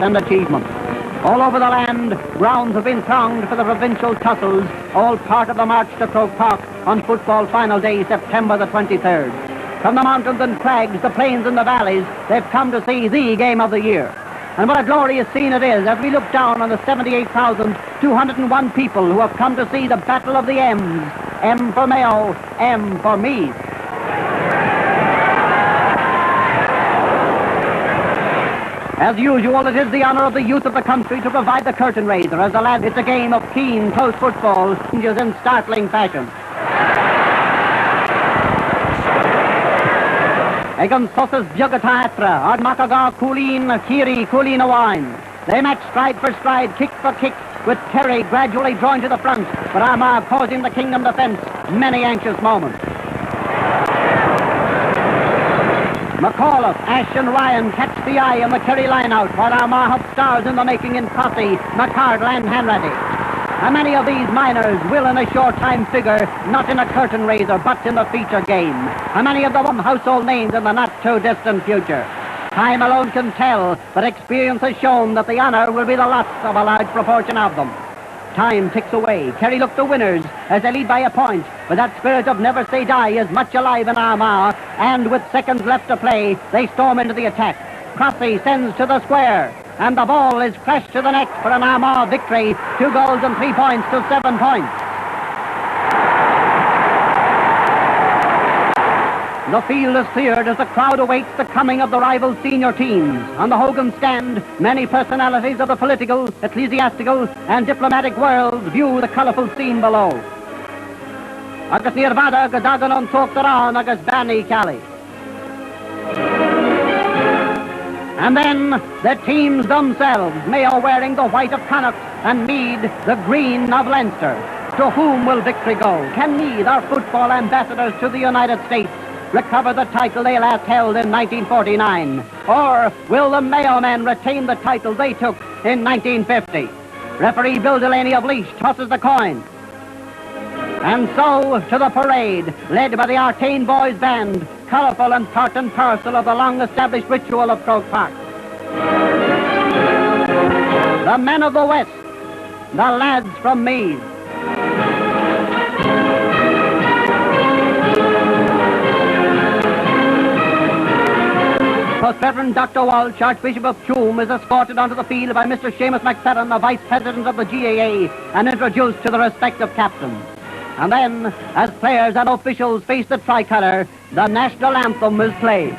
and achievement. All over the land, grounds have been thronged for the provincial tussles, all part of the march to Croke Park on football final day, September the 23rd. From the mountains and crags, the plains and the valleys, they've come to see the game of the year. And what a glorious scene it is as we look down on the 78,201 people who have come to see the Battle of the M's. M for Mayo, M for Meath. As usual, it is the honour of the youth of the country to provide the curtain raiser. As the lads, it's a game of keen, close football, changes in startling fashion. Egan Sosas Jugatatra, Ardmakaga Kulin, Kiri Kulina Wine. They match stride for stride, kick for kick, with Kerry gradually drawing to the front, but Armagh causing the Kingdom defence many anxious moments. McAuliffe, Ash and Ryan catch the eye in the Kerry line-out, while Armagh have stars in the making in Cossey, McCardle and Hanratty. And many of these minors will in a short time figure not in a curtain raiser but in the feature game. And many of them household names in the not-too-distant future. Time alone can tell, but experience has shown that the honour will be the lot of a large proportion of them. Time ticks away. Kerry look the winners as they lead by a point, but that spirit of never say die is much alive in Armagh, and with seconds left to play, they storm into the attack. Crossley sends to the square, and the ball is crashed to the net for an Armagh victory. 2 goals and 3 points to 7 points. The field is cleared as the crowd awaits the coming of the rival senior teams. On the Hogan Stand, many personalities of the political, ecclesiastical and diplomatic worlds view the colourful scene below. Agus Nirvada Gadagan on Toktaran Agus Bani Cali. And then the teams themselves, Mayo wearing the white of Connacht and Meath the green of Leinster. To whom will victory go? Can Meath, our football ambassadors to the United States, recover the title they last held in 1949? Or will the Mayo men retain the title they took in 1950? Referee Bill Delaney of Laois tosses the coin. And so to the parade, led by the Artane Boys Band, colourful and part and parcel of the long-established ritual of Croke Park. The men of the West, the lads from Meath. Post Reverend Dr. Walsh, Archbishop of Tuam, is escorted onto the field by Mr. Seamus McFerrin, the Vice President of the GAA, and introduced to the respective captains. And then, as players and officials face the tricolour, the national anthem is played.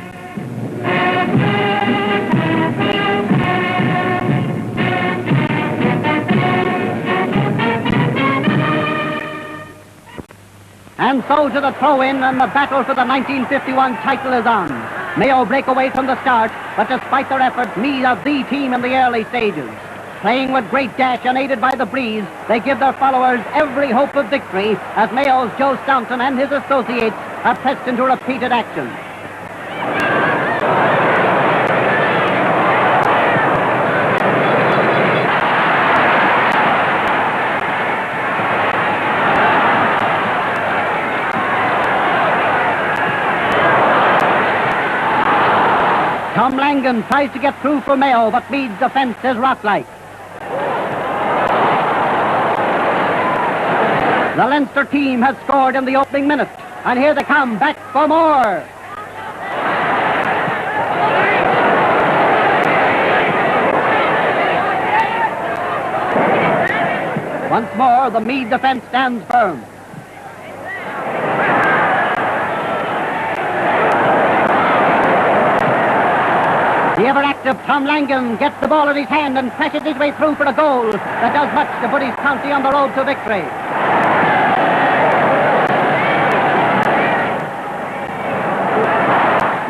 And so to the throw-in, and the battle for the 1951 title is on. Mayo break away from the start, but despite their efforts, Meath are the team in the early stages. Playing with great dash and aided by the breeze, they give their followers every hope of victory as Mayo's Joe Staunton and his associates are pressed into repeated action. Tom Langan tries to get through for Mayo, but Meath's defence is rock-like. The Leinster team has scored in the opening minute, and here they come, back for more. Once more, the Meath defence stands firm. The ever-active Tom Langan gets the ball in his hand and crashes his way through for a goal that does much to put his county on the road to victory.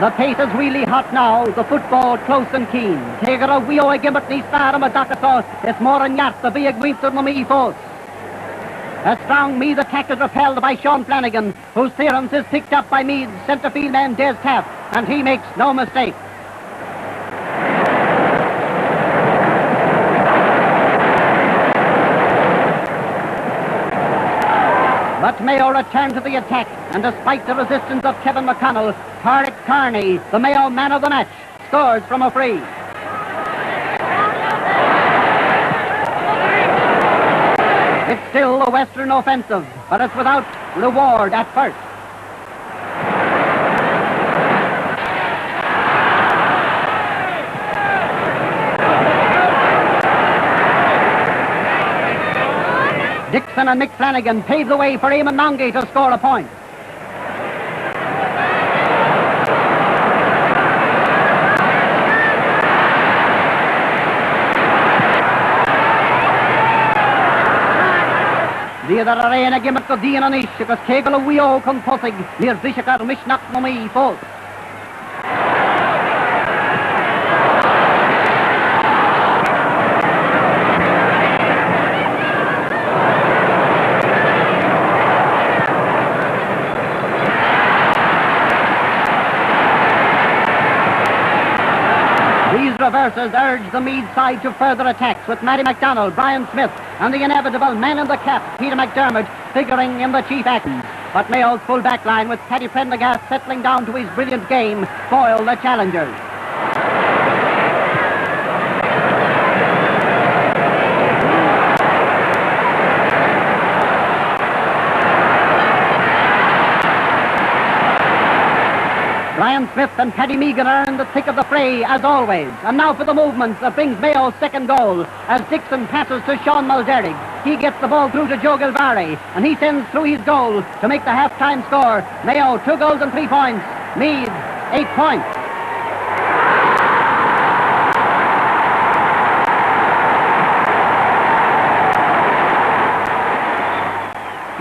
The pace is really hot now, the football close and keen. Tegar a wheel again but these far am a daccatos, it's more than yet the big winter no me force. A strong Meath attack is repelled by Sean Flanagan, whose clearance is picked up by Meath's centre-field man Des Taft, and he makes no mistake. But Mayo returned to the attack, and despite the resistance of Kevin McConnell, Tarek Carney, the Mayo man of the match, scores from a free. It's still a Western offensive, but it's without reward at first. Dixon and Mick Flanagan pave the way for Eamon Nongi to score a point. Diad ar arena gimmet go dian an ish, agus kegel a wio con posig, near Bishakar Mishnak Mummy Falls. Reverses urge the Meath side to further attacks with Matty MacDonald, Brian Smith and the inevitable man in the cap, Peter McDermott, figuring in the chief actions. But Mayo's full back line with Paddy Prendergast settling down to his brilliant game foil the challengers. Brian Smith and Paddy Meagan are in the thick of the fray, as always. And now for the movement that brings Mayo's second goal, as Dixon passes to Sean Mulderrig. He gets the ball through to Joe Gilvary, and he sends through his goal to make the half-time score. Mayo, 2 goals and 3 points. Meath, 8 points.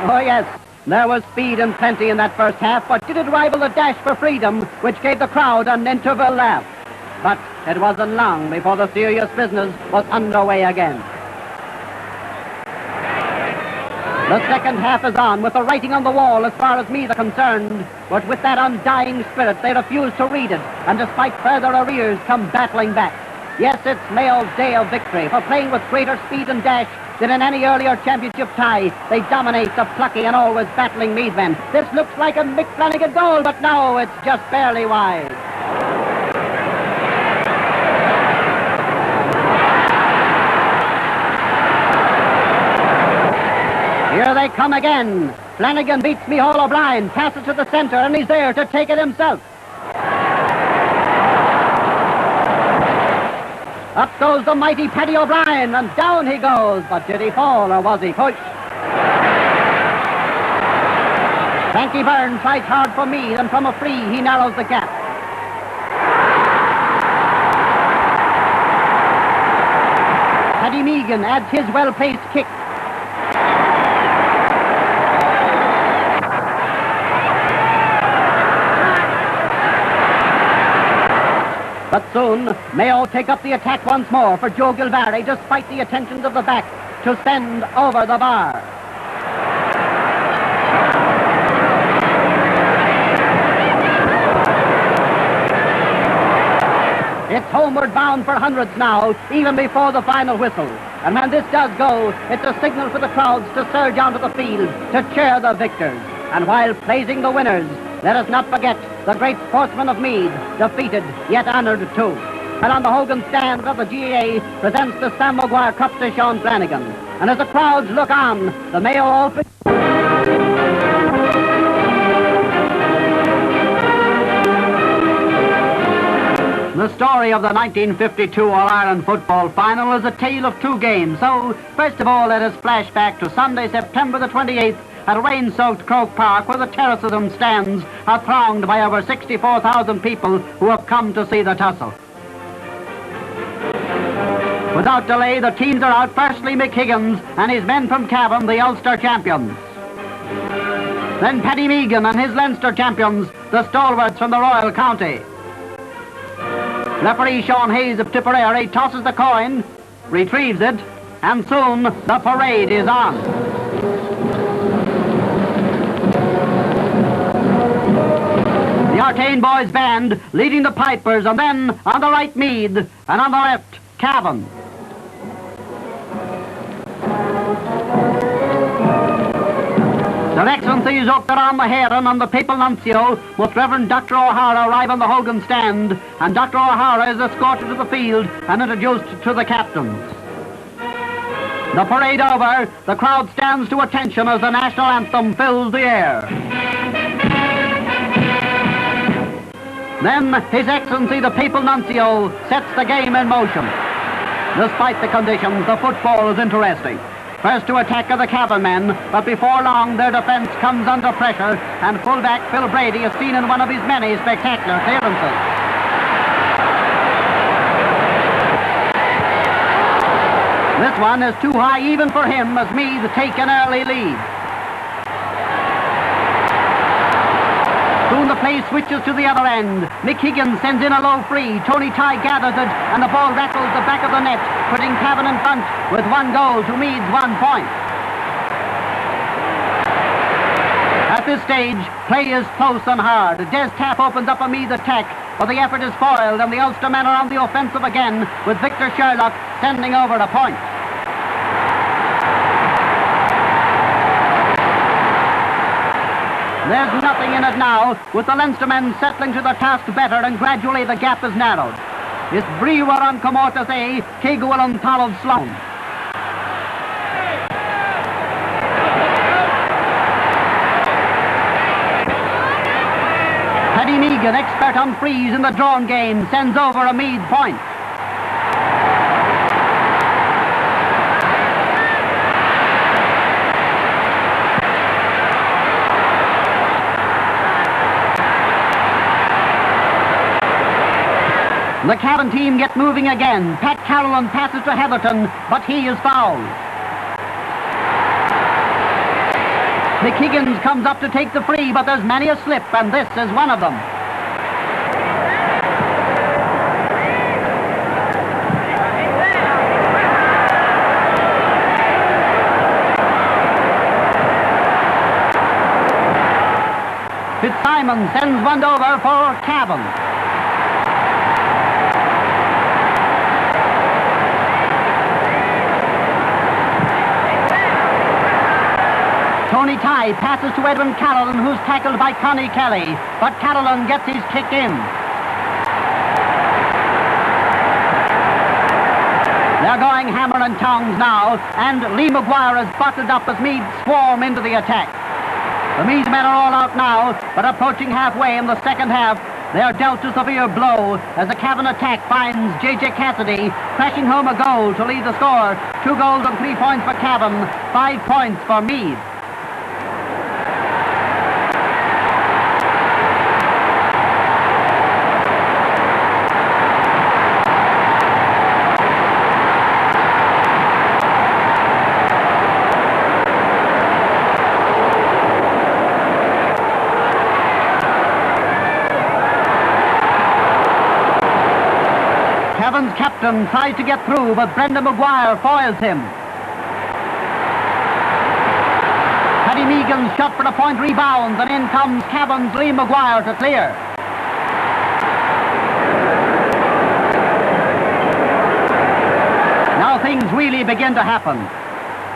Oh, yes. There was speed and plenty in that first half, but did it rival the dash for freedom, which gave the crowd an interval laugh? But it wasn't long before the serious business was underway again. The second half is on, with the writing on the wall as far as Meath are concerned, but with that undying spirit they refuse to read it, and despite further arrears come battling back. Yes, it's Mayo's day of victory, for playing with greater speed and dash than in any earlier championship tie, they dominate the plucky and always battling Meath men. This looks like a Mick Flanagan goal, but no, it's just barely wide. Here they come again. Flanagan beats Micheál O'Brien, passes to the centre, and he's there to take it himself. Up goes the mighty Paddy O'Brien, and down he goes. But did he fall, or was he pushed? Frankie Byrne tries hard for Meath, and from a free he narrows the gap. Paddy Meagan adds his well-placed kick. But soon, Mayo take up the attack once more for Joe Gilvary, despite the attentions of the back, to send over the bar. It's homeward bound for hundreds now, even before the final whistle. And when this does go, it's a signal for the crowds to surge onto the field to cheer the victors. And while praising the winners, let us not forget the great sportsman of Meath, defeated yet honoured too. And on the Hogan Stand of the GAA presents the Sam Maguire Cup to Sean Flanagan. And as the crowds look on, the Mayo All... The story of the 1952 All-Ireland Football Final is a tale of 2 games. So, first of all, let us flash back to Sunday, September the 28th, at rain-soaked Croke Park, where the Terracism stands are thronged by over 64,000 people who have come to see the tussle. Without delay, the teams are out. Firstly, Mick Higgins and his men from Cavan, the Ulster champions. Then Paddy Meagan and his Leinster champions, the stalwarts from the Royal County. Referee Sean Hayes of Tipperary tosses the coin, retrieves it, and soon the parade is on. The Artane Boys Band leading the Pipers, and then on the right Meath, and on the left Cavan. Their Excellencies Dr. Maheran and the Papal Nuncio, Most Reverend Dr. O'Hara, arrive on the Hogan Stand, and Dr. O'Hara is escorted to the field and introduced to the captains. The parade over, the crowd stands to attention as the national anthem fills the air. Then His Excellency the Papal Nuncio sets the game in motion. Despite the conditions, the football is interesting. First to attack are the Cavan men, but before long their defence comes under pressure, and fullback Phil Brady is seen in one of his many spectacular clearances. This one is too high even for him as Meath take an early lead. Soon the play switches to the other end. Mick Higgins sends in a low free. Tony Tye gathers it and the ball rattles the back of the net, putting Cavan in front with 1 goal to Meath's 1 point. At this stage, play is close and hard. Des Tapp opens up a Meath attack, but the effort is foiled and the Ulster men are on the offensive again with Victor Sherlock sending over a point. There's nothing in it now, with the Leinstermen settling to the task better, and gradually the gap is narrowed. It's Brewer on Comortas A, Keguil Talib Sloan. Paddy Meagan, expert on frees in the drawn game, sends over a Meath point. The Cavan team get moving again. Pat Carolan passes to Heatherton, but he is fouled. Mick Higgins comes up to take the free, but there's many a slip, and this is one of them. Fitzsimon sends one over for Cavan. Tony Tye passes to Edwin Carolan, who's tackled by Connie Kelly, but Carolan gets his kick in. They're going hammer and tongs now, and Lee Maguire is bottled up as Meath swarm into the attack. The Meath men are all out now, but approaching halfway in the second half, they are dealt a severe blow as the Cavan attack finds J.J. Cassidy crashing home a goal to lead the score. 2 goals and 3 points for Cavan, 5 points for Meath. Cavan's captain tries to get through, but Brendan Maguire foils him. Paddy Meagan's shot for the point rebounds, and in comes Cavan's Lee Maguire to clear. Now things really begin to happen.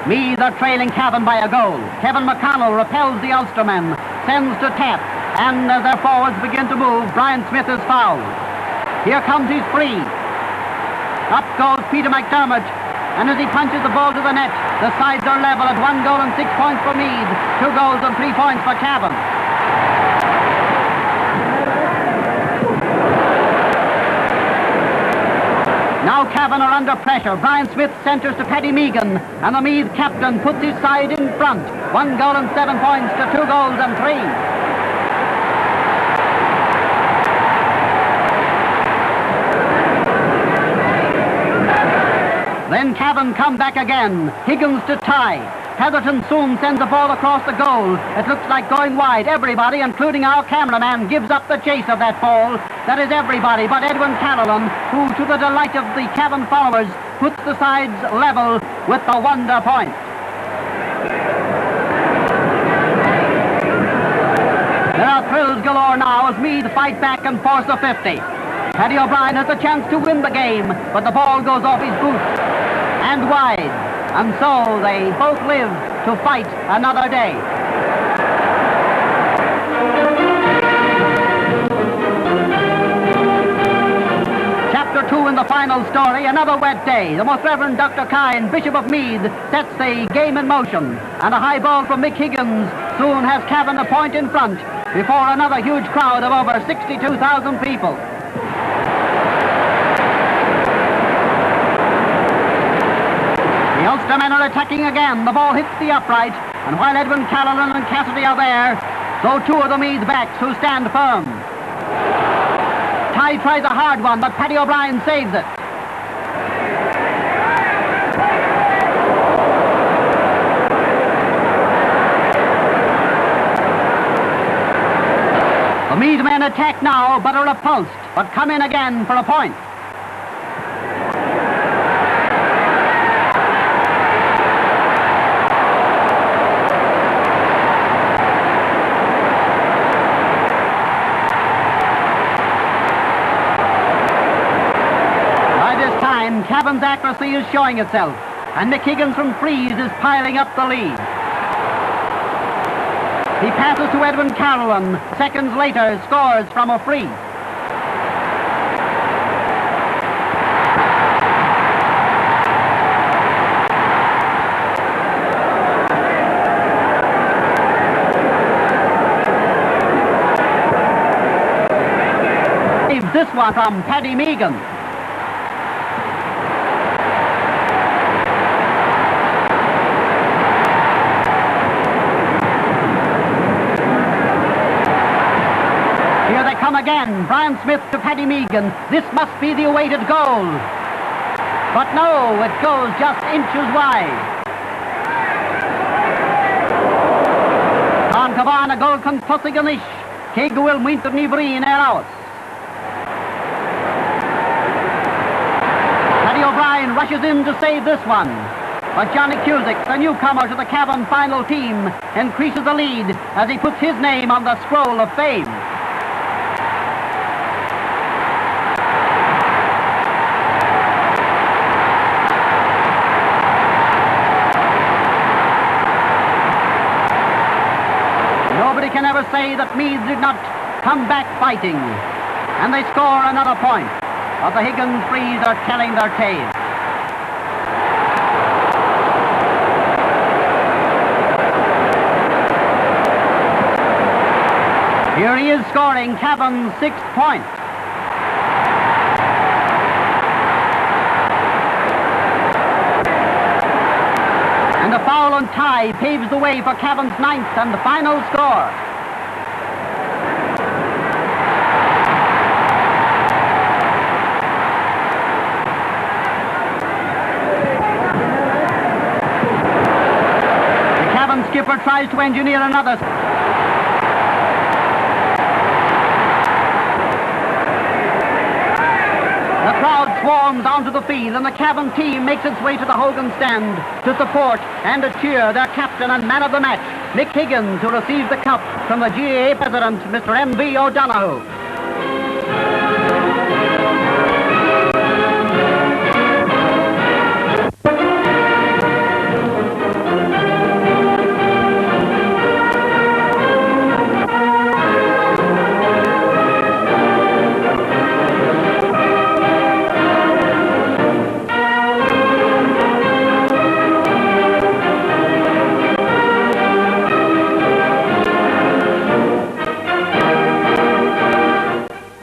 Meath are trailing Cavan by a goal. Kevin McConnell repels the Ulstermen, sends to Tapp, and as their forwards begin to move, Brian Smith is fouled. Here comes his free. Up goes Peter McDermott, and as he punches the ball to the net, the sides are level at 1 goal and 6 points for Meath, 2 goals and 3 points for Cavan. Now Cavan are under pressure. Brian Smith centres to Paddy Meagan, and the Meath captain puts his side in front. 1 goal and 7 points to 2 goals and 3. Then Cavan come back again. Higgins to Tye. Heatherton soon sends the ball across the goal. It looks like going wide. Everybody, including our cameraman, gives up the chase of that ball. That is everybody but Edwin Carolan, who, to the delight of the Cavan followers, puts the sides level with the wonder point. There are thrills galore now as Meath fight back and force the 50. Paddy O'Brien has a chance to win the game, but the ball goes off his boot and wide, and so they both live to fight another day. Chapter Chapter 2 in the final story, another wet day. The Most Reverend Dr. Kine, Bishop of Meath, sets the game in motion. And a high ball from Mick Higgins soon has Cavan a point in front before another huge crowd of over 62,000 people. The Ulster men are attacking again. The ball hits the upright, and while Edwin Carolan and Cassidy are there, so too are the Meath backs who stand firm. Ty tries a hard one, but Paddy O'Brien saves it. The Meath men attack now, but are repulsed, but come in again for a point. Cavan's accuracy is showing itself, and Mick Higgins from frees is piling up the lead. He passes to Edwin Carolan. Seconds later, scores from a free. This one from Paddy Meagan. Come again, Brian Smith to Paddy Meagan. This must be the awaited goal. But no, it goes just inches wide. Con Cavan a goal con Tussiganish. Keg will Winter Nivri in hours. Paddy O'Brien rushes in to save this one. But Johnny Cusick, the newcomer to the Cavan final team, increases the lead as he puts his name on the scroll of fame. Nobody can ever say that Meath did not come back fighting. And they score another point. But the Higgins Frees are telling their tale. Here he is scoring Cavan's 6th point. And a foul on Ty paves the way for Cavan's 9th and final score. The Cavan skipper tries to engineer another. The crowd swarms onto the field, and the Cavan team makes its way to the Hogan Stand to support and to cheer their captain and man of the match, Mick Higgins, who receives the cup from the GAA president, Mr. M.V. O'Donoghue.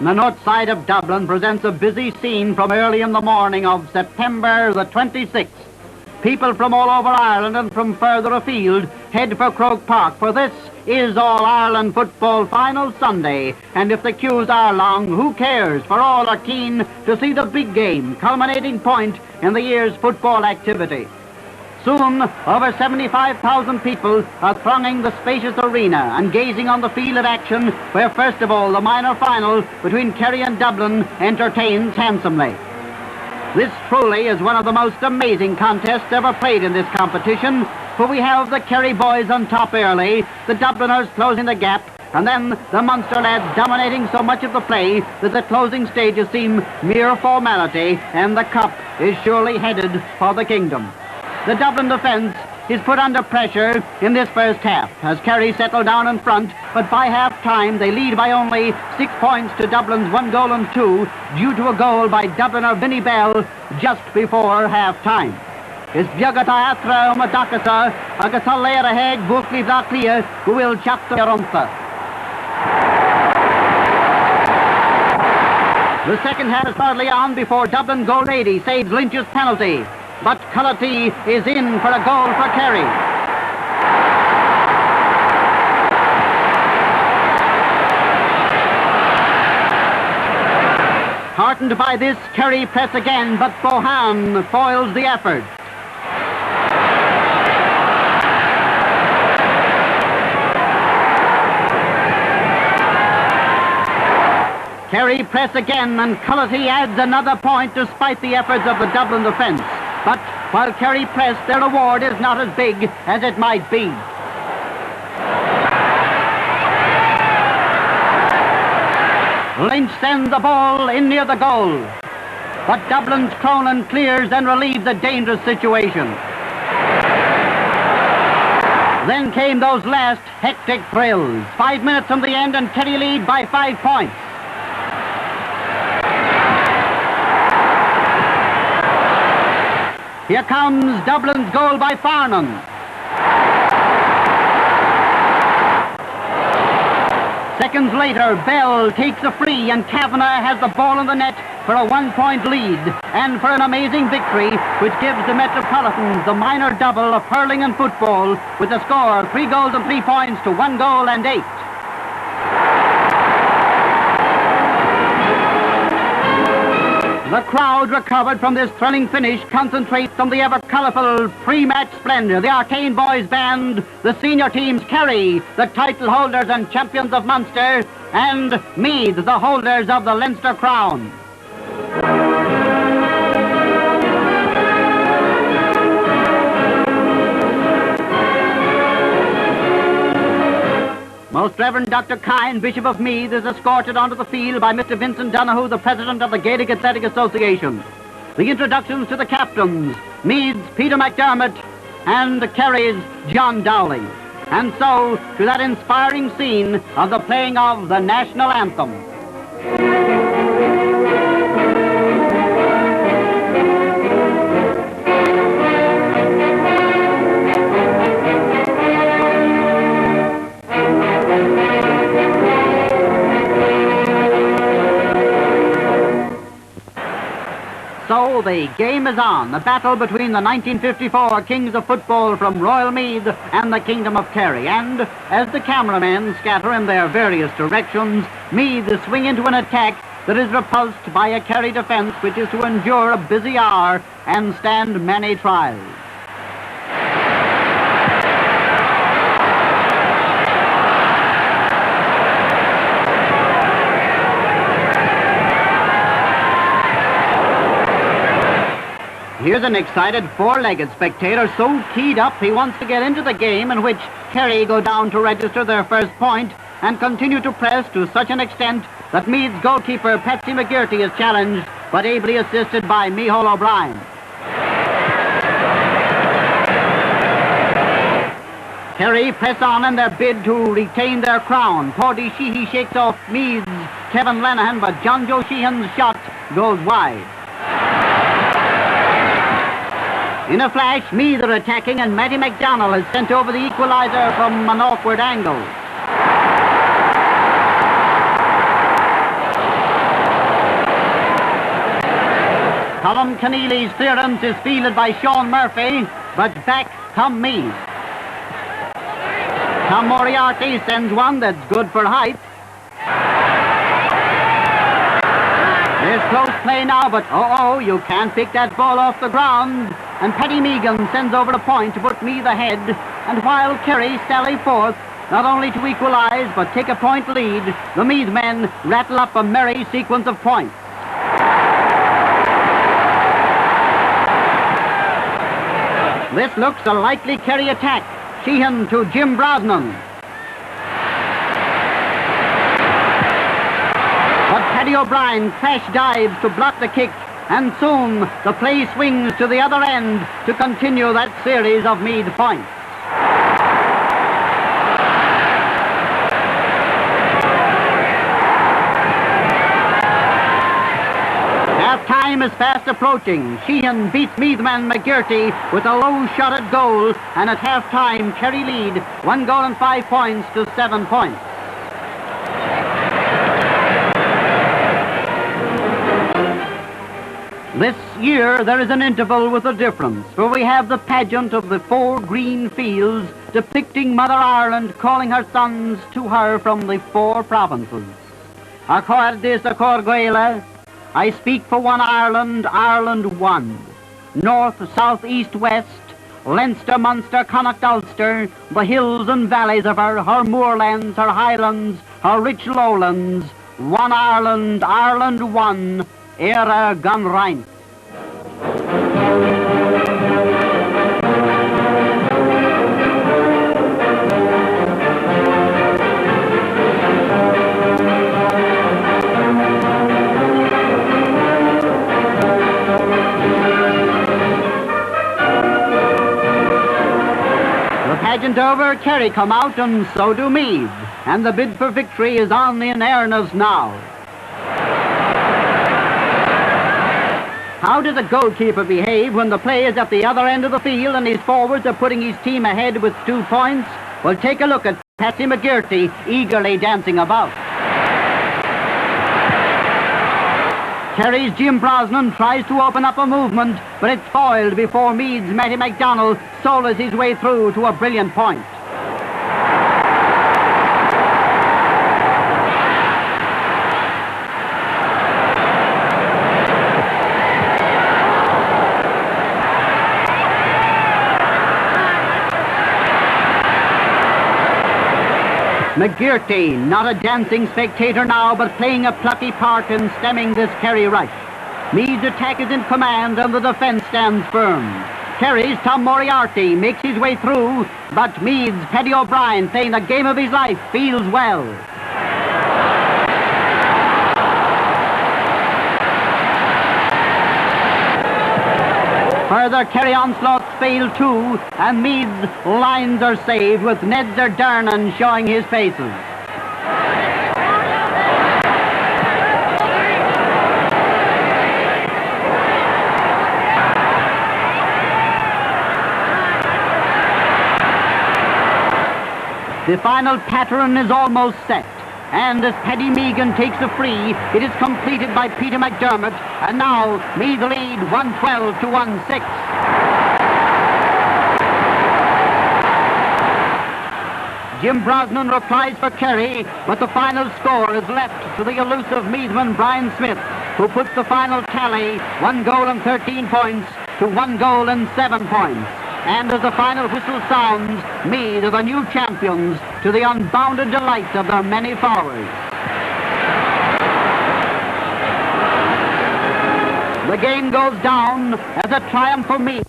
The north side of Dublin presents a busy scene from early in the morning of September the 26th. People from all over Ireland and from further afield head for Croke Park, for this is All-Ireland Football Final Sunday. And if the queues are long, who cares? For all are keen to see the big game, culminating point in the year's football activity. Soon, over 75,000 people are thronging the spacious arena and gazing on the field of action where, first of all, the minor final between Kerry and Dublin entertains handsomely. This truly is one of the most amazing contests ever played in this competition, for we have the Kerry boys on top early, the Dubliners closing the gap, and then the Munster lads dominating so much of the play that the closing stages seem mere formality, and the cup is surely headed for the kingdom. The Dublin defence is put under pressure in this first half as Kerry settle down in front, but by half-time they lead by only 6 points to Dublin's 1 goal and 2 due to a goal by Dubliner Vinnie Bell just before half-time. Is Biagata Atra Madakasa, Agasalera Heg, Bukli Zaklia, who will chapter Ronta. The second half is hardly on before Dublin goal 80 saves Lynch's penalty. But Cullity is in for a goal for Kerry. Heartened by this, Kerry press again, but Bohan foils the effort. Kerry press again, and Cullity adds another point despite the efforts of the Dublin defence. But while Kerry press, their reward is not as big as it might be. Lynch sends the ball in near the goal. But Dublin's Cronin clears and relieves a dangerous situation. Then came those last hectic thrills. 5 minutes from the end and Kerry lead by 5 points. Here comes Dublin's goal by Farnan. Seconds later, Bell takes a free and Kavanagh has the ball in the net for a 1-point lead and for an amazing victory which gives the Metropolitans the minor double of hurling and football with the score 3 goals and 3 points to 1 goal and 8. The crowd, recovered from this thrilling finish, concentrates on the ever-colourful pre-match splendour. The Arcane Boys Band, the senior teams Kerry, the title holders and champions of Munster, and Meath, the holders of the Leinster Crown. Most Reverend Dr. Kine, Bishop of Meath, is escorted onto the field by Mr. Vincent Donoghue, the President of the Gaelic Athletic Association. The introductions to the captains, Meath's Peter McDermott and Kerry's John Dowling. And so to that inspiring scene of the playing of the national anthem. So the game is on, the battle between the 1954 Kings of Football from Royal Meath and the Kingdom of Kerry. And as the cameramen scatter in their various directions, Meath swing into an attack that is repulsed by a Kerry defence which is to endure a busy hour and stand many trials. Here's an excited four-legged spectator so keyed up he wants to get into the game in which Kerry go down to register their first point and continue to press to such an extent that Meath's goalkeeper Patsy McGearty is challenged but ably assisted by Micheál O'Brien. Kerry press on in their bid to retain their crown. Pordy Sheehy shakes off Meath's Kevin Lenihan, but John Joe Sheehan's shot goes wide. In a flash, Meath are attacking and Matty McDonnell has sent over the equaliser from an awkward angle. Colm Keneally's clearance is fielded by Sean Murphy, but back come Meath. Tom Moriarty sends one that's good for height. There's close play now, but you can't pick that ball off the ground. And Paddy Meegan sends over a point to put Meath ahead. And while Kerry sally forth, not only to equalise but take a point lead, the Meath men rattle up a merry sequence of points. This looks a likely Kerry attack. Sheehan to Jim Brosnan. But Paddy O'Brien crash dives to block the kick And soon the play swings to the other end to continue that series of Meath points. Half-time is fast approaching. Sheehan beats Meathman McGearty with a low-shotted goal, and at half-time Kerry lead 1 goal and 5 points to 7 points. This year there is an interval with a difference, for we have the pageant of the 4 green fields depicting Mother Ireland calling her sons to her from the 4 provinces. Accordis Accorguela, I speak for one Ireland, Ireland one. North, south, east, west, Leinster, Munster, Connacht, Ulster, the hills and valleys of her moorlands, her highlands, her rich lowlands. One Ireland, Ireland one, Era gun rein. Pageant over, Kerry come out, and so do Meath, and the bid for victory is on in earnest now. How does a goalkeeper behave when the play is at the other end of the field and his forwards are putting his team ahead with 2 points? Well, take a look at Patsy McGearty eagerly dancing about. Kerry's Jim Brosnan tries to open up a movement, but it's foiled before Meath's Matty MacDonald solos his way through to a brilliant point. McGearty, not a dancing spectator now, but playing a plucky part in stemming this Kerry rush. Meath's attack is in command and the defence stands firm. Kerry's Tom Moriarty makes his way through, but Meath's Paddy O'Brien, playing the game of his life, feels well. Further Kerry onslaughts fail too, and Meath's lines are saved with Ned Zerdernan showing his paces. The final pattern is almost set. And as Paddy Meagan takes a free, it is completed by Peter McDermott, and now Meath lead 112 to 1-6. Jim Brosnan replies for Kerry, but the final score is left to the elusive Meathman Brian Smith, who puts the final tally 1 goal and 13 points to 1 goal and 7 points. And as the final whistle sounds, Meath are the new champions to the unbounded delight of their many followers. The game goes down as a triumph for Meath.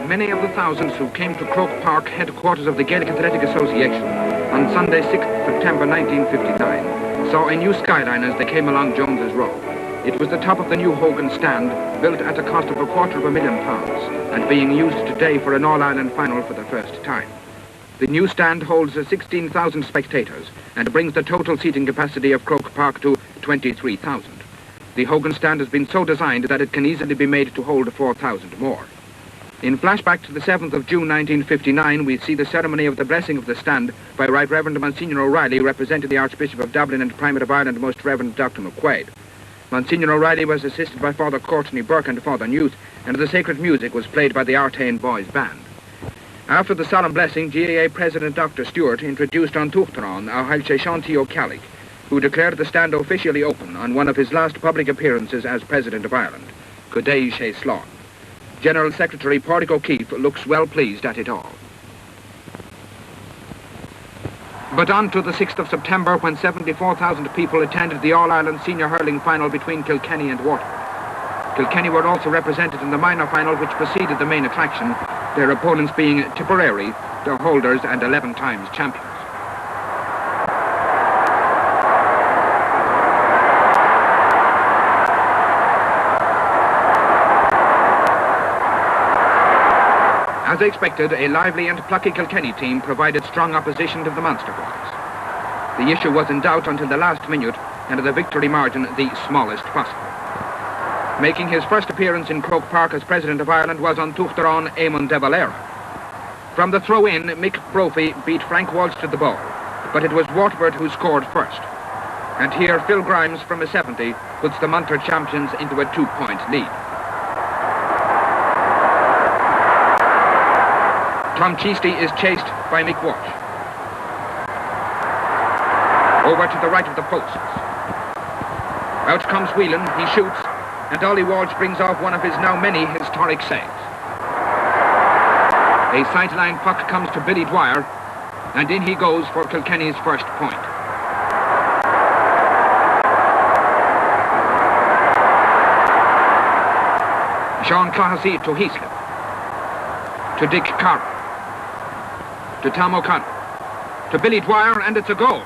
Many of the thousands who came to Croke Park, headquarters of the Gaelic Athletic Association, on Sunday 6th September 1959, saw a new skyline as they came along Jones's Row. It was the top of the new Hogan Stand, built at a cost of £250,000, and being used today for an All-Ireland Final for the first time. The new stand holds 16,000 spectators and brings the total seating capacity of Croke Park to 23,000. The Hogan Stand has been so designed that it can easily be made to hold 4,000 more. In flashback to the 7th of June 1959, we see the ceremony of the blessing of the stand by Right Reverend Monsignor O'Reilly, representing the Archbishop of Dublin and Primate of Ireland, Most Reverend Dr. McQuaid. Monsignor O'Reilly was assisted by Father Courtney Burke and Father Newt, and the sacred music was played by the Artane Boys Band. After the solemn blessing, GAA President Dr. Stewart introduced on Tuchtaran our Hailse Shanti O'Callig, who declared the stand officially open on one of his last public appearances as President of Ireland. Good day, Shea Slán. General Secretary Pádraig O'Keefe looks well pleased at it all. But on to the 6th of September, when 74,000 people attended the All-Ireland Senior Hurling Final between Kilkenny and Waterford. Kilkenny were also represented in the minor final which preceded the main attraction, their opponents being Tipperary, the holders and 11 times champions. As expected, a lively and plucky Kilkenny team provided strong opposition to the Munster boys. The issue was in doubt until the last minute, and the victory margin the smallest possible. Making his first appearance in Croke Park as President of Ireland was on Tuchtaran Eamon de Valera. From the throw-in, Mick Brophy beat Frank Walsh to the ball, but it was Waterford who scored first. And here Phil Grimes from a 70 puts the Munster champions into a 2-point lead. Tom Cheasty is chased by Mick Walsh. Over to the right of the posts. Out comes Whelan, he shoots, and Ollie Walsh brings off one of his now many historic saves. A sideline puck comes to Billy Dwyer, and in he goes for Kilkenny's first point. Sean Clohessy to Heaslip. To Dick Carr. To Tom O'Connor. To Billy Dwyer, and it's a goal.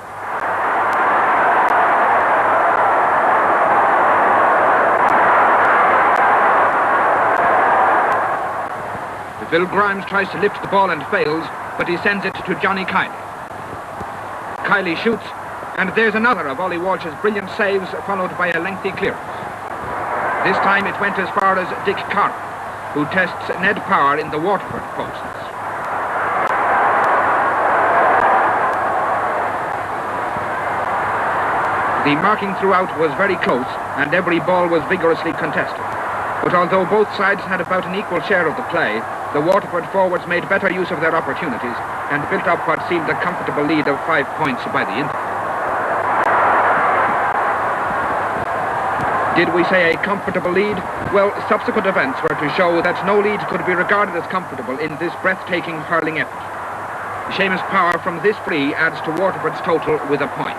Phil Grimes tries to lift the ball and fails, but he sends it to Johnny Kiley. Kiley shoots, and there's another of Ollie Walsh's brilliant saves, followed by a lengthy clearance. This time it went as far as Dick Carr, who tests Ned Power in the Waterford posts. The marking throughout was very close, and every ball was vigorously contested. But although both sides had about an equal share of the play, the Waterford forwards made better use of their opportunities and built up what seemed a comfortable lead of 5 points by the interval. Did we say a comfortable lead? Well, subsequent events were to show that no lead could be regarded as comfortable in this breathtaking hurling effort. Seamus Power from this free adds to Waterford's total with a point.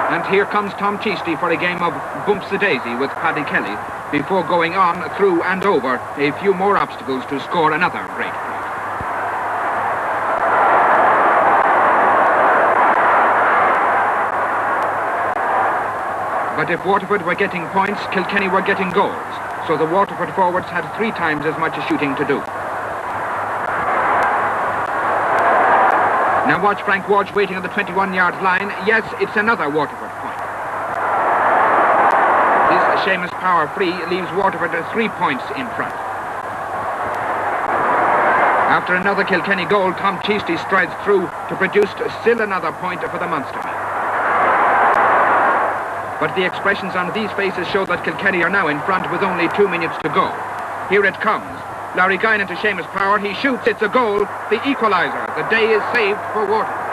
And here comes Tom Cheasty for a game of Bumps the Daisy with Paddy Kelly, before going on, through and over a few more obstacles to score another great point. But if Waterford were getting points, Kilkenny were getting goals, so the Waterford forwards had 3 times as much shooting to do. Now watch Frank Walsh waiting on the 21-yard line. Yes, it's another Waterford point. This Seamus Power free leaves Waterford 3 points in front. After another Kilkenny goal, Tom Cheasty strides through to produce still another point for the Munster men. But the expressions on these faces show that Kilkenny are now in front with only 2 minutes to go. Here it comes. Larry Guinan to Seamus Power. He shoots. It's a goal. The equaliser. The day is saved for Waterford.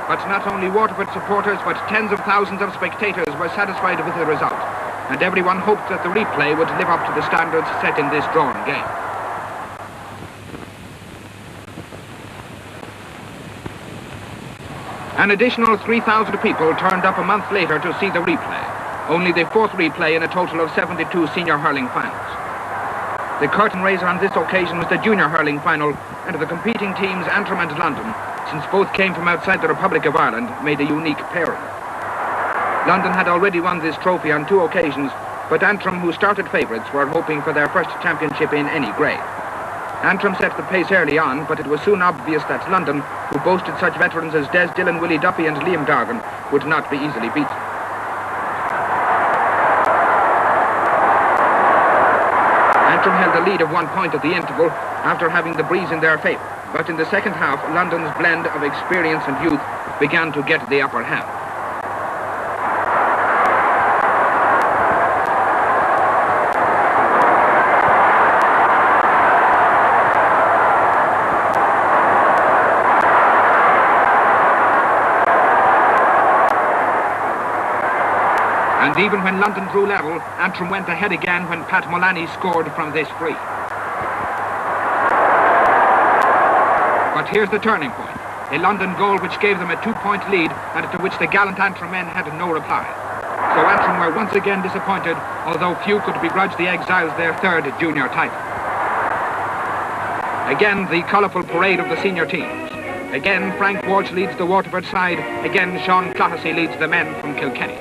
But not only Waterford supporters, but tens of thousands of spectators were satisfied with the result. And everyone hoped that the replay would live up to the standards set in this drawn game. An additional 3,000 people turned up a month later to see the replay. Only the 4th replay in a total of 72 senior hurling finals. The curtain raiser on this occasion was the junior hurling final, and the competing teams Antrim and London, since both came from outside the Republic of Ireland, made a unique pairing. London had already won this trophy on 2 occasions, but Antrim, who started favourites, were hoping for their first championship in any grade. Antrim set the pace early on, but it was soon obvious that London, who boasted such veterans as Des Dillon, Willie Duffy and Liam Dargan, would not be easily beaten. Antrim held a lead of 1 point at the interval after having the breeze in their favour, but in the second half, London's blend of experience and youth began to get the upper hand. And even when London drew level, Antrim went ahead again when Pat Mullany scored from this free. But here's the turning point. A London goal which gave them a 2-point lead and to which the gallant Antrim men had no reply. So Antrim were once again disappointed, although few could begrudge the Exiles their third junior title. Again, the colourful parade of the senior teams. Again, Frank Walsh leads the Waterford side. Again, Sean Clohessy leads the men from Kilkenny.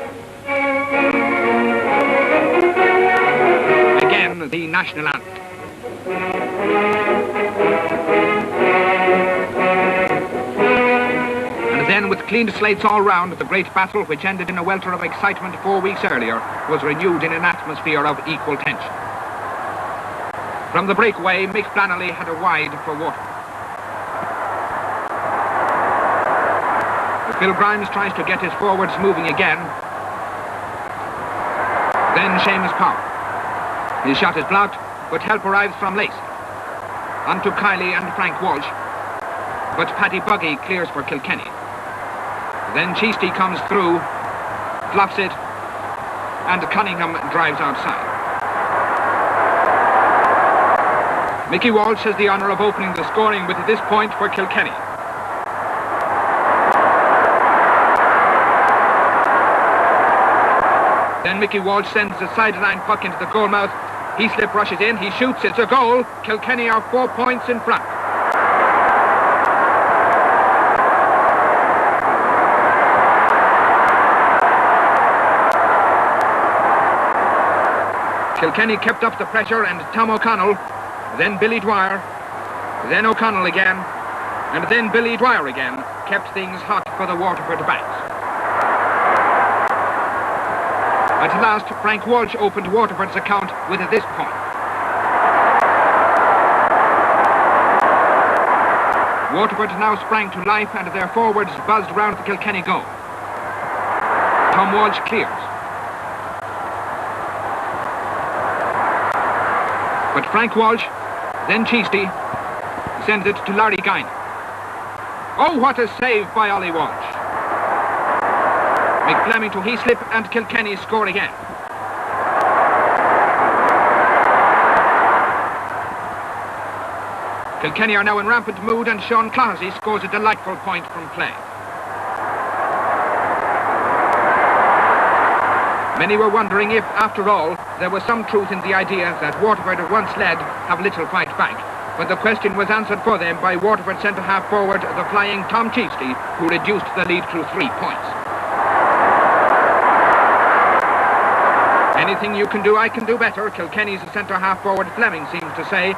Again, the national anthem. And then, with clean slates all round, the great battle, which ended in a welter of excitement 4 weeks earlier, was renewed in an atmosphere of equal tension. From the breakaway, Mick Flannelly had a wide for Waterford. Phil Grimes tries to get his forwards moving again. Then Seamus Power. His shot is blocked, but help arrives from Lacey. On to Kiley and Frank Walsh. But Paddy Buggy clears for Kilkenny. Then Cheasty comes through, fluffs it, and Cunningham drives outside. Mickey Walsh has the honour of opening the scoring with this point for Kilkenny. Then Mickey Walsh sends a sideline puck into the goal mouth. Heaslip rushes in, he shoots, it's a goal. Kilkenny are 4 points in front. Kilkenny kept up the pressure, and Tom O'Connell, then Billy Dwyer, then O'Connell again, and then Billy Dwyer again, kept things hot for the Waterford backs. At last, Frank Walsh opened Waterford's account with this point. Waterford now sprang to life and their forwards buzzed round the Kilkenny goal. Tom Walsh clears. But Frank Walsh, then Cheasty, sends it to Larry Guinan. Oh, what a save by Ollie Walsh. McFleming to Heaslip and Kilkenny score again. Kilkenny are now in rampant mood and Sean Clohessy scores a delightful point from play. Many were wondering if, after all, there was some truth in the idea that Waterford, once led, have little fight back. But the question was answered for them by Waterford centre-half forward, the flying Tom Cheasty, who reduced the lead to 3 points. Anything you can do, I can do better, Kilkenny's centre-half forward Fleming seems to say,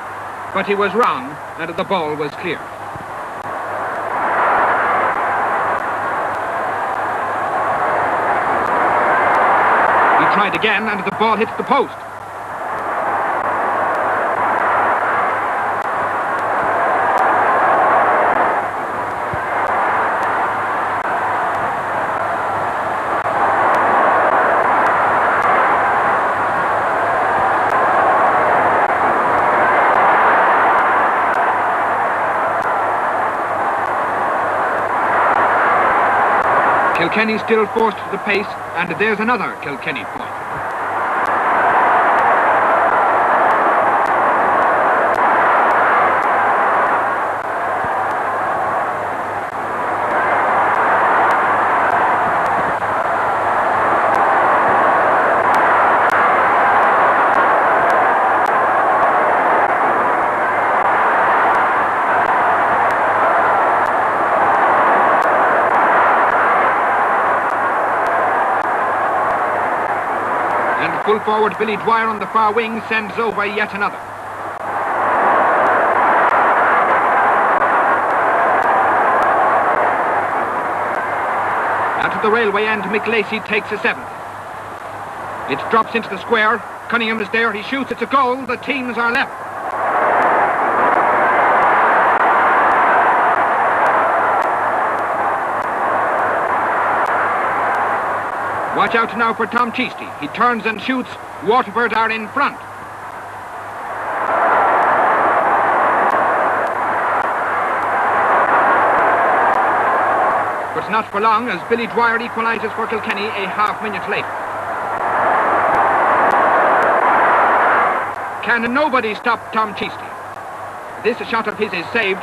but he was wrong, and the ball was clear. He tried again, and the ball hit the post. Kilkenny still forced to the pace, and there's another Kilkenny point. Full forward Billy Dwyer on the far wing sends over yet another. At the railway end, Mick Lacey takes a 7th. It drops into the square. Cunningham is there, he shoots, it's a goal, the teams are level. Watch out now for Tom Cheasty. He turns and shoots. Waterford are in front. But not for long, as Billy Dwyer equalises for Kilkenny a half minute later. Can nobody stop Tom Cheesty? This shot of his is saved,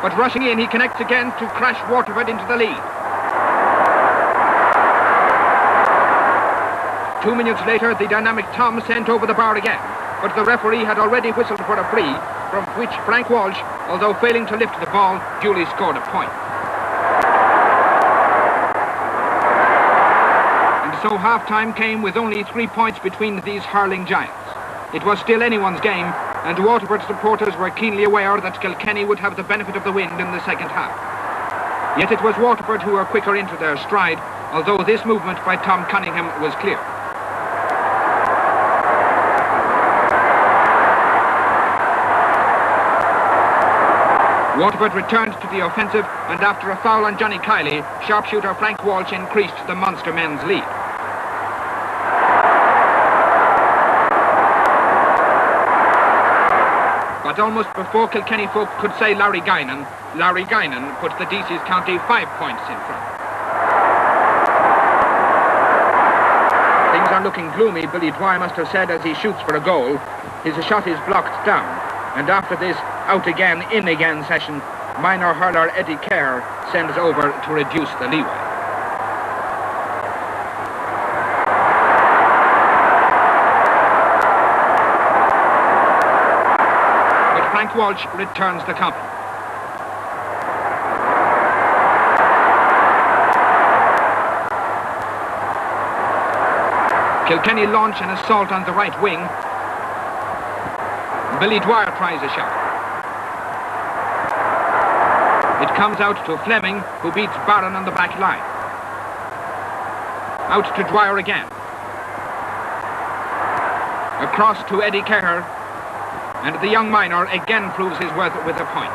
but rushing in, he connects again to crash Waterford into the lead. 2 minutes later, the dynamic Tom sent over the bar again, but the referee had already whistled for a free, from which Frank Walsh, although failing to lift the ball, duly scored a point. And so half-time came with only 3 points between these hurling giants. It was still anyone's game, and Waterford supporters were keenly aware that Kilkenny would have the benefit of the wind in the second half. Yet it was Waterford who were quicker into their stride, although this movement by Tom Cunningham was clear. Waterford returned to the offensive, and after a foul on Johnny Kiley, sharpshooter Frank Walsh increased the Munster men's lead. But almost before Kilkenny folk could say Larry Guinan put the DC's county 5 points in front. Things are looking gloomy, Billy Dwyer must have said as he shoots for a goal. His shot is blocked down, and after this out again, in again session, minor hurler Eddie Kerr sends over to reduce the leeway. Frank Walsh returns the compliment. Kilkenny launch an assault on the right wing. Billy Dwyer tries a shot. It comes out to Fleming, who beats Barron on the back line. Out to Dwyer again. Across to Eddie Kerr. And the young miner again proves his worth with a point.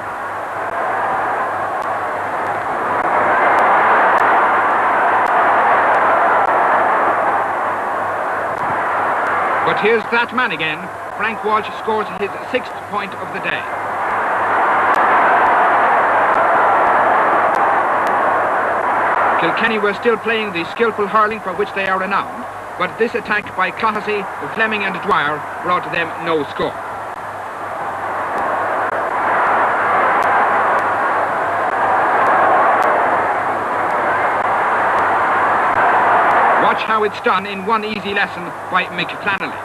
But here's that man again. Frank Walsh scores his 6th point of the day. Kilkenny were still playing the skillful hurling for which they are renowned, but this attack by Clohessy, Fleming and Dwyer brought them no score. Watch how it's done in one easy lesson by Mick Flannelly.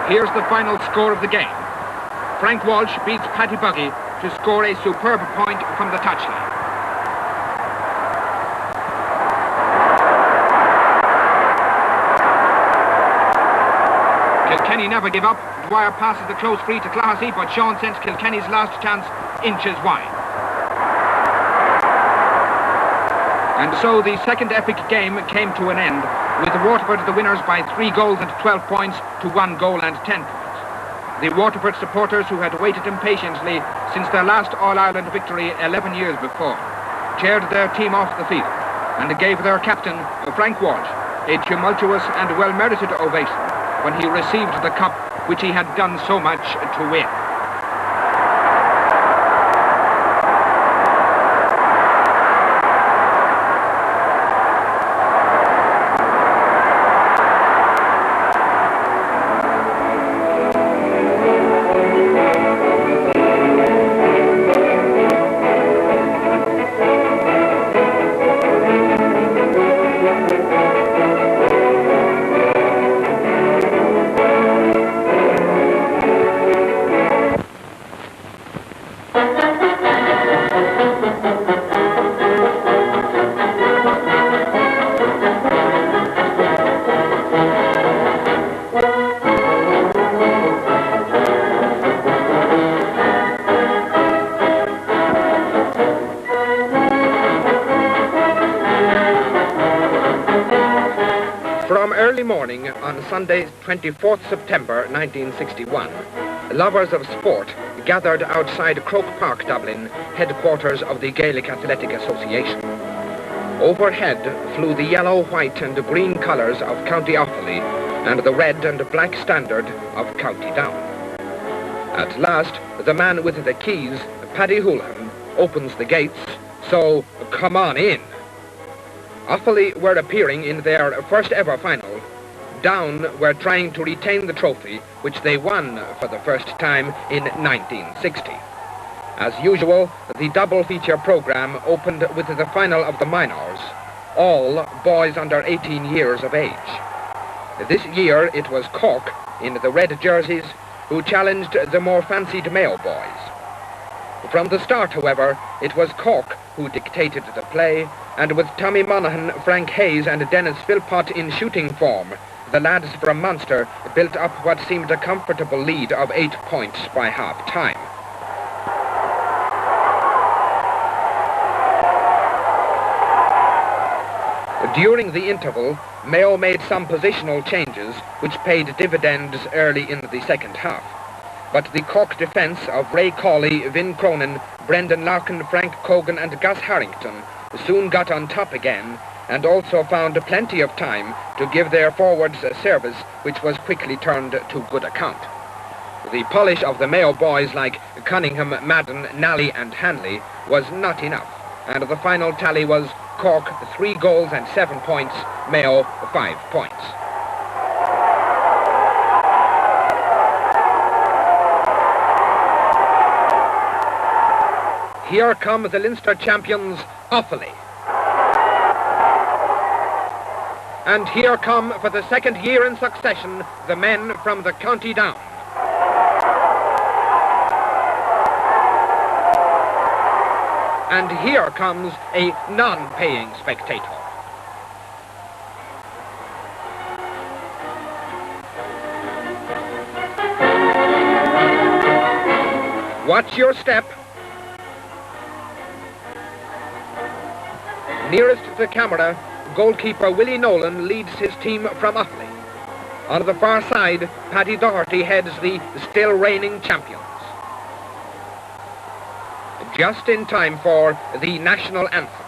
Here's the final score of the game. Frank Walsh beats Paddy Buggy to score a superb point from the touchline. Kilkenny never give up. Dwyer passes the close free to Clohessy, but Sean sends Kilkenny's last chance inches wide. And so the second epic game came to an end, with Waterford the winners by 3 goals and 12 points to 1 goal and 10 points. The Waterford supporters, who had waited impatiently since their last All-Ireland victory 11 years before, cheered their team off the field and gave their captain, Frank Walsh, a tumultuous and well-merited ovation when he received the cup which he had done so much to win. From early morning on Sunday, 24th September 1961, lovers of sport gathered outside Croke Park, Dublin, headquarters of the Gaelic Athletic Association. Overhead flew the yellow, white and green colours of County Offaly and the red and black standard of County Down. At last, the man with the keys, Paddy Houlihan, opens the gates, So, come on in. Offaly were appearing in their first ever final. Down were trying to retain the trophy, which they won for the first time in 1960. As usual, the double feature program opened with the final of the minors, all boys under 18 years of age. This year it was Cork, in the red jerseys, who challenged the more fancied male boys. From the start, however, it was Cork who dictated the play, and with Tommy Monaghan, Frank Hayes and Dennis Philpott in shooting form, the lads from Munster built up what seemed a comfortable lead of 8 points by half-time. During the interval, Mayo made some positional changes which paid dividends early in the second half. But the Cork defence of Ray Cawley, Vin Cronin, Brendan Larkin, Frank Cogan and Gus Harrington soon got on top again, and also found plenty of time to give their forwards a service which was quickly turned to good account. The polish of the Mayo boys like Cunningham, Madden, Nally and Hanley was not enough, and the final tally was Cork 3 goals and 7 points, Mayo 5 points. Here come the Leinster champions, Offaly. And here come, for the second year in succession, the men from the County Down. And here comes a non-paying spectator. Watch your step. Nearest the camera, goalkeeper Willie Nolan leads his team from Offaly. On the far side, Paddy Doherty heads the still reigning champions. Just in time for the national anthem.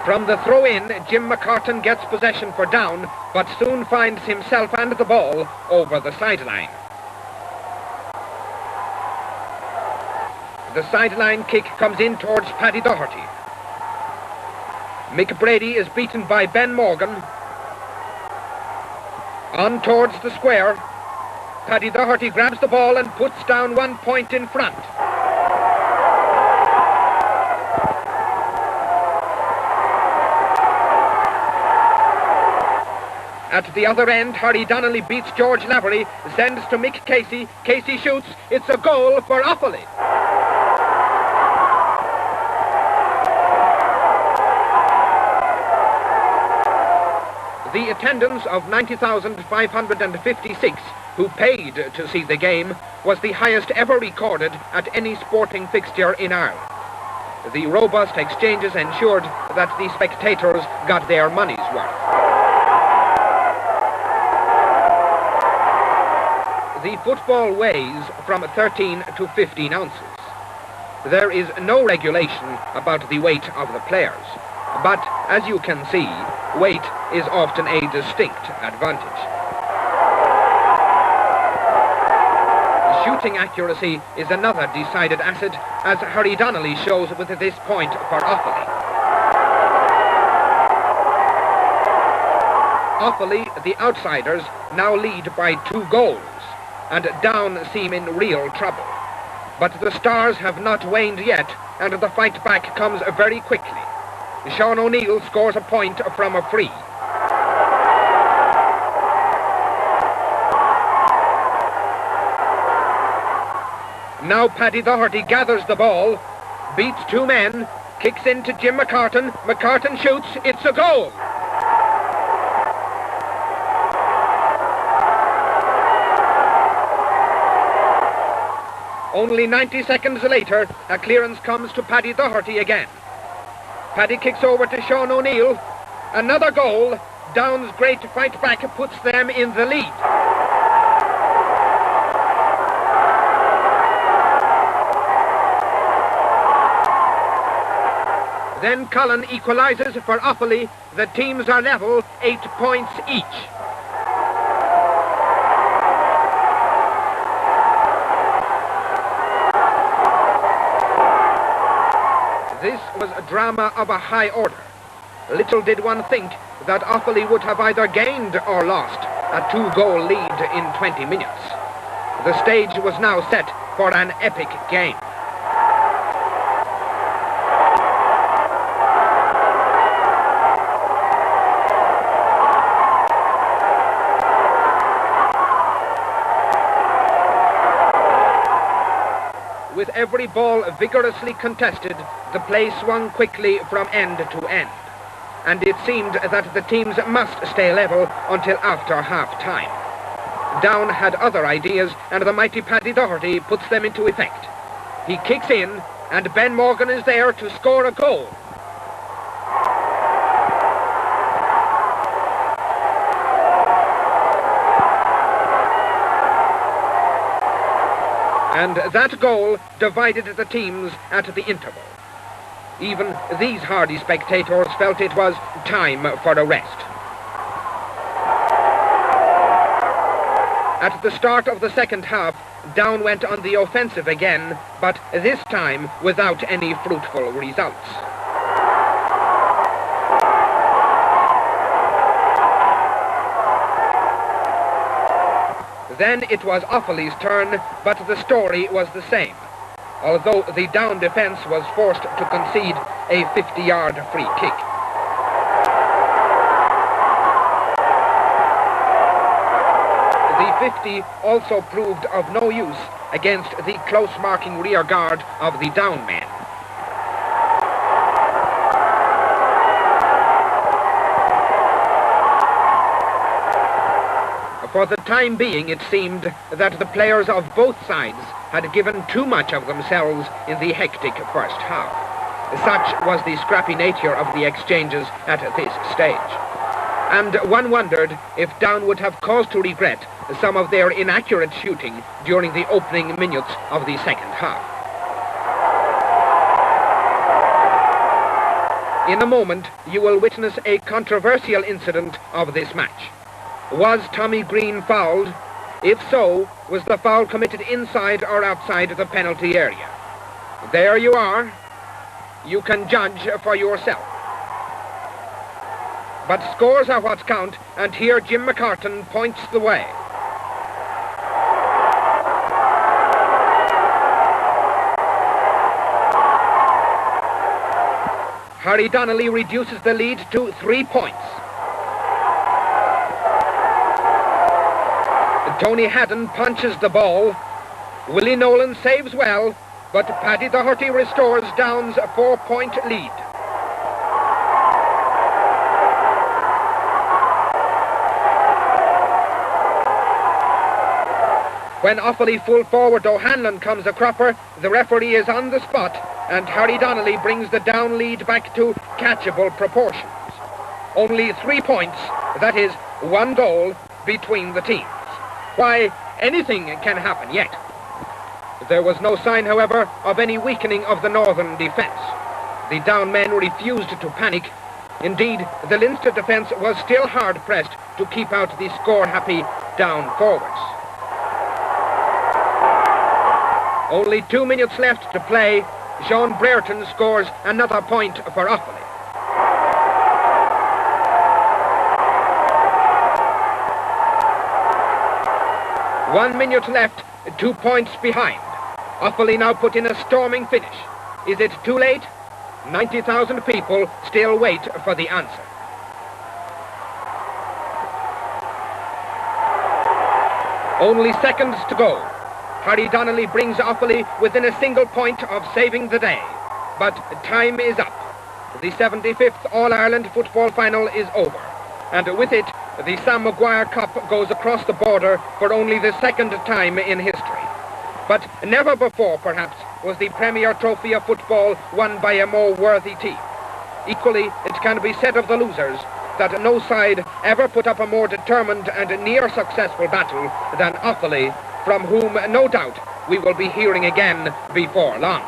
From the throw-in, Jim McCartan gets possession for Down, but soon finds himself and the ball over the sideline. The sideline kick comes in towards Paddy Doherty. Mick Brady is beaten by Ben Morgan. On towards the square. Paddy Doherty grabs the ball and puts down 1 point in front. At the other end, Harry Donnelly beats George Lavery, sends to Mick Casey. Casey shoots. It's a goal for Offaly. The attendance of 90,556 who paid to see the game was the highest ever recorded at any sporting fixture in Ireland. The robust exchanges ensured that the spectators got their money's worth. The football weighs from 13 to 15 ounces. There is no regulation about the weight of the players, but as you can see, weight is often a distinct advantage. Shooting accuracy is another decided asset, as Harry Donnelly shows with this point for Offaly. Offaly, the outsiders, now lead by 2 goals, and Down seem in real trouble. But the Stars have not waned yet, and the fight back comes very quickly. Sean O'Neill scores a point from a free. Now Paddy Doherty gathers the ball, beats 2 men, kicks into Jim McCartan. McCartan shoots. It's a goal. Only 90 seconds later, a clearance comes to Paddy Doherty again. Paddy kicks over to Sean O'Neill. Another goal. Down's great fight back puts them in the lead. Then Cullen equalises for Offaly. The teams are level, 8 points each. This was a drama of a high order. Little did one think that Offaly would have either gained or lost a 2-goal lead in 20 minutes. The stage was now set for an epic game. With every ball vigorously contested, the play swung quickly from end to end. And it seemed that the teams must stay level until after half-time. Down had other ideas, and the mighty Paddy Doherty puts them into effect. He kicks in, and Ben Morgan is there to score a goal. And that goal divided the teams at the interval. Even these hardy spectators felt it was time for a rest. At the start of the second half, Down went on the offensive again, but this time without any fruitful results. Then it was Offaly's turn, but the story was the same, although the Down defence was forced to concede a 50-yard free kick. The 50 also proved of no use against the close-marking rear guard of the Down men. For the time being, it seemed that the players of both sides had given too much of themselves in the hectic first half. Such was the scrappy nature of the exchanges at this stage. And one wondered if Down would have cause to regret some of their inaccurate shooting during the opening minutes of the second half. In a moment, you will witness a controversial incident of this match. Was Tommy Green fouled? If so, was the foul committed inside or outside the penalty area? There you are. You can judge for yourself. But scores are what count, and here Jim McCartan points the way. Harry Donnelly reduces the lead to 3 points. Tony Haddon punches the ball. Willie Nolan saves well, but Paddy Doherty restores Down's 4-point lead. When Offaly full forward O'Hanlon comes a cropper, the referee is on the spot, and Harry Donnelly brings the Down lead back to catchable proportions. Only 3 points, that is, 1 goal between the teams. Why, anything can happen yet. There was no sign, however, of any weakening of the northern defence. The Down men refused to panic. Indeed, the Leinster defence was still hard-pressed to keep out the score-happy Down forwards. Only 2 minutes left to play. Sean Brereton scores another point for Offaly. One minute left, 2 points behind. Offaly now put in a storming finish. Is it too late? 90,000 people still wait for the answer. Only seconds to go. Harry Donnelly brings Offaly within a single point of saving the day. But time is up. The 75th All-Ireland Football Final is over. And with it, the Sam Maguire Cup goes across the border for only the second time in history. But never before, perhaps, was the Premier Trophy of football won by a more worthy team. Equally, it can be said of the losers that no side ever put up a more determined and near successful battle than Offaly, from whom, no doubt, we will be hearing again before long.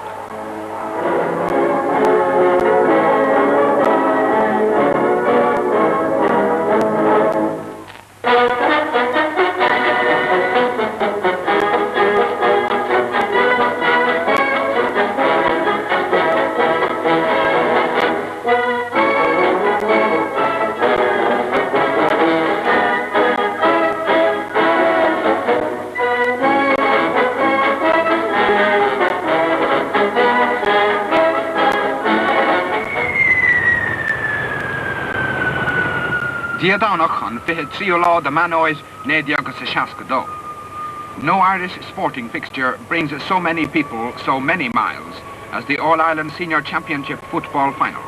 Diadanach an fihe triolá the manois nediagus shaskado. No Irish sporting fixture brings so many people so many miles as the All-Ireland Senior Championship Football Final.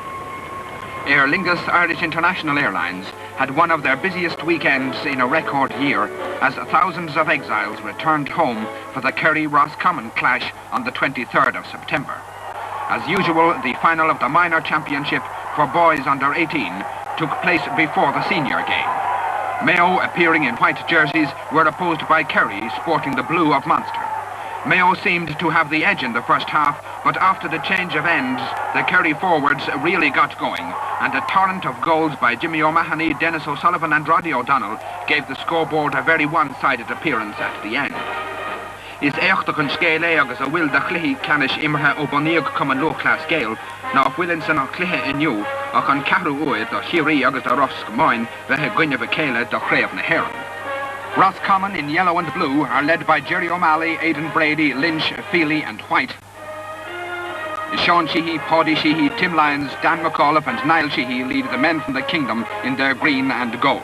Aer Lingus Irish International Airlines had one of their busiest weekends in a record year as thousands of exiles returned home for the Kerry-Roscommon clash on the 23rd of September. As usual, the final of the minor championship for boys under 18 took place before the senior game. Mayo, appearing in white jerseys, were opposed by Kerry, sporting the blue of Munster. Mayo seemed to have the edge in the first half, but after the change of ends, the Kerry forwards really got going, and a torrent of goals by Jimmy O'Mahony, Dennis O'Sullivan and Roddy O'Donnell gave the scoreboard a very one-sided appearance at the end. Is éachtaach an scéal agus a bhfuil de chluichí ceannis immerthe ó bunaíoch cum an low-class scéal, ná bhfuilinn san chluiche inniu ach an ceathrú uaid do chiarí agus do Roscommon bheithe guinneamh céile do chréamh na hÉireann. Roscommon in yellow and blue are led by Jerry O'Malley, Aidan Brady, Lynch, Feely and White. Sean Sheehy, Paddy Sheehy, Tim Lyons, Dan McAuliffe and Niall Sheehy lead the men from the kingdom in their green and gold.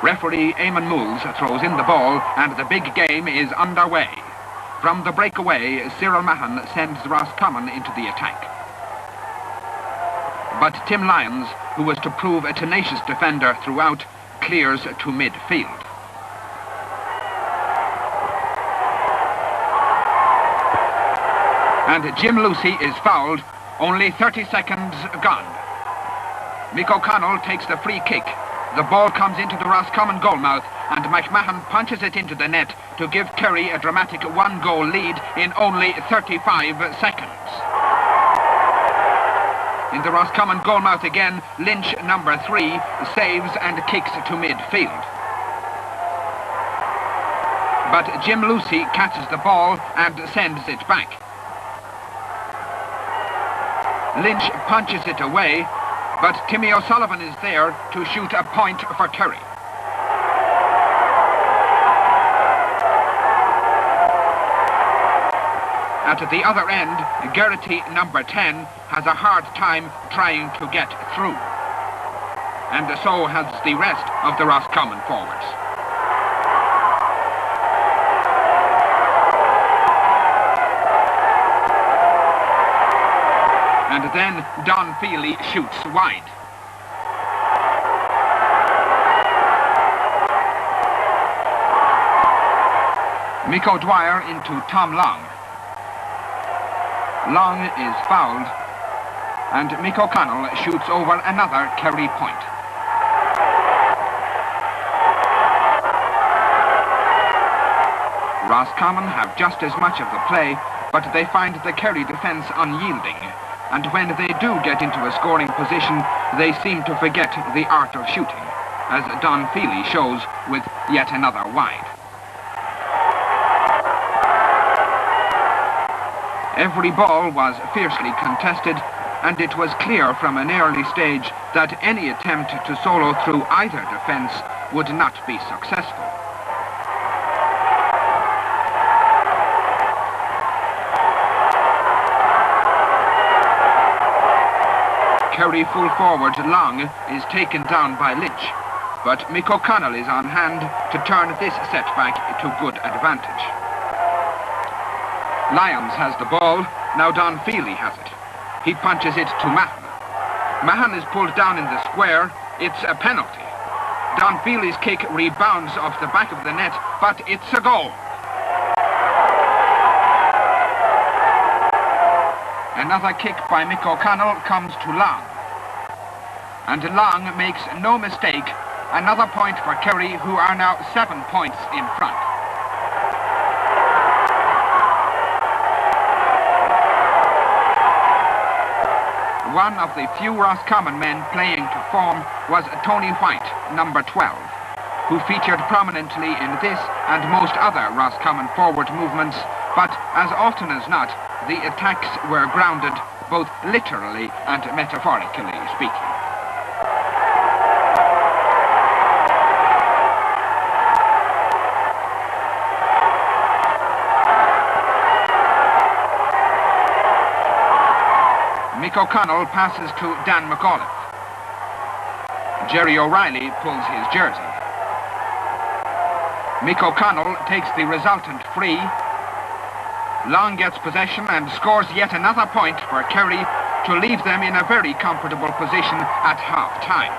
Referee Eamon Moulds throws in the ball and the big game is underway. From the breakaway, Cyril Mahon sends Roscommon into the attack. But Tim Lyons, who was to prove a tenacious defender throughout, clears to midfield. And Jim Lucy is fouled, only 30 seconds gone. Mick O'Connell takes the free kick. The ball comes into the Roscommon goalmouth and McMahon punches it into the net to give Kerry a dramatic one-goal lead in only 35 seconds. In the Roscommon goalmouth again, Lynch, number 3, saves and kicks to midfield. But Jim Lucy catches the ball and sends it back. Lynch punches it away, but Timmy O'Sullivan is there to shoot a point for Kerry. At the other end, Geraghty, number 10, has a hard time trying to get through. And so has the rest of the Roscommon forwards. And then Don Feely shoots wide. Mick O'Dwyer into Tom Long. Long is fouled, and Mick O'Connell shoots over another Kerry point. Roscommon have just as much of the play, but they find the Kerry defence unyielding. And when they do get into a scoring position, they seem to forget the art of shooting, as Don Feely shows with yet another wide. Every ball was fiercely contested, and it was clear from an early stage that any attempt to solo through either defence would not be successful. Kerry full forward Long is taken down by Lynch, but Mick O'Connell is on hand to turn this setback to good advantage. Lyons has the ball, now Don Feely has it. He punches it to Mahon. Mahon is pulled down in the square, it's a penalty. Don Feely's kick rebounds off the back of the net, but it's a goal. Another kick by Mick O'Connell comes to Long. And Long makes no mistake. Another point for Kerry, who are now 7 points in front. One of the few Roscommon men playing to form was Tony White, number 12, who featured prominently in this and most other Roscommon forward movements, but as often as not, the attacks were grounded both literally and metaphorically speaking. Mick O'Connell passes to Dan McAuliffe. Jerry O'Reilly pulls his jersey. Mick O'Connell takes the resultant free. Long gets possession and scores yet another point for Kerry to leave them in a very comfortable position at half-time.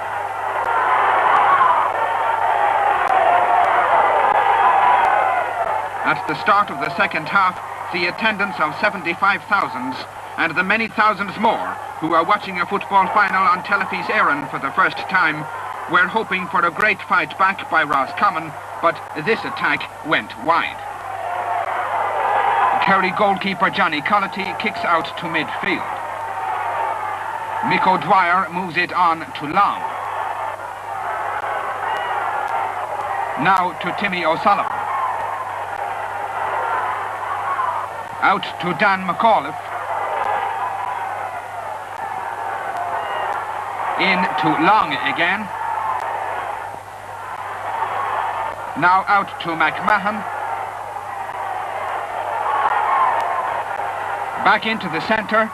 At the start of the second half, the attendance of 75,000 and the many thousands more who are watching a football final on Telefís Éireann for the first time were hoping for a great fight back by Roscommon, but this attack went wide. Kerry goalkeeper Johnny Colity kicks out to midfield. Mick O'Dwyer moves it on to Long. Now to Timmy O'Sullivan. Out to Dan McAuliffe. In to Long again. Now out to McMahon. Back into the centre.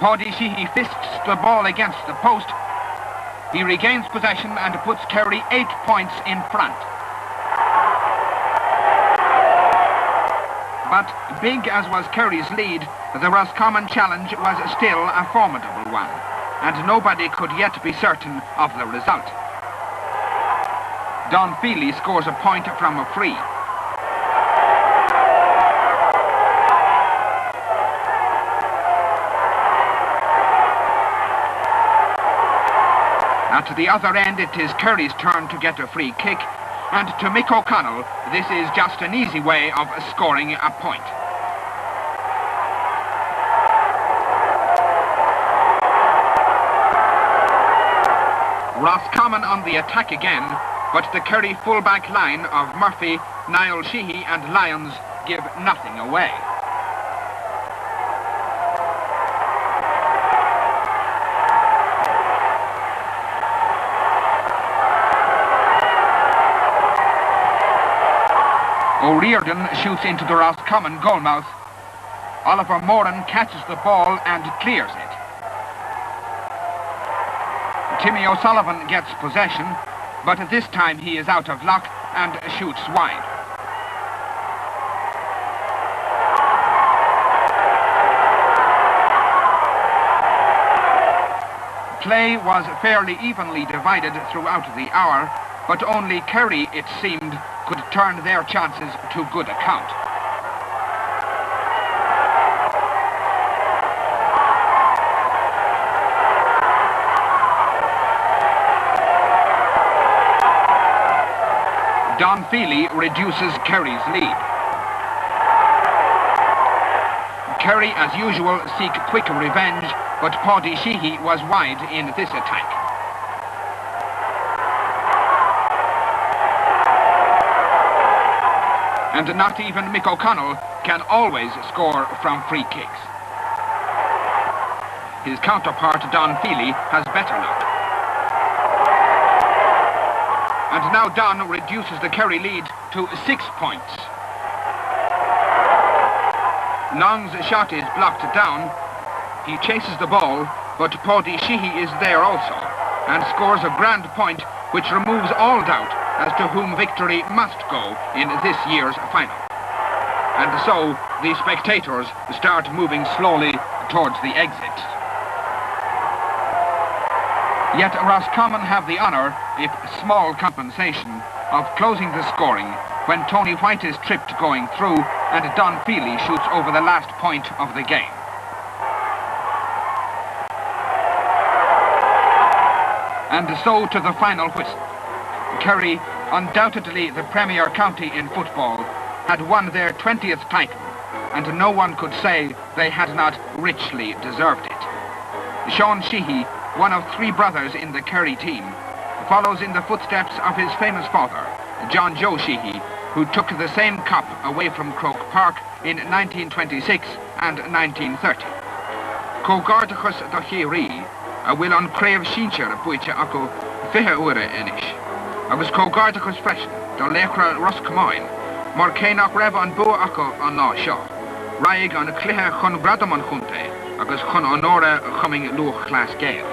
Paddy Sheehy fists the ball against the post. He regains possession and puts Kerry 8 points in front. But big as was Kerry's lead, the Roscommon challenge was still a formidable one, and nobody could yet be certain of the result. Don Feely scores a point from a free. At the other end, it is Kerry's turn to get a free kick, and to Mick O'Connell, this is just an easy way of scoring a point. Roscommon on the attack again, but the Kerry full-back line of Murphy, Niall Sheehy and Lyons give nothing away. O'Riordan shoots into the Roscommon goalmouth. Oliver Moran catches the ball and clears it. Timmy O'Sullivan gets possession, but this time he is out of luck and shoots wide. Play was fairly evenly divided throughout the hour, but only Kerry, it seemed, could turn their chances to good account. Don Feely reduces Kerry's lead. Kerry, as usual, seek quick revenge, but Paddy Sheehy was wide in this attack. And not even Mick O'Connell can always score from free kicks. His counterpart, Don Feely, has better luck. And now Don reduces the Kerry lead to 6 points. Long's shot is blocked down. He chases the ball, but Paddy Sheehy is there also, and scores a grand point which removes all doubt as to whom victory must go in this year's final. And so the spectators start moving slowly towards the exit. Yet Roscommon have the honour, if small compensation, of closing the scoring when Tony White is tripped going through and Don Feely shoots over the last point of the game. And so to the final whistle. Kerry, undoubtedly the premier county in football, had won their 20th title, and no one could say they had not richly deserved it. Sean Sheehy, one of 3 brothers in the Kerry team, follows in the footsteps of his famous father, John Joe Sheehy, who took the same cup away from Croke Park in 1926 and 1930. Cógardachas do Chéirí, bhfuil an craobh sínsir buite acu 20 uaire inis. Agus cógardachas freisin do léachra Roscommon, mar cé nach raibh an bua acu an ná seo. Raig an cluiche chun bradam an chunta, agus chun an óra chumming luach Glas Gael.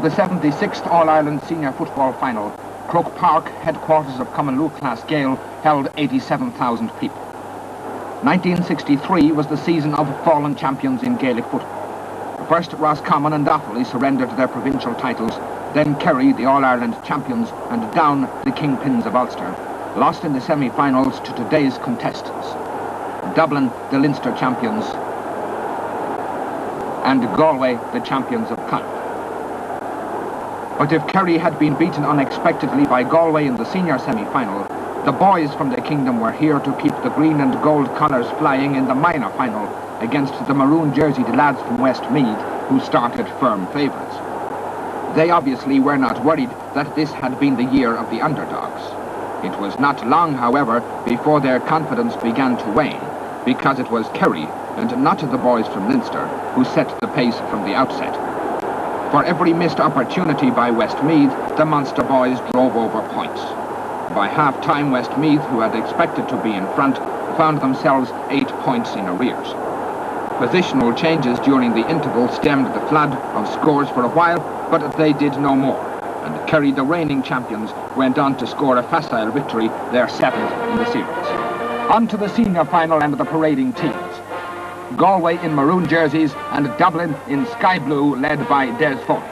the 76th All-Ireland Senior Football Final, Croke Park, headquarters of Common Class Gael, held 87,000 people. 1963 was the season of fallen champions in Gaelic football. First, Roscommon and Offaly surrendered their provincial titles, then Kerry, the All-Ireland champions, and Down, the Kingpins of Ulster, lost in the semi-finals to today's contestants. Dublin, the Leinster champions, and Galway, the champions of Connacht. But if Kerry had been beaten unexpectedly by Galway in the senior semi-final, the boys from the kingdom were here to keep the green and gold colours flying in the minor final against the maroon-jerseyed lads from Westmeath, who started firm favourites. They obviously were not worried that this had been the year of the underdogs. It was not long, however, before their confidence began to wane, because it was Kerry, and not the boys from Leinster, who set the pace from the outset. For every missed opportunity by Westmeath, the Munster boys drove over points. By half-time, Westmeath, who had expected to be in front, found themselves 8 points in arrears. Positional changes during the interval stemmed the flood of scores for a while, but they did no more, and Kerry, the reigning champions, went on to score a facile victory, their 7th in the series. On to the senior final and the parading teams. Galway in maroon jerseys and Dublin in sky blue, led by Des Foley.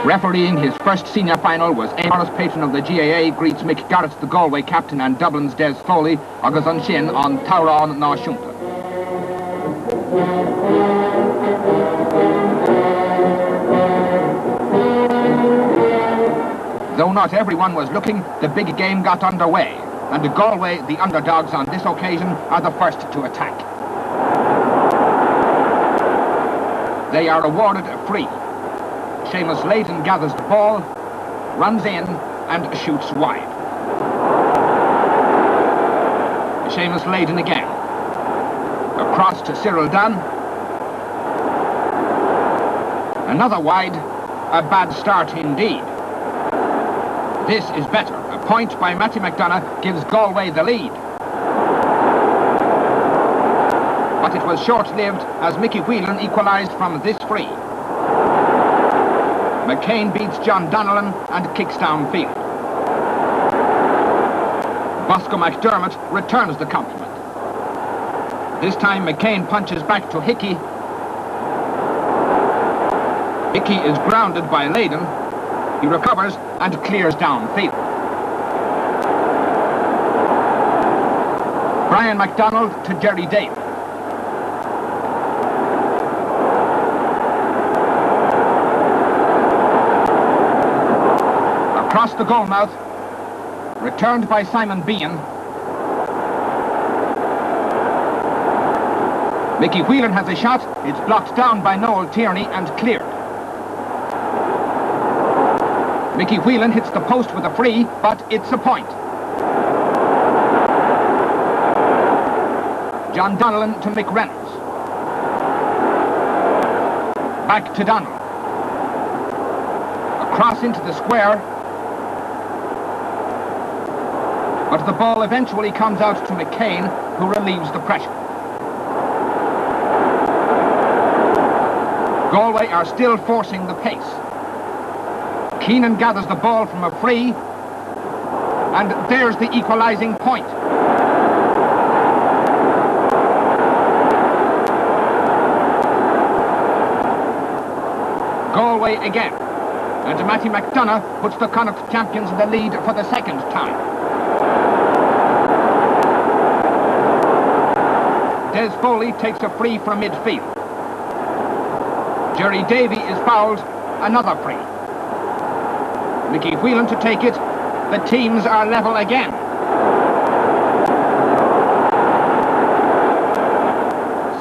Refereeing his first senior final was Amos, patron of the GAA, greets Mick Garrett, the Galway captain, and Dublin's Des Foley, agus an sin on Taurán náisiúnta. Though not everyone was looking, the big game got underway, and Galway, the underdogs on this occasion, are the first to attack. They are awarded a free. Seamus Layton gathers the ball, runs in, and shoots wide. Seamus Layton again. Across to Cyril Dunn. Another wide. A bad start indeed. This is better. A point by Matty McDonagh gives Galway the lead. But it was short-lived as Mickey Whelan equalised from this free. McCain beats John Donnellan and kicks downfield. Bosco McDermott returns the compliment. This time McCain punches back to Hickey. Hickey is grounded by Layden. He recovers and clears downfield. Brian MacDonald to Jerry Davey. Across the goalmouth, returned by Simon Bean. Mickey Whelan has a shot. It's blocked down by Noel Tierney and cleared. Mickey Whelan hits the post with a free, but it's a point. John Donnellan to Mick Reynolds. Back to Donnellan. Across into the square. But the ball eventually comes out to McCain, who relieves the pressure. Galway are still forcing the pace. Keenan gathers the ball from a free, and there's the equalising point. Galway again, and Matty McDonagh puts the Connacht champions in the lead for the second time. Des Foley takes a free from midfield. Jerry Davey is fouled, another free. Mickey Whelan to take it. The teams are level again.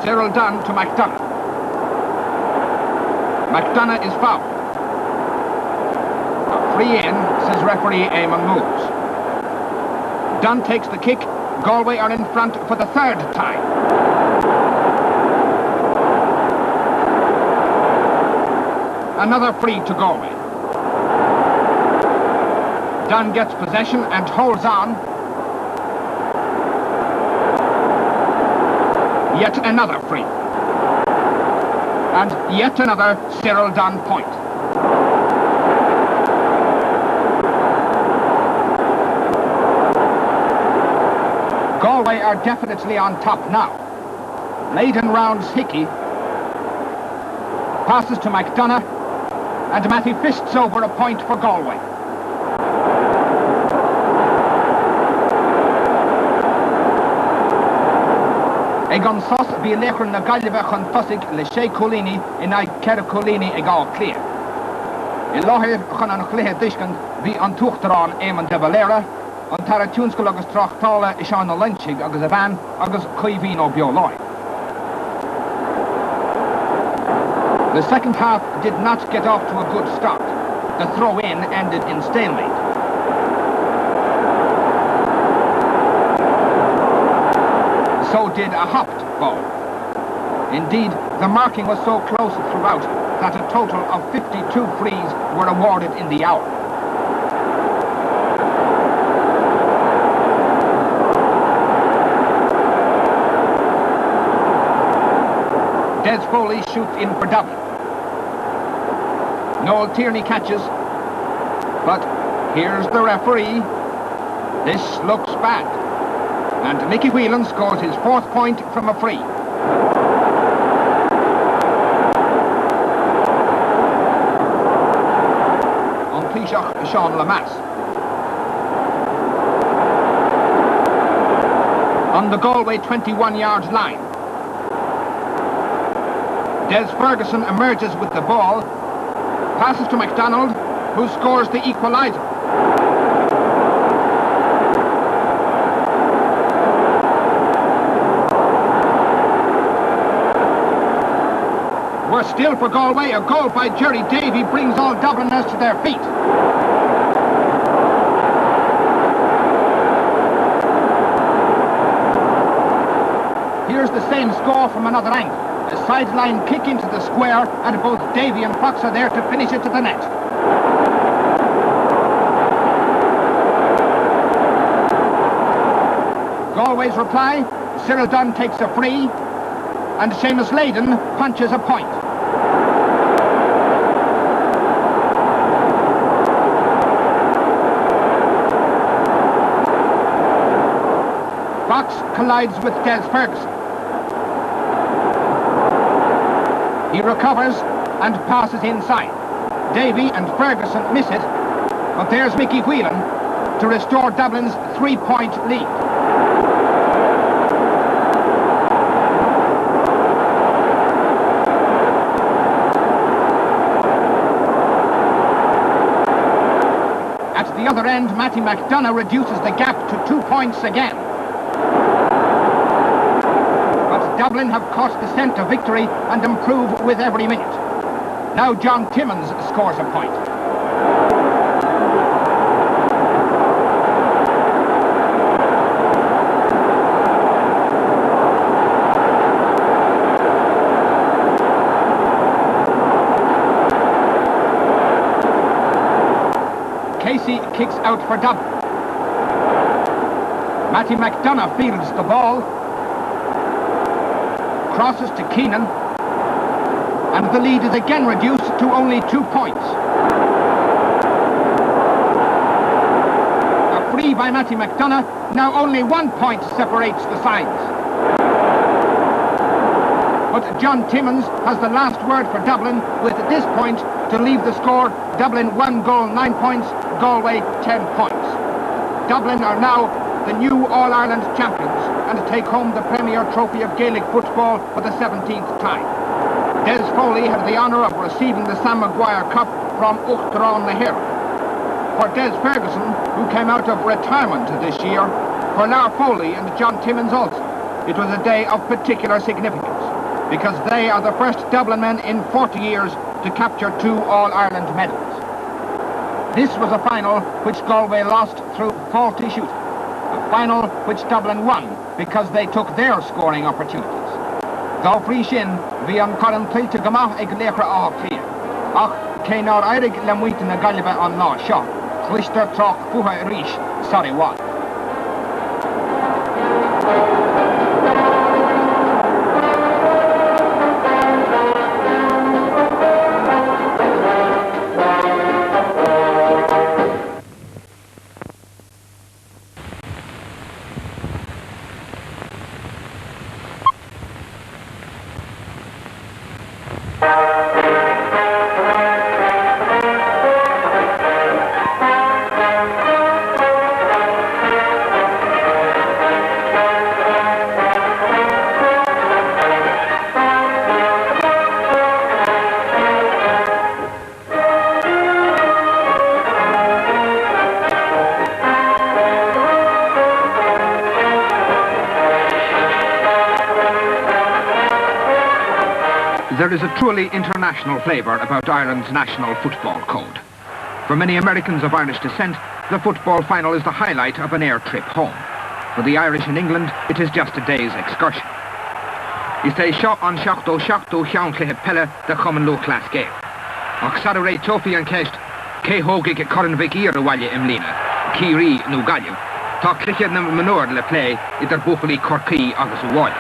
Cyril Dunn to McDonagh. McDonagh is fouled. A free in, says referee Eamon Moores. Dunn takes the kick. Galway are in front for the third time. Another free to Galway. Dunn gets possession and holds on. Yet another free. And yet another Cyril Dunn point. Galway are definitely on top now. Maiden rounds Hickey. Passes to McDonough. And Matthew fists over a point for Galway. Egon Sos vi lechar na Gaillimhe chun tosig le sé Colini in ag Cera Colini ag á clear. I láthir chun an chluthe discant bhí an tuachtarán Éamon de Valera, an tar a túnscoil agus trachtála is an na Leinchig agus a bhean agus chuimhín ó Beoláin. The second half did not get off to a good start. The throw-in ended in stalemate. So did a hopped ball. Indeed, the marking was so close throughout that a total of 52 frees were awarded in the hour. Des Foley shoots in for Dublin. Noel Tierney catches, but here's the referee. This looks bad. And Mickey Whelan scores his fourth point from a free. On Cleashach, Sean Lamass. On the Galway 21-yard line. Des Ferguson emerges with the ball, passes to MacDonald, who scores the equaliser. Worse still for Galway, a goal by Jerry Davey brings all Dubliners to their feet. Here's the same score from another angle. A sideline kick into the square, and both Davey and Fox are there to finish it to the net. Galway's reply, Cyril Dunn takes a free, and Seamus Layden punches a point. Fox collides with Des Ferguson. He recovers and passes inside. Davey and Ferguson miss it, but there's Mickey Whelan to restore Dublin's 3-point lead. At the other end, Matty McDonough reduces the gap to 2 points again. Dublin have caught the scent of victory and improve with every minute. Now John Timmins scores a point. Casey kicks out for Dublin. Matty McDonough fields the ball. Crosses to Keenan, and the lead is again reduced to only 2 points. A free by Matty McDonough, now only 1 point separates the sides. But John Timmins has the last word for Dublin with this point to leave the score. Dublin 1 goal, 9 points, Galway 10 points. Dublin are now the new All-Ireland champions and take home the premier trophy of Gaelic football for the 17th time. Des Foley had the honour of receiving the Sam Maguire Cup from Uachtarán na hÉireann. For Des Ferguson, who came out of retirement this year, for Lar Foley and John Timmins also, it was a day of particular significance, because they are the first Dublin men in 40 years to capture 2 All-Ireland medals. This was a final which Galway lost through faulty shooting. A final which Dublin won because they took their scoring opportunities. Dá frí sin, bhí an Coran Tiltte Gamach ag léchar á clia. Ach, cé ná airig le muoite na Gaillimhe an lá seo. Chlistear troch fuha ríis, sorry what. There is a truly international flavour about Ireland's national football code. For many Americans of Irish descent, the football final is the highlight of an air trip home. For the Irish in England, it is just a day's excursion. Is é seo an seachtó cheann chluthe pelle de chuman lo clas géil. Ach sada ré tofií an ceist, cé hógaigh a coran bheith íar a bhaile im lína, círí nó gailliú, tá cluiche na manúir le play idir buchalí Corcaí agus Uáil.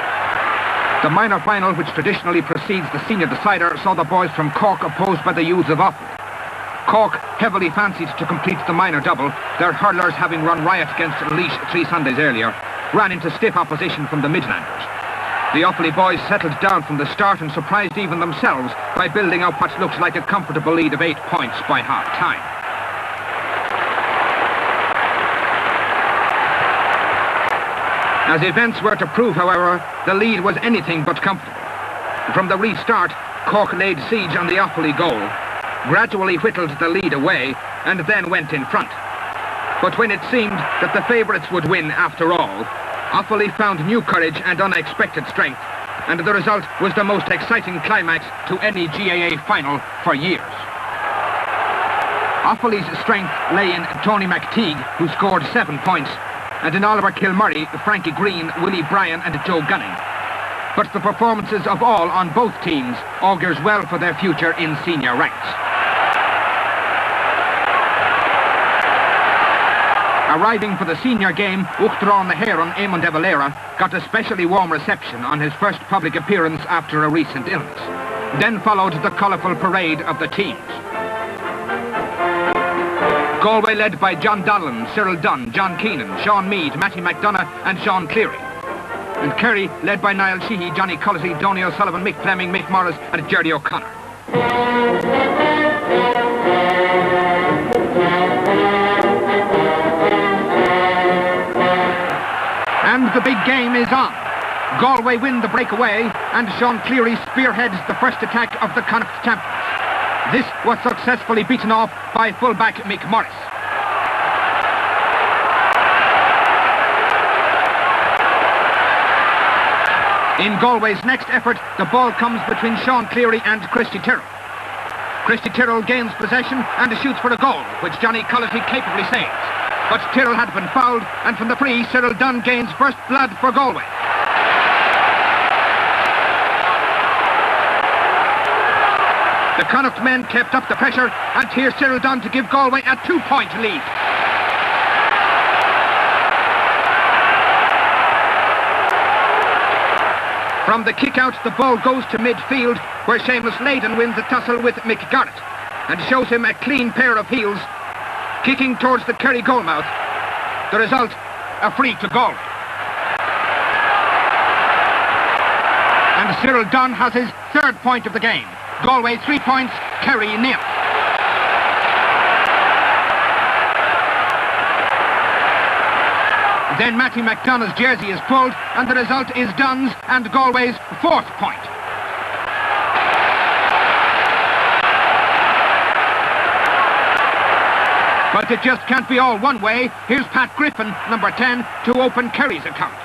The minor final, which traditionally precedes the senior decider, saw the boys from Cork opposed by the youths of Offaly. Cork heavily fancied to complete the minor double, their hurlers having run riot against Laois 3 Sundays earlier, ran into stiff opposition from the Midlanders. The Offaly boys settled down from the start and surprised even themselves by building up what looked like a comfortable lead of 8 points by half-time. As events were to prove, however, the lead was anything but comfortable. From the restart, Cork laid siege on the Offaly goal, gradually whittled the lead away, and then went in front. But when it seemed that the favourites would win after all, Offaly found new courage and unexpected strength, and the result was the most exciting climax to any GAA final for years. Offaly's strength lay in Tony McTeague, who scored 7 points, and in Oliver Kilmurray, Frankie Green, Willie Bryan and Joe Gunning. But the performances of all on both teams augurs well for their future in senior ranks. Arriving for the senior game, Uachtarán na hÉireann Eamon de Valera got a specially warm reception on his first public appearance after a recent illness. Then followed the colourful parade of the teams. Galway led by John Donlan, Cyril Dunn, John Keenan, Sean Meade, Matty McDonough and Sean Cleary. And Kerry led by Niall Sheehy, Johnny Cullity, Donny O'Sullivan, Mick Fleming, Mick Morris and Jerry O'Connor. And the big game is on. Galway win the breakaway, and Sean Cleary spearheads the first attack of the Connacht champions. This was successfully beaten off by fullback Mick Morris. In Galway's next effort, the ball comes between Sean Cleary and Christy Tyrrell. Christy Tyrrell gains possession and shoots for a goal, which Johnny Cullity capably saves. But Tyrrell had been fouled, and from the free, Cyril Dunn gains first blood for Galway. The Connacht men kept up the pressure, and here's Cyril Dunn to give Galway a 2-point lead. From the kick-out, the ball goes to midfield, where Seamus Leyden wins the tussle with Mick Garrett, and shows him a clean pair of heels, kicking towards the Kerry goalmouth. The result, a free to Galway. And Cyril Dunn has his 3rd point of the game. Galway 3 points, Kerry 0. Then Matty McDonough's jersey is pulled, and the result is Dunn's and Galway's 4th point. But it just can't be all one way. Here's Pat Griffin, number 10, to open Kerry's account.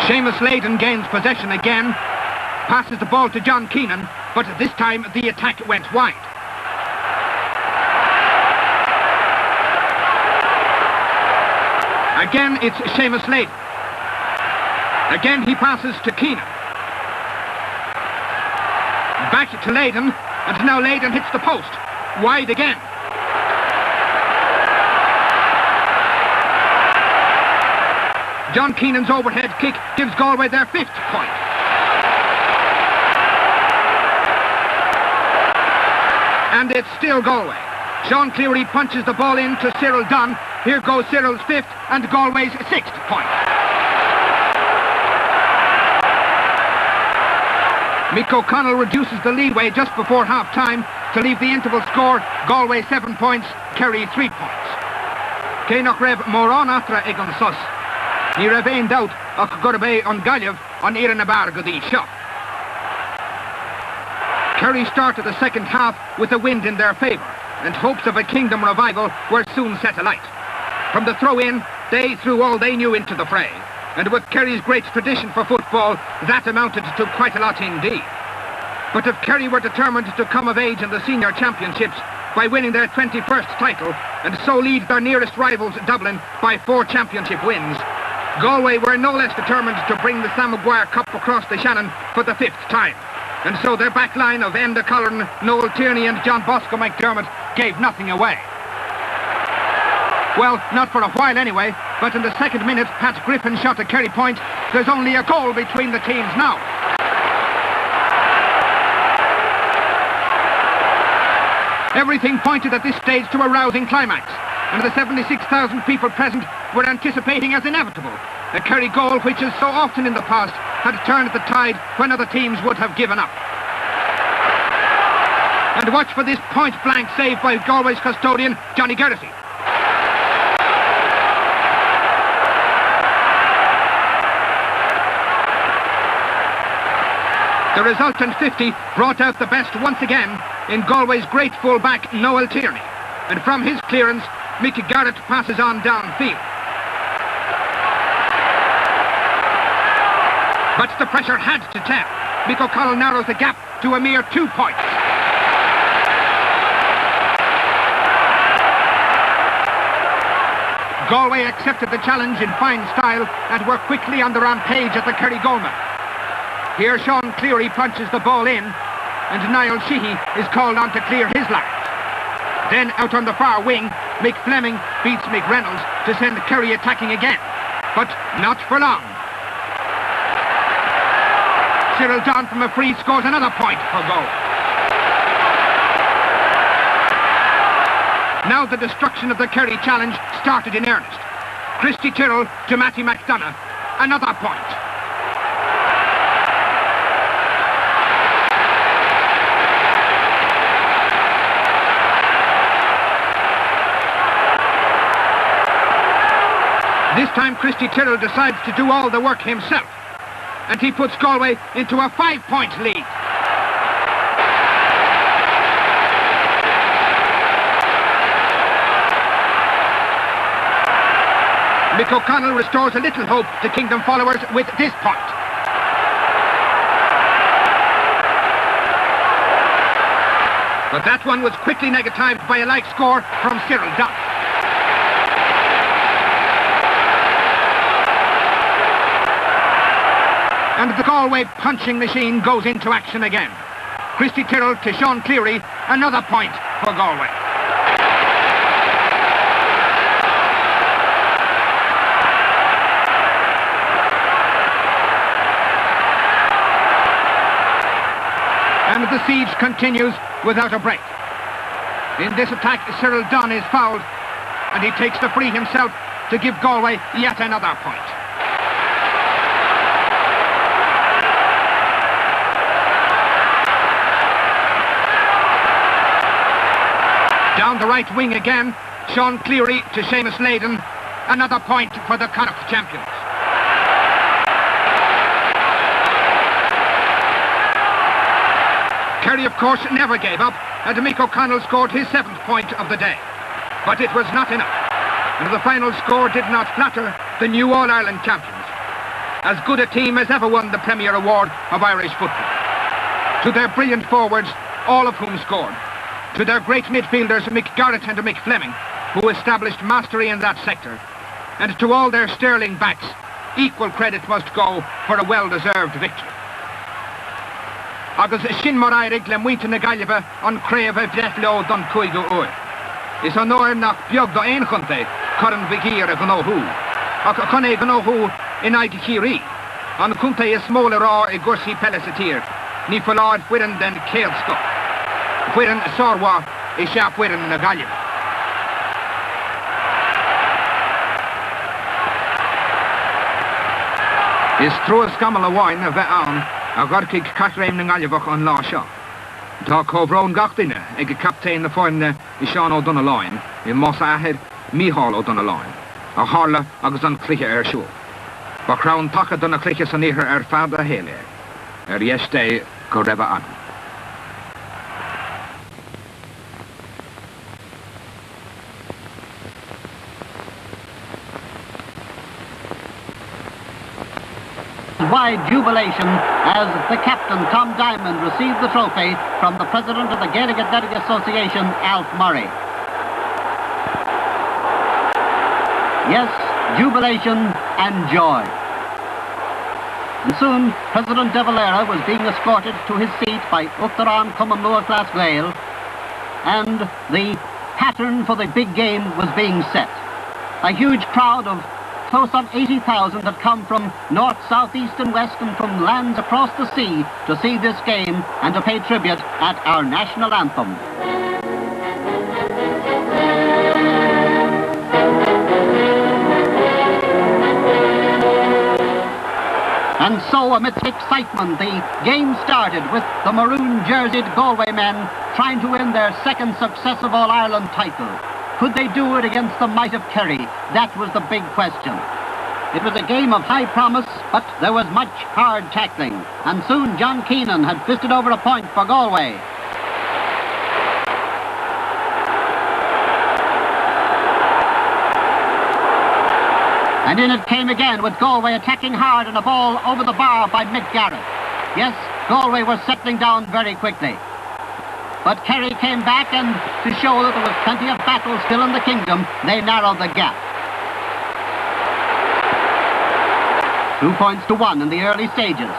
Seamus Leyden gains possession again, passes the ball to John Keenan, but this time the attack went wide. Again, it's Seamus Leyden. Again, he passes to Keenan. Back to Leyden, and now Leyden hits the post. Wide again. John Keenan's overhead kick gives Galway their 5th point. And it's still Galway. Sean Cleary punches the ball in to Cyril Dunn. Here goes Cyril's 5th and Galway's 6th point. Mick O'Connell reduces the leeway just before half-time to leave the interval score Galway 7 points, Kerry 3 points. Cénach raibh mórán atra ag an sus. Ní raibh aon doubt ach gurb é an gaiileh an éireann na bar go dtí seo. Kerry started the second half with the wind in their favour, and hopes of a kingdom revival were soon set alight. From the throw-in, they threw all they knew into the fray. And with Kerry's great tradition for football, that amounted to quite a lot indeed. But if Kerry were determined to come of age in the senior championships by winning their 21st title and so lead their nearest rivals, Dublin, by 4 championship wins, Galway were no less determined to bring the Sam Maguire Cup across the Shannon for the 5th time. And so their back line of Enda Colleran, Noel Tierney and John Bosco McDermott gave nothing away. Well, not for a while anyway, but in the 2nd minute, Pat Griffin shot a Kerry point. There's only a goal between the teams now. Everything pointed at this stage to a rousing climax, and the 76,000 people present were anticipating as inevitable a Kerry goal which, as so often in the past, had turned the tide when other teams would have given up. And watch for this point-blank save by Galway's custodian, Johnny Geraghty. The resultant 50 brought out the best once again in Galway's great full-back, Noel Tierney. And from his clearance, Mickey Garrett passes on downfield. But the pressure had to tell. Mick O'Connell narrows the gap to a mere 2 points. Galway accepted the challenge in fine style and were quickly on the rampage at the Kerry goalman. Here Sean Cleary punches the ball in, and Niall Sheehy is called on to clear his lines. Then out on the far wing, Mick Fleming beats Mick Reynolds to send Kerry attacking again. But not for long. Cyril Dunn from a free scores another point for goal. Now the destruction of the Kerry challenge started in earnest. Christy Tyrrell to Matty McDonough. Another point. This time Christy Tyrrell decides to do all the work himself, and he puts Galway into a 5-point lead. Mick O'Connell restores a little hope to Kingdom followers with this point. But that one was quickly negatived by a like score from Cyril Dunn. And the Galway punching machine goes into action again. Christy Tyrrell to Sean Cleary, another point for Galway. And the siege continues without a break. In this attack, Cyril Dunn is fouled, and he takes the free himself to give Galway yet another point. Down the right wing again, Sean Cleary to Seamus Layden, another point for the Connacht champions. Kerry, of course, never gave up, and Mick O'Connell scored his 7th point of the day. But it was not enough, and the final score did not flatter the new All-Ireland champions. As good a team as ever won the Premier Award of Irish football. To their brilliant forwards, all of whom scored. To their great midfielders, Mick Garrett and Mick Fleming, who established mastery in that sector. And to all their sterling backs, equal credit must go for a well-deserved victory. Agus sin mar airig le muinte na Gaillimhe an craobh a bhreithleo don cúigiú uair. Is an óir nach beag do aon chunta churann bhígéir a gnóthú. Ach chun é gnóthú in aige chiarí. An chunta is smóla rá I gursaí pelle sa tír. Ní foláid fuireann den céalsco. Fuireann sárha I seap fuireann na Gaillimhe. Is trúas gamal amháin a bheith ann a gharcaigh caithréim na Gaillimhach an lá seo. Tá cóhrón gach duine ag a captéin na fáinne I Seán Ó Donaláin, I Más Ahid Mícheál Ó Donaláin, a hála agus an cluiche siúl. Ba chrán tacha donna cluiche san íthir fad a héile, dhéis go raibh an. worldwide jubilation as the captain, Tom Diamond, received the trophy from the president of the Gaelic Athletic Association, Alf Murray. Yes, jubilation and joy. And soon, President De Valera was being escorted to his seat by Uachtaráin Cumann Class Gael, and the pattern for the big game was being set. A huge crowd of close on 80,000 had come from north, south, east and west and from lands across the sea to see this game and to pay tribute at our national anthem. And so, amidst excitement, the game started with the maroon-jerseyed Galway men trying to win their second successive All-Ireland title. Could they do it against the might of Kerry? That was the big question. It was a game of high promise, but there was much hard tackling. And soon John Keenan had fisted over a point for Galway. And in it came again, with Galway attacking hard and a ball over the bar by Mick Garrett. Yes, Galway were settling down very quickly. But Kerry came back, and to show that there was plenty of battle still in the kingdom, they narrowed the gap. 2-1 in the early stages.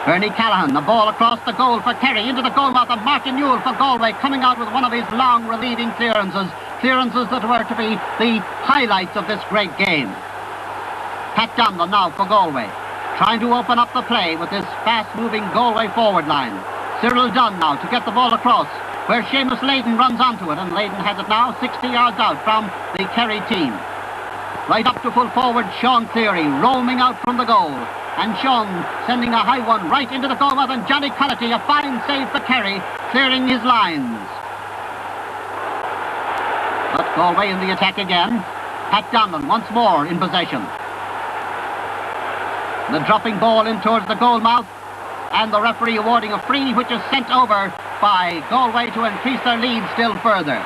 Bernie Callahan, the ball across the goal for Kerry, into the goalmouth of Martin Newell for Galway, coming out with one of his long relieving clearances that were to be the highlights of this great game. Pat Donlan now for Galway, trying to open up the play with this fast-moving Galway forward line. Cyril Dunn now to get the ball across, where Seamus Layden runs onto it, and Layden has it now 60 yards out from the Kerry team. Right up to full forward, Sean Cleary roaming out from the goal, and Sean sending a high one right into the goalmouth, and Johnny Cullity, a fine save for Kerry, clearing his lines. But Galway in the attack again. Pat Donlan once more in possession. The dropping ball in towards the goal mouth, and the referee awarding a free, which is sent over by Galway to increase their lead still further.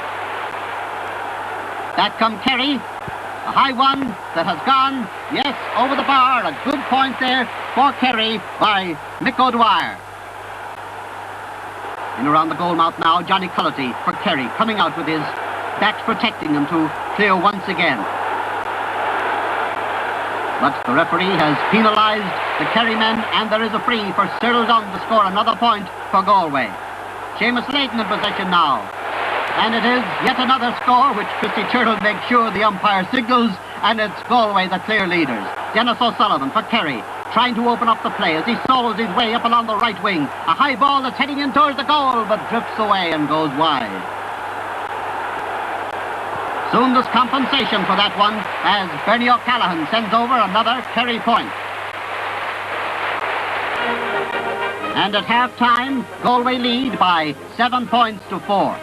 Back come Kerry. A high one that has gone, yes, over the bar. A good point there for Kerry by Mick O'Dwyer. In around the goal mouth now, Johnny Cullity for Kerry, coming out with his backs protecting him to clear once again. But the referee has penalised the Kerry men, and there is a free for Cyril Dunn to score another point for Galway. Seamus Layden in possession now. And it is yet another score which Christy Turtle makes sure the umpire signals, and it's Galway the clear leaders. Dennis O'Sullivan for Kerry, trying to open up the play as he solos his way up along the right wing. A high ball that's heading in towards the goal, but drifts away and goes wide. Soon there's compensation for that one as Bernie O'Callaghan sends over another Kerry point. And at half-time, Galway lead by 7 points to 4.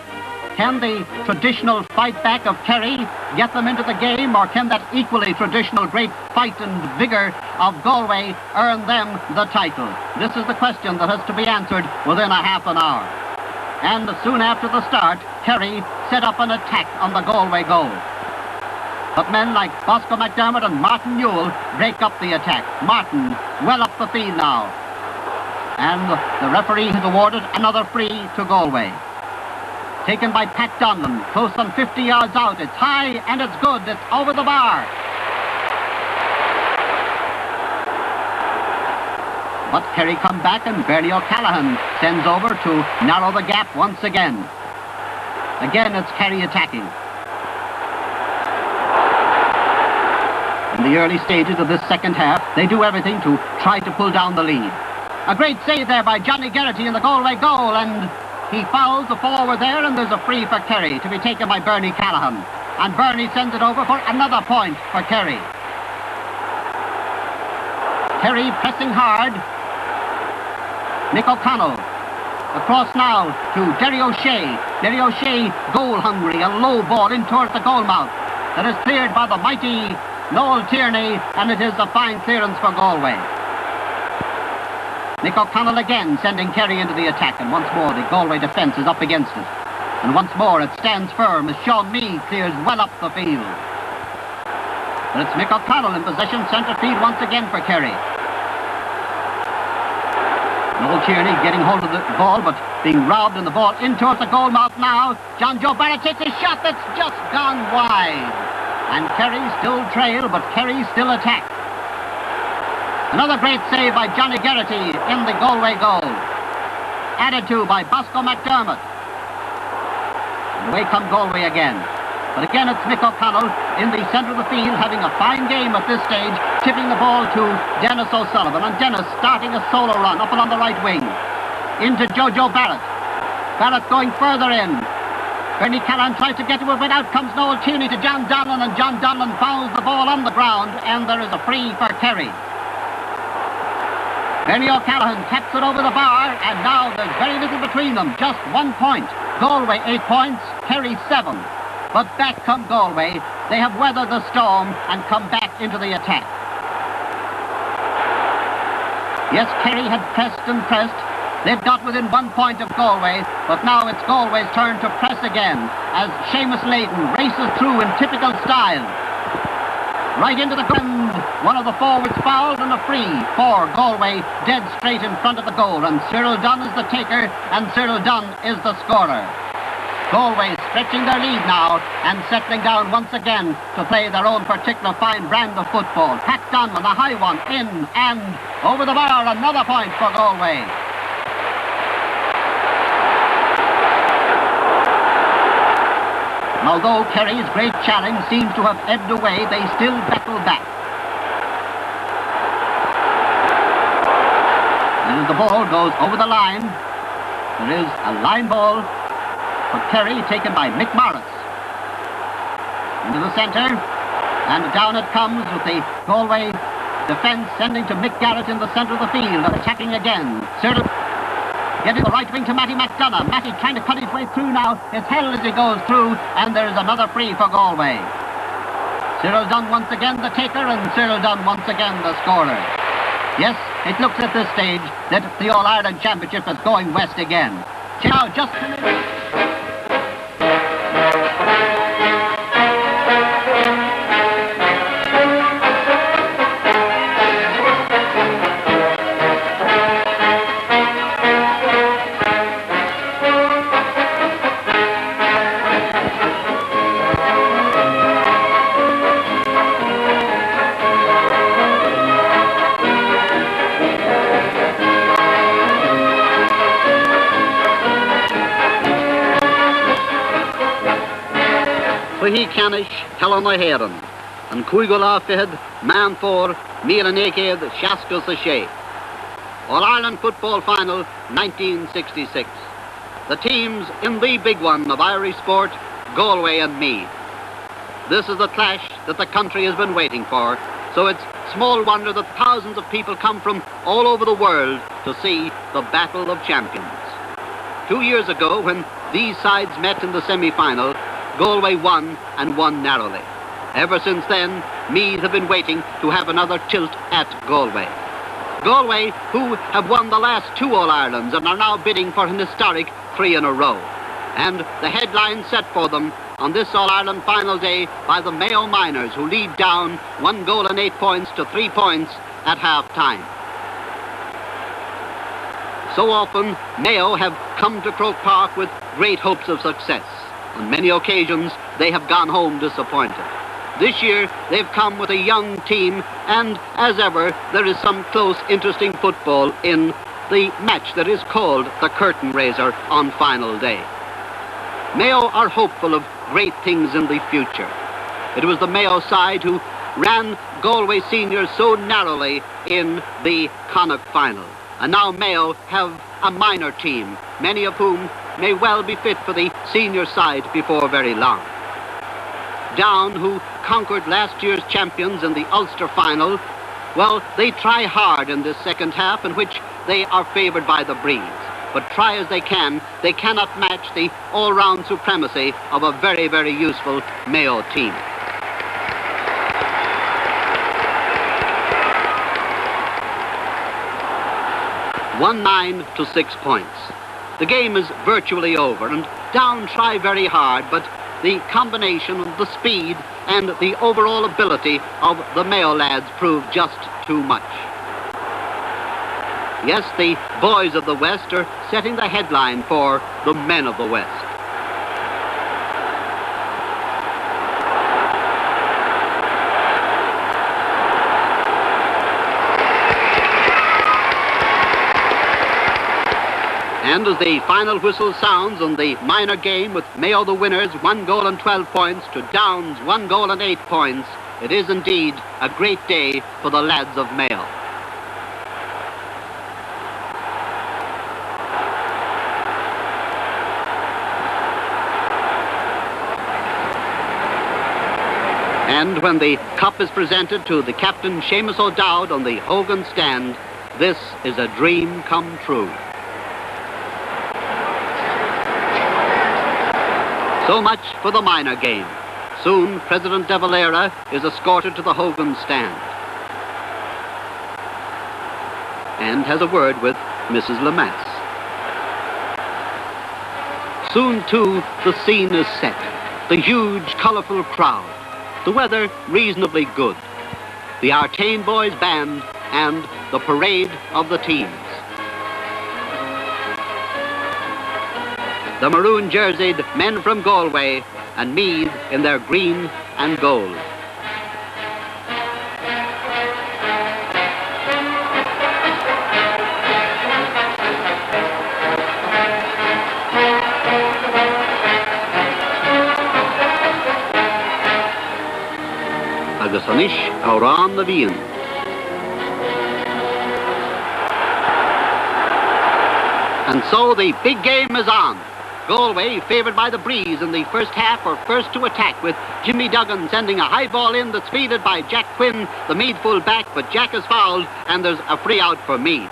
Can the traditional fight back of Kerry get them into the game, or can that equally traditional great fight and vigour of Galway earn them the title? This is the question that has to be answered within a half an hour. And soon after the start, Kerry set up an attack on the Galway goal. But men like Bosco McDermott and Martin Newell break up the attack. Martin well up the field now. And the referee has awarded another free to Galway. Taken by Pat Donlan, close on 50 yards out. It's high and it's good. It's over the bar. But Kerry come back, and Bernie O'Callaghan sends over to narrow the gap once again. Again, it's Kerry attacking. In the early stages of this second half, they do everything to try to pull down the lead. A great save there by Johnny Geraghty in the Galway goal, and he fouls the forward there, and there's a free for Kerry to be taken by Bernie Callahan. And Bernie sends it over for another point for Kerry. Kerry pressing hard. Nick O'Connell. Across now to Derry O'Shea. Derry O'Shea goal-hungry. A low ball in towards the goal mouth. That is cleared by the mighty Noel Tierney, and it is a fine clearance for Galway. Nick O'Connell again sending Kerry into the attack, and once more the Galway defence is up against it. And once more it stands firm as Sean Meade clears well up the field. But it's Mick O'Connell in possession, centre field once again for Kerry. Tierney getting hold of the ball, but being robbed, and the ball in towards the goal mouth now. John Joe Barrett takes a shot that's just gone wide. And Kerry still trail, but Kerry still attack. Another great save by Johnny Geraghty in the Galway goal. Added to by Bosco McDermott. And away come Galway again. But again, it's Mick O'Connell in the centre of the field, having a fine game at this stage, tipping the ball to Dennis O'Sullivan. And Dennis starting a solo run up along the right wing. Into Jojo Barrett. Barrett going further in. Bernie Callan tries to get to it, but out comes Noel Tierney to John Donlan, and John Donlan fouls the ball on the ground, and there is a free for Kerry. Bernie O'Callaghan taps it over the bar, and now there's very little between them, just 1 point. Galway 8 points, Kerry 7. But back come Galway. They have weathered the storm and come back into the attack. Yes, Kerry had pressed and pressed. They've got within 1 point of Galway, but now it's Galway's turn to press again as Seamus Layton races through in typical style. Right into the ground, one of the forwards fouled and a free for Galway, dead straight in front of the goal, and Cyril Dunn is the taker, and Cyril Dunn is the scorer. Galway stretching their lead now and settling down once again to play their own particular fine brand of football. Pat Dunn on a high one, in and over the bar, another point for Galway. Although Kerry's great challenge seems to have ebbed away, they still battle back. And as the ball goes over the line, there is a line ball for Kerry, taken by Mick Morris. Into the centre, and down it comes with the Galway defence sending to Mick Garrett in the centre of the field, attacking again. Cyril getting the right wing to Matty McDonough. Matty trying to cut his way through now. It's held as he goes through, and there's another free for Galway. Cyril Dunn once again the taker, and Cyril Dunn once again the scorer. Yes, it looks at this stage that the All-Ireland Championship is going west again. Now, just a minute. He canish Helen O'Haran, and Cuigula Fihid, Man 4, Mila Naked, Shaska Sachet. All-Ireland Football Final 1966. The teams in the big one of Irish sport, Galway and Meath. This is the clash that the country has been waiting for, so it's small wonder that thousands of people come from all over the world to see the Battle of Champions. 2 years ago, when these sides met in the semi-final, Galway won, and won narrowly. Ever since then, Meath have been waiting to have another tilt at Galway. Galway, who have won the last 2 All-Irelands and are now bidding for an historic 3 in a row. And the headline set for them on this All-Ireland final day by the Mayo Miners, who lead down 1 goal and 8 points to 3 points at half-time. So often, Mayo have come to Croke Park with great hopes of success. On many occasions, they have gone home disappointed. This year, they've come with a young team, and as ever, there is some close, interesting football in the match that is called the Curtain Raiser on final day. Mayo are hopeful of great things in the future. It was the Mayo side who ran Galway seniors so narrowly in the Connacht final. And now Mayo have a minor team, many of whom may well be fit for the senior side before very long. Down, who conquered last year's champions in the Ulster final, well, they try hard in this second half, in which they are favoured by the breeze. But try as they cannot match the all-round supremacy of a very, very useful Mayo team. 19 to 6 points. The game is virtually over, and Down try very hard, but the combination of the speed and the overall ability of the Mayo lads proved just too much. Yes, the boys of the West are setting the headline for the men of the West. And as the final whistle sounds on the minor game with Mayo the winners, 1 goal and 12 points, to Downs 1 goal and 8 points, it is indeed a great day for the lads of Mayo. And when the cup is presented to the captain, Seamus O'Dowd, on the Hogan Stand, this is a dream come true. So much for the minor game. Soon, President De Valera is escorted to the Hogan Stand and has a word with Mrs. Lemass. Soon, too, the scene is set. The huge, colourful crowd. The weather reasonably good. The Artane Boys Band and the parade of the teams. The maroon-jerseyed men from Galway and Meath in their green and gold. Agus anish aurán na bhíon. And so the big game is on. Galway favoured by the breeze in the first half are first to attack, with Jimmy Duggan sending a high ball in that's fielded by Jack Quinn, the Meath full back, but Jack is fouled and there's a free out for Meath.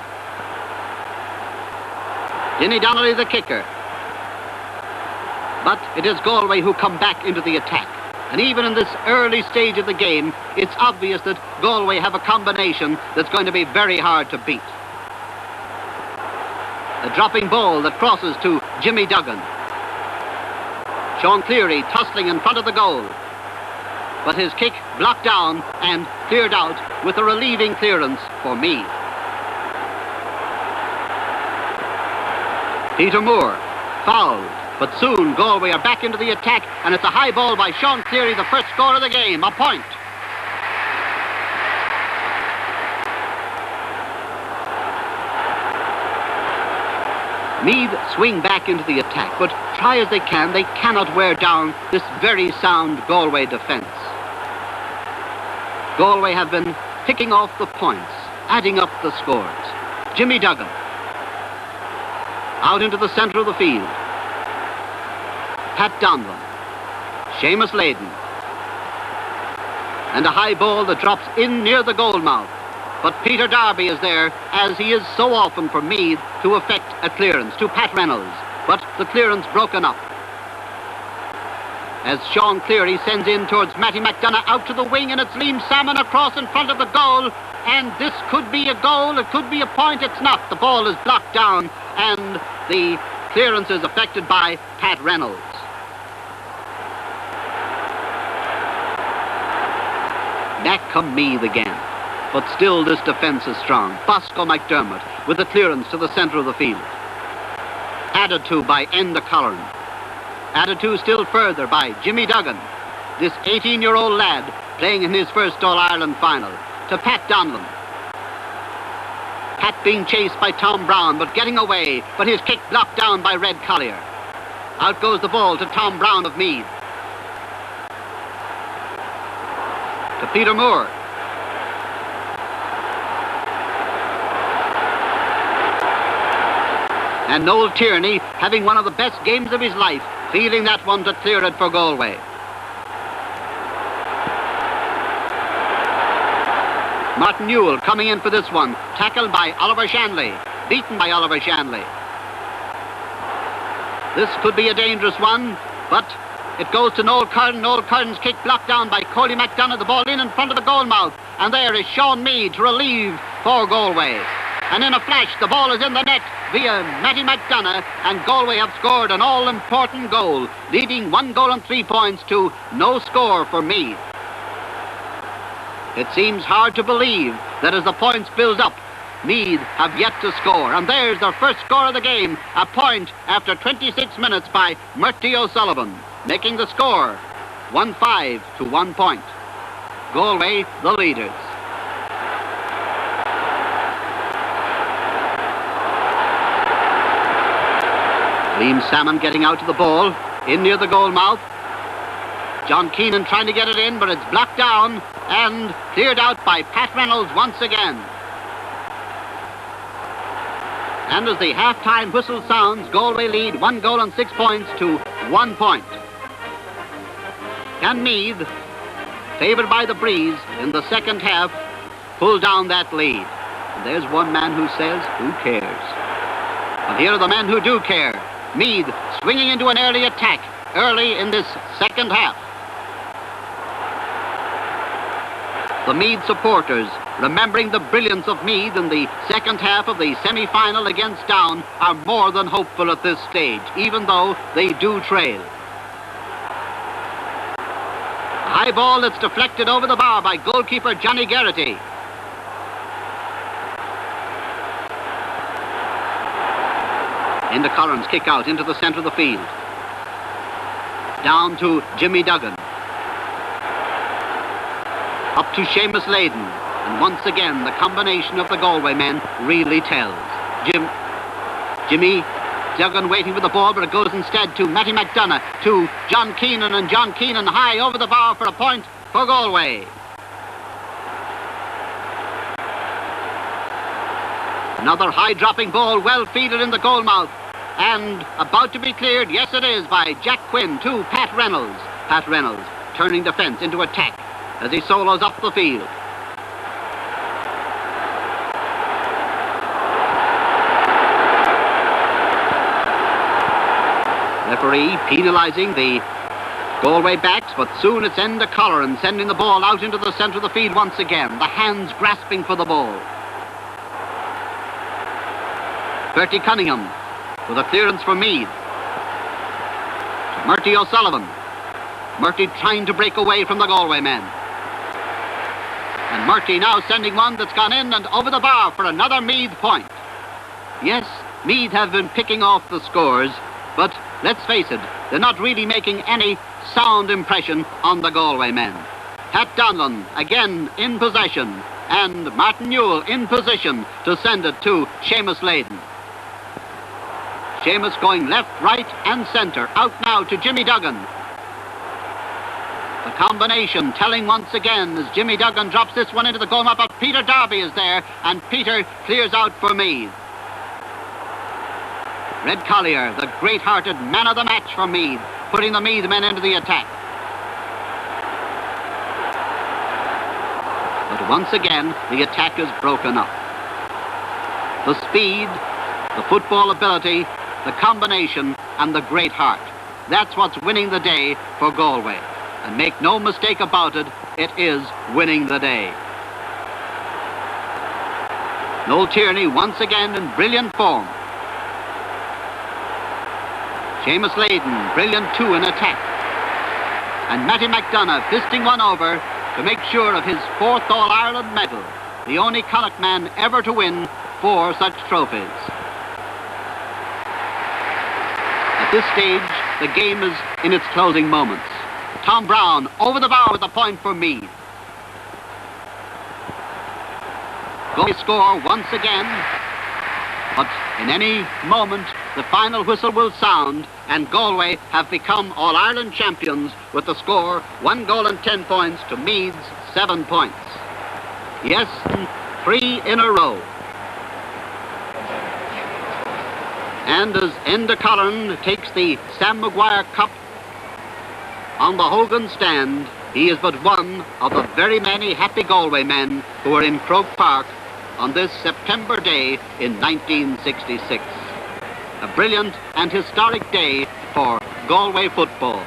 Ginny Donnelly the kicker. But it is Galway who come back into the attack. And even in this early stage of the game, it's obvious that Galway have a combination that's going to be very hard to beat. A dropping ball that crosses to Jimmy Duggan. Sean Cleary tussling in front of the goal. But his kick blocked down and cleared out with a relieving clearance for Meath. Peter Moore fouled, but soon Galway are back into the attack, and it's a high ball by Sean Cleary, the first score of the game, a point. Meath swing back into the attack, but try as they cannot wear down this very sound Galway defence. Galway have been picking off the points, adding up the scores. Jimmy Duggan out into the centre of the field. Pat Donlan, Seamus Layden, and a high ball that drops in near the goal mouth. But Peter Darby is there, as he is so often for Meath, to effect a clearance to Pat Reynolds. But the clearance broken up, as Sean Cleary sends in towards Matty McDonough out to the wing, and it's Liam Salmon across in front of the goal. And this could be a goal, it could be a point, it's not. The ball is blocked down, and the clearance is effected by Pat Reynolds. Back come Meath again. But still this defence is strong. Bosco McDermott with a clearance to the centre of the field. Added to by Enda Colleran. Added to still further by Jimmy Duggan, this 18-year-old lad playing in his first All-Ireland Final, to Pat Donlan. Pat being chased by Tom Brown, but getting away, but his kick blocked down by Red Collier. Out goes the ball to Tom Brown of Meath. To Peter Moore. And Noel Tierney, having one of the best games of his life, feeling that one to clear it for Galway. Martin Newell coming in for this one, tackled by Oliver Shanley, beaten by Oliver Shanley. This could be a dangerous one, but it goes to Noel Curran. Noel Curran's kick blocked down by Coley McDonough, the ball in front of the goal mouth, and there is Sean Meath to relieve for Galway. And in a flash, the ball is in the net via Matty McDonough, and Galway have scored an all-important goal, leading 1 goal and 3 points to no score for Meath. It seems hard to believe that as the points build up, Meath have yet to score. And there's their first score of the game. A point after 26 minutes by Murty O'Sullivan, making the score 1-5 to 1 point. Galway, the leaders. Liam Salmon getting out to the ball, in near the goal mouth. John Keenan trying to get it in, but it's blocked down and cleared out by Pat Reynolds once again. And as the half-time whistle sounds, Galway lead 1 goal and 6 points to 1 point. Can Meath, favoured by the breeze in the second half, pull down that lead? And there's one man who says, who cares? And here are the men who do care. Meath swinging into an early attack early in this second half. The Meath supporters, remembering the brilliance of Meath in the second half of the semi-final against Down, are more than hopeful at this stage, even though they do trail. A high ball that's deflected over the bar by goalkeeper Johnny Geraghty. Into Collins, kick out into the centre of the field. Down to Jimmy Duggan. Up to Seamus Layden. And once again, the combination of the Galway men really tells. Jimmy Duggan waiting for the ball, but it goes instead to Matty McDonough, to John Keenan, and John Keenan high over the bar for a point for Galway. Another high-dropping ball, well feeded in the goal mouth, and about to be cleared, yes it is, by Jack Quinn to Pat Reynolds. Pat Reynolds turning defence into attack as he solos up the field. Referee penalising the Galway backs, but soon it's Enda Colleran sending the ball out into the centre of the field once again, the hands grasping for the ball. Bertie Cunningham with a clearance for Meath. Murty O'Sullivan. Murty trying to break away from the Galway men. And Murty now sending one that's gone in and over the bar for another Meath point. Yes, Meath have been picking off the scores, but let's face it, they're not really making any sound impression on the Galway men. Pat Donlan again in possession, and Martin Newell in position to send it to Seamus Layden. Seamus going left, right and centre. Out now to Jimmy Duggan. The combination telling once again as Jimmy Duggan drops this one into the goal mouth, but Peter Darby is there, and Peter clears out for Meath. Red Collier, the great-hearted man of the match for Meath, putting the Meath men into the attack. But once again, the attack is broken up. The speed, the football ability, the combination, and the great heart. That's what's winning the day for Galway. And make no mistake about it, it is winning the day. Noel Tierney once again in brilliant form. Seamus Layden, brilliant too in attack. And Matty McDonough fisting one over to make sure of his 4th All-Ireland medal, the only Connacht man ever to win 4 such trophies. At this stage, the game is in its closing moments. Tom Brown over the bar with a point for Meath. Galway score once again, but in any moment the final whistle will sound and Galway have become All-Ireland champions with the score 1 goal and 10 points to Meath's 7 points. Yes, 3 in a row. And as Enda Colleran takes the Sam Maguire Cup on the Hogan Stand, he is but one of the very many happy Galway men who are in Croke Park on this September day in 1966. A brilliant and historic day for Galway football.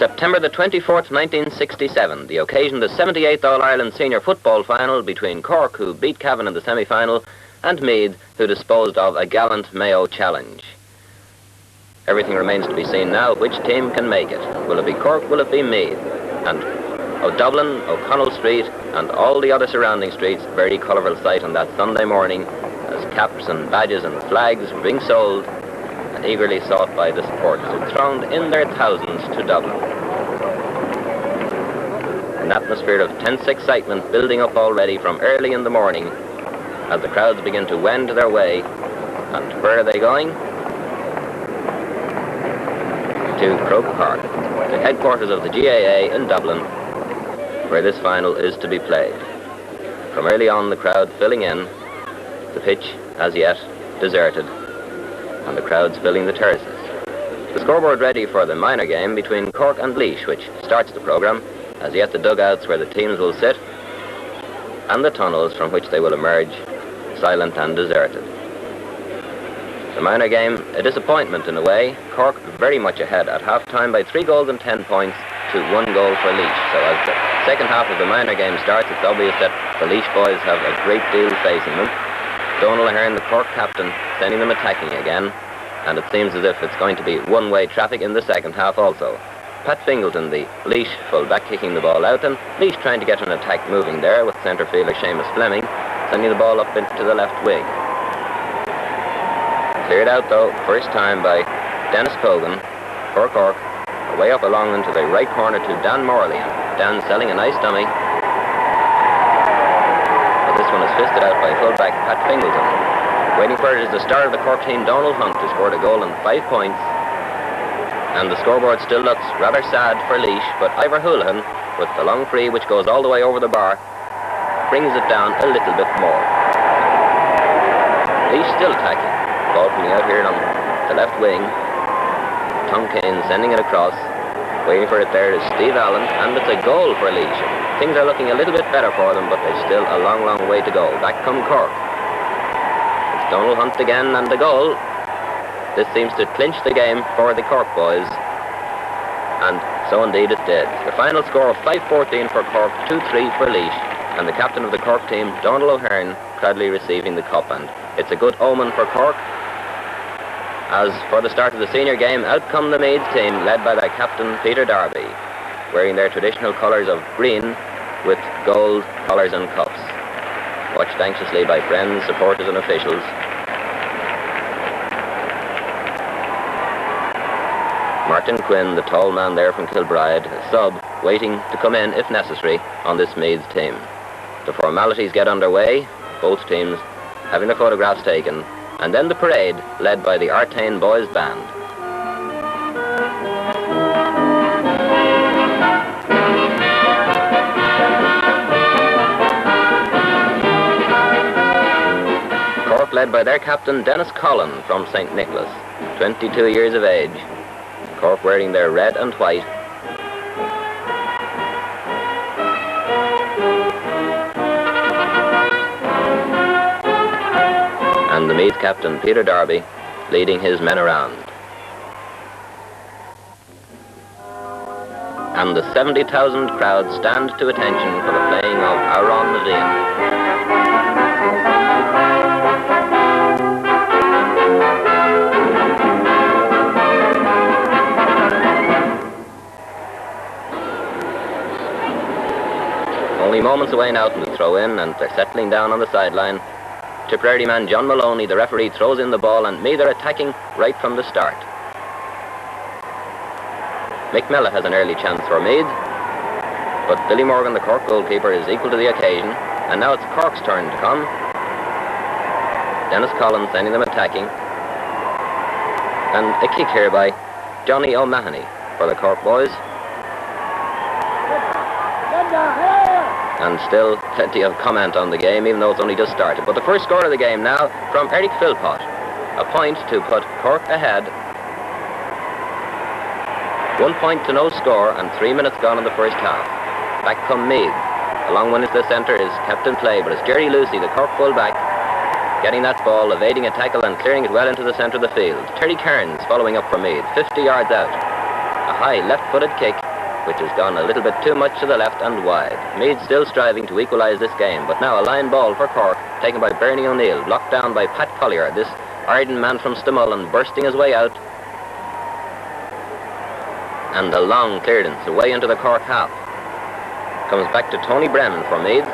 September the 24th, 1967, the occasion the 78th All-Ireland Senior Football Final between Cork, who beat Cavan in the semi-final, and Meath, who disposed of a gallant Mayo challenge. Everything remains to be seen now. Which team can make it? Will it be Cork? Will it be Meath? And O'Dublin, O'Connell Street, and all the other surrounding streets, very colourful sight on that Sunday morning, as caps and badges and flags were being sold and eagerly sought by the supporters who thronged in their thousands to Dublin. An atmosphere of tense excitement building up already from early in the morning as the crowds begin to wend their way. And where are they going? To Croke Park, the headquarters of the GAA in Dublin, where this final is to be played. From early on, the crowd filling in, the pitch as yet deserted, and the crowds filling the terraces. The scoreboard ready for the minor game between Cork and Laois, which starts the programme. As yet, the dugouts where the teams will sit, and the tunnels from which they will emerge, silent and deserted. The minor game, a disappointment in a way. Cork very much ahead at half-time by 3 goals and 10 points to 1 goal for Laois. So as the second half of the minor game starts, it's obvious that the Laois boys have a great deal facing them. Donal Ahern, the Cork captain, sending them attacking again, and it seems as if it's going to be one-way traffic in the second half also. Pat Fingleton, the Laois full-back, kicking the ball out, and Laois trying to get an attack moving there with centre fielder Seamus Fleming, sending the ball up into the left wing. Cleared out, though, first time by Dennis Cogan for Cork, away up along into the right corner to Dan Morley, and Dan selling a nice dummy. But this one is fisted out by full-back Pat Fingleton. Waiting for it is the star of the Cork team, Donald Hunt, who scored a goal and 5 points. And the scoreboard still looks rather sad for Laois, but Ivor Houlihan, with the long free which goes all the way over the bar, brings it down a little bit more. Laois still attacking. Ball coming out here on the left wing. Tom Kane sending it across. Waiting for it there is Steve Allen, and it's a goal for Laois. Things are looking a little bit better for them, but there's still a long, long way to go. Back come Cork. It's Donald Hunt again, and the goal. This seems to clinch the game for the Cork boys, and so indeed it did. The final score of 5-14 for Cork, 2-3 for Laois, and the captain of the Cork team, Donal O'Hearn, proudly receiving the cup. And it's a good omen for Cork. As for the start of the senior game, out come the Meath team, led by their captain, Peter Darby, wearing their traditional colours of green with gold collars and cuffs. Watched anxiously by friends, supporters and officials. Martin Quinn, the tall man there from Kilbride, a sub, waiting to come in, if necessary, on this Meath team. The formalities get underway, both teams having their photographs taken, and then the parade, led by the Artane Boys Band. Cork led by their captain, Dennis Collin, from St. Nicholas, 22 years of age. Cork wearing their red and white. And the Meath captain, Peter Darby, leading his men around. And the 70,000 crowd stand to attention for the playing of Aaron Naveen. Only moments away now from the throw-in, and they're settling down on the sideline. Tipperary man John Maloney, the referee, throws in the ball, and Meath are attacking right from the start. Mick Mellor has an early chance for Meath, but Billy Morgan, the Cork goalkeeper, is equal to the occasion, and now it's Cork's turn to come. Dennis Collins sending them attacking, and a kick here by Johnny O'Mahony for the Cork boys. And still plenty of comment on the game, even though it's only just started. But the first score of the game now from Eric Philpott. A point to put Cork ahead. 1 point to no score, and 3 minutes gone in the first half. Back come Meath. Along one into the centre is captain play, but it's Jerry Lucy, the Cork full-back, getting that ball, evading a tackle and clearing it well into the centre of the field. Terry Kearns following up for Meath, 50 yards out. A high left-footed kick, which has gone a little bit too much to the left and wide. Meath still striving to equalise this game, but now a line ball for Cork, taken by Bernie O'Neill, blocked down by Pat Collier, this ardent man from Stamullen, bursting his way out. And a long clearance away into the Cork half. Comes back to Tony Brennan for Meath.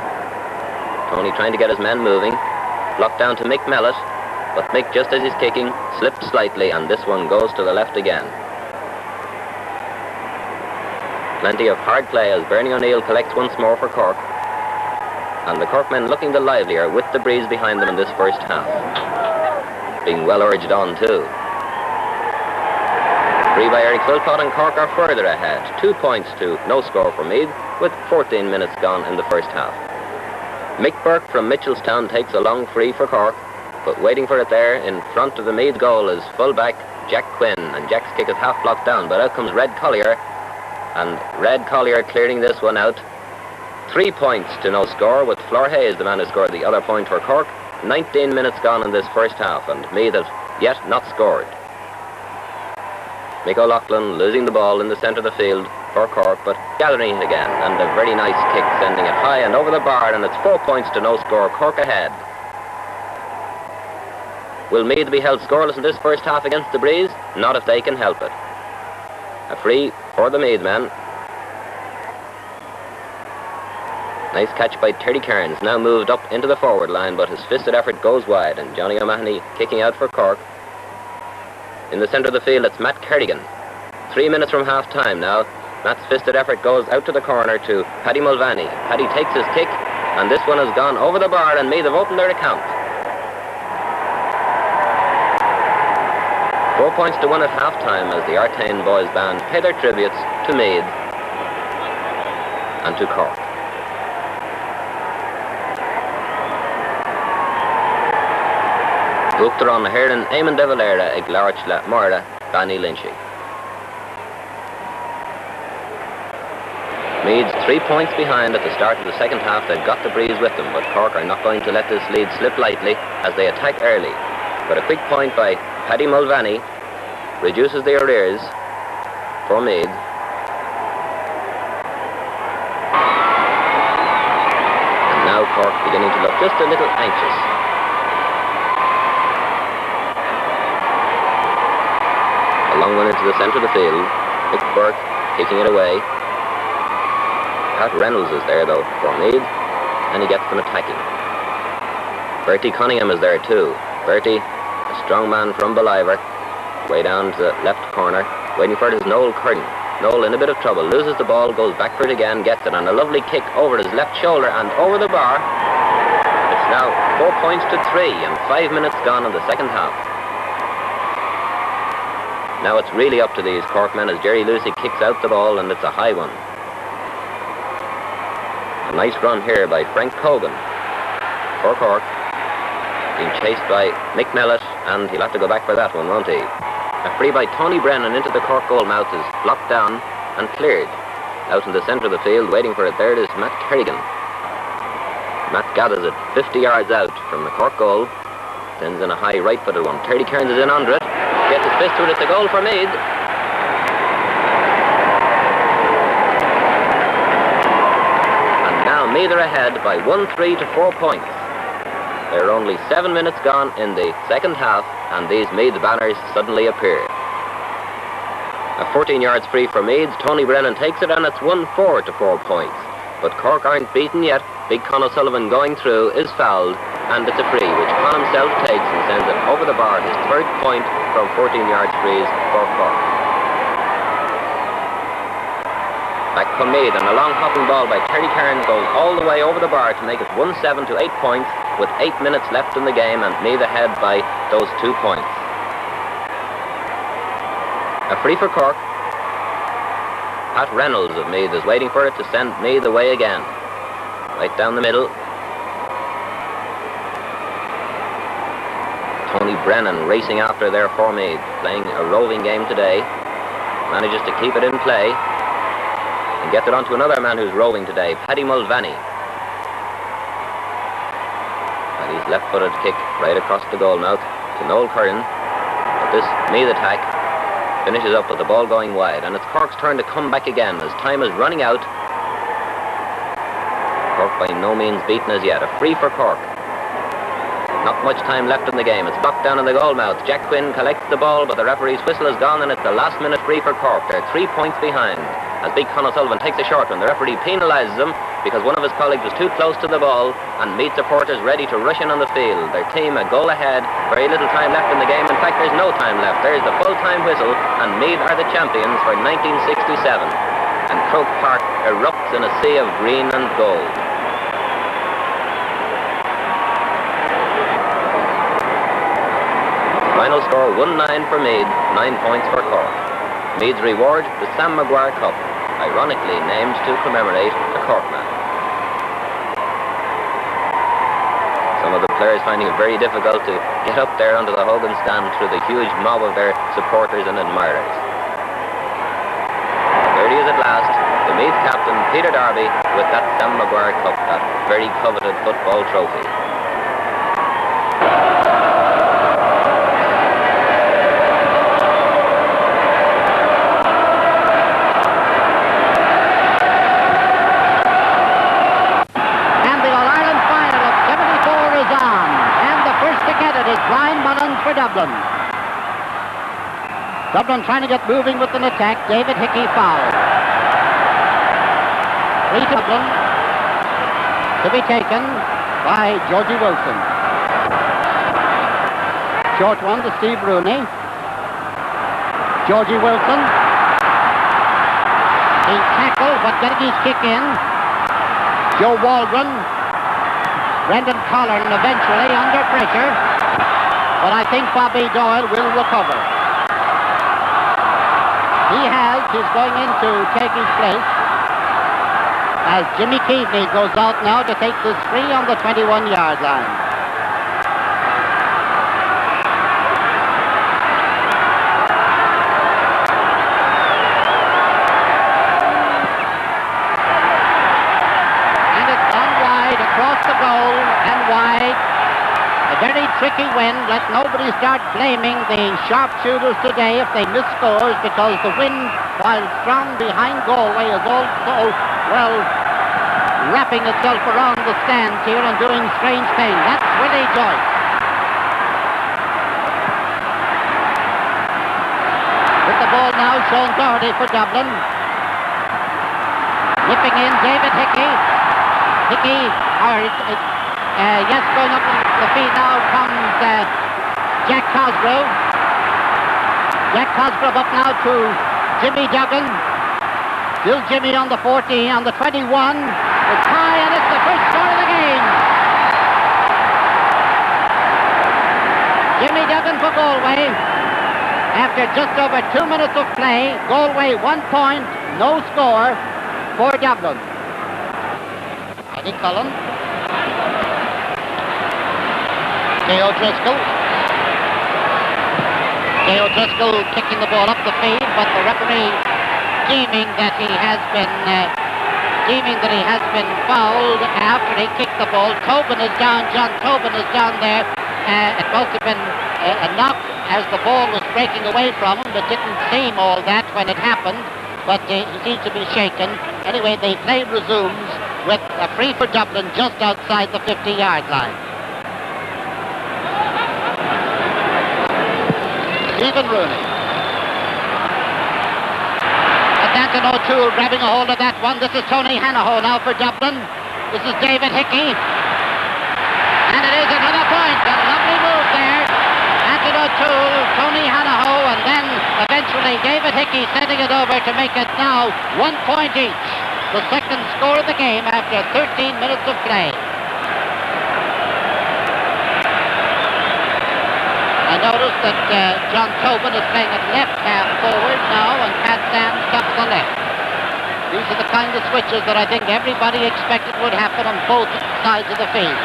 Tony trying to get his men moving. Blocked down to Mick Mellett, but Mick, just as he's kicking, slipped slightly, and this one goes to the left again. Plenty of hard play as Bernie O'Neill collects once more for Cork. And the Cork men looking the livelier with the breeze behind them in this first half. Being well urged on too. Free by Eric Philpott, and Cork are further ahead. 2 points to no score for Meath with 14 minutes gone in the first half. Mick Burke from Mitchelstown takes a long free for Cork, but waiting for it there in front of the Meath goal is fullback Jack Quinn, and Jack's kick is half blocked down, but out comes Red Collier, and Red Collier clearing this one out. 3 points to no score, with Flor Hayes the man who scored the other point for Cork. 19 minutes gone in this first half, and Meath have yet not scored. Mick O'Loughlin losing the ball in the centre of the field for Cork, but gathering it again, and a very nice kick, sending it high and over the bar, and it's 4 points to no score. Cork ahead. Will Meath be held scoreless in this first half against the breeze? Not if they can help it. A free for the Meath men. Nice catch by Terry Cairns, now moved up into the forward line, but his fisted effort goes wide, and Johnny O'Mahony kicking out for Cork. In the centre of the field, it's Matt Kerrigan. 3 minutes from half-time now. Matt's fisted effort goes out to the corner to Paddy Mulvaney. Paddy takes his kick, and this one has gone over the bar, and Meath have opened their account. 4 points to 1 at half-time as the Artane Boys Band pay their tributes to Meath and to Cork. Uachtar on the Hearn, Eamon de Valera, ag Larachla, Mora, Banny Lynchy. Meath's 3 points behind at the start of the second half. They've got the breeze with them, but Cork are not going to let this lead slip lightly as they attack early. But a quick point by Paddy Mulvaney reduces the arrears for Meath. And now Cork beginning to look just a little anxious. A long one into the centre of the field. Mick Burke kicking it away. Pat Reynolds is there though for Meath, and he gets them attacking. Bertie Cunningham is there too. Bertie, a strong man from Ballivor, way down to the left corner, waiting for it is Noel Curtin. Noel in a bit of trouble, loses the ball, goes back for it again, gets it, and a lovely kick over his left shoulder and over the bar. It's now 4 points to 3 and 5 minutes gone in the second half. Now it's really up to these Cork men as Jerry Lucy kicks out the ball, and it's a high one. A nice run here by Frank Hogan for Cork. Being chased by Mick Mellett, and he'll have to go back for that one, won't he? A free by Tony Brennan into the Cork goal mouth is blocked down and cleared. Out in the centre of the field, waiting for it there, it is Matt Kerrigan. Matt gathers it 50 yards out from the Cork goal. Sends in a high right-footed one. Terry Cairns is in under it. Gets his fist to it. It's a goal for Meath. And now Meath are ahead by 1-3 to 4 points. There are only 7 minutes gone in the second half, and these Meath banners suddenly appear. A 14 yards free for Meath. Tony Brennan takes it, and it's 1-4 to 4 points. But Cork aren't beaten yet. Big Con O'Sullivan going through is fouled, and it's a free, which Con himself takes and sends it over the bar, his third point from 14 yards frees for Cork. Back from Meath, and a long hopping ball by Terry Cairns goes all the way over the bar to make it 1-7 to 8 points, with 8 minutes left in the game, and Meath ahead by those 2 points. A free for Cork. Pat Reynolds of Meath is waiting for it to send Meath away again. Right down the middle. Tony Brennan racing after there for Meath, playing a roving game today. Manages to keep it in play and gets it onto another man who's roving today, Paddy Mulvaney. Paddy's left-footed kick right across the goal mouth to Noel Curran. But this Meath attack finishes up with the ball going wide, and it's Cork's turn to come back again as time is running out. Cork by no means beaten as yet. A free for Cork. Not much time left in the game. It's blocked down in the goal mouth. Jack Quinn collects the ball, but the referee's whistle is gone, and it's the last minute free for Cork. They're 3 points behind. As Big Conor Sullivan takes a short one, the referee penalises him because one of his colleagues was too close to the ball, and Meath supporters ready to rush in on the field. Their team a goal ahead. Very little time left in the game. In fact, there's no time left. There's the full-time whistle, and Meath are the champions for 1967. And Croke Park erupts in a sea of green and gold. Final score 1-9 for Meath, 9 points for Cork. Meath's reward, the Sam Maguire Cup, ironically named to commemorate a Cork man. Some of the players finding it very difficult to get up there onto the Hogan Stand through the huge mob of their supporters and admirers. There he is at last, the Meath captain, Peter Darby, with that Sam Maguire Cup, that very coveted football trophy. Dublin. Dublin trying to get moving with an attack. David Hickey foul. Free to Dublin to be taken by Georgie Wilson. Short one to Steve Rooney. Georgie Wilson. He tackled but getting his kick in. Joe Waldron. Brendan Collin eventually under pressure. But I think Bobby Doyle will recover. He has. He's going in to take his place as Jimmy Keaveney goes out now to take this free on the 21-yard line. And it's gone wide across the goal and wide. A very tricky wind. Let nobody start blaming the sharpshooters today if they miss scores, because the wind, while strong behind Galway, is also, well, wrapping itself around the stands here and doing strange things. That's Willie Joyce. With the ball now, Sean Doherty for Dublin. Nipping in, David Hickey. Hickey, yes, going up the field now comes Jack Cosgrove. Jack Cosgrove up now to Jimmy Duggan. Still Jimmy on the 14, on the 21. It's high, and it's the first score of the game. Jimmy Duggan for Galway. After just over 2 minutes of play, Galway 1 point, no score for Dublin. Eddie Cullen. Jay O'Driscoll. Jay O'Driscoll kicking the ball up the field, but the referee deeming that he has been fouled after he kicked the ball. Tobin is down. John Tobin is down there. It must have been a knock as the ball was breaking away from him. It didn't seem all that when it happened, but he seems to be shaken. Anyway, the play resumes with a free for Dublin just outside the 50-yard line. Stephen Rooney. And Danton O'Toole grabbing a hold of that one. This is Tony Hanaho now for Dublin. This is David Hickey. And it is another point. A lovely move there. Danton O'Toole, Tony Hanaho, and then eventually David Hickey sending it over to make it now 1 point each. The second score of the game after 13 minutes of play. I noticed that John Tobin is playing at left half forward now, and Pat Sands top of the left. These are the kind of switches that I think everybody expected would happen on both sides of the field.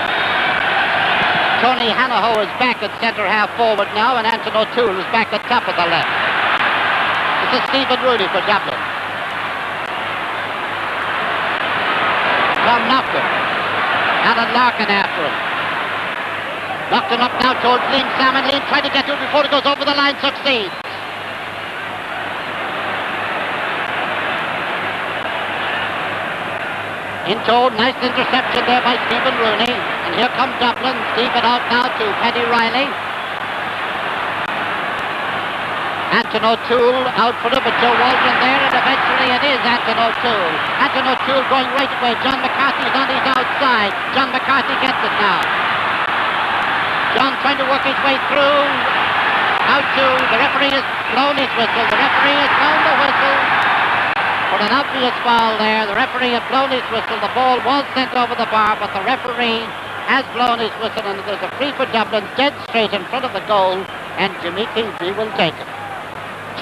Tony Hanaho is back at centre half forward now, and Anton O'Toole is back at top of the left. This is Stephen Rooney for Dublin. Tom Naughton. Alan Larkin after him. Knocked him up now towards Liam Salmon. Liam trying to get to it before it goes over the line, succeeds. Into nice interception there by Stephen Rooney. And here comes Dublin. Stephen out now to Paddy Riley. Anton O'Toole out for it, but Joe Waldron there, and eventually it is Anton O'Toole. Anton O'Toole going right away. John McCarthy's on his outside. John McCarthy gets it now. John trying to work his way through. Out to the referee has blown his whistle. The referee has blown the whistle for an obvious foul there. The referee had blown his whistle. The ball was sent over the bar, but the referee has blown his whistle, and there's a free for Dublin dead straight in front of the goal, and Jimmy Kingsley will take it.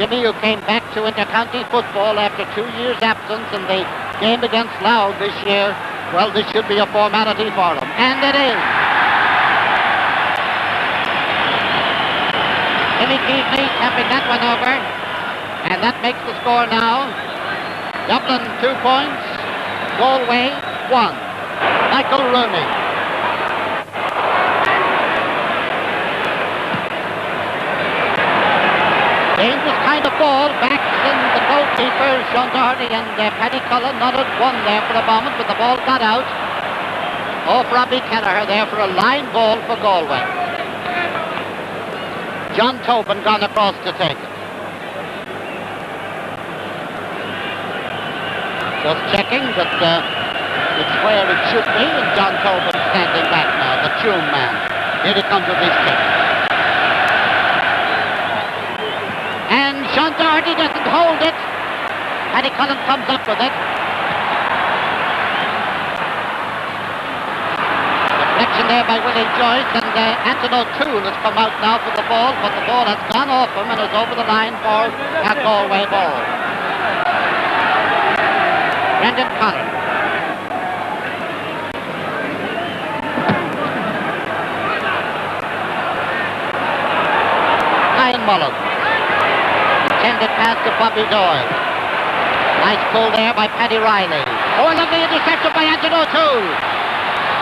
Jimmy, who came back to inter-county football after 2 years' absence in the game against Louth this year, well, this should be a formality for him. And it is. Jimmy Keaveney tapping that one over. And that makes the score now. Dublin 2 points. Galway 1. Michael Rooney. Dangerous kind of ball, backs in the goalkeeper, Sean Doherty and Paddy Cullen nodded one there for a moment, but the ball got out. Off Robbie Kelleher there for a line ball for Galway. John Tobin gone across to take it. Just checking that it's where it should be, and John Tobin standing back now, the tune man. Here he comes with his kick. And Sean Doherty doesn't hold it. Paddy Cullen comes up with it. Deflection there by Willie Joyce, and Anton O'Toole has come out now for the ball, but the ball has gone off him and is over the line for a Galway ball. Brendan Connor. Ryan Mullen. Intended pass to Bobby Doyle. Nice pull there by Paddy Riley. Oh, a lovely interception by Anton O'Toole.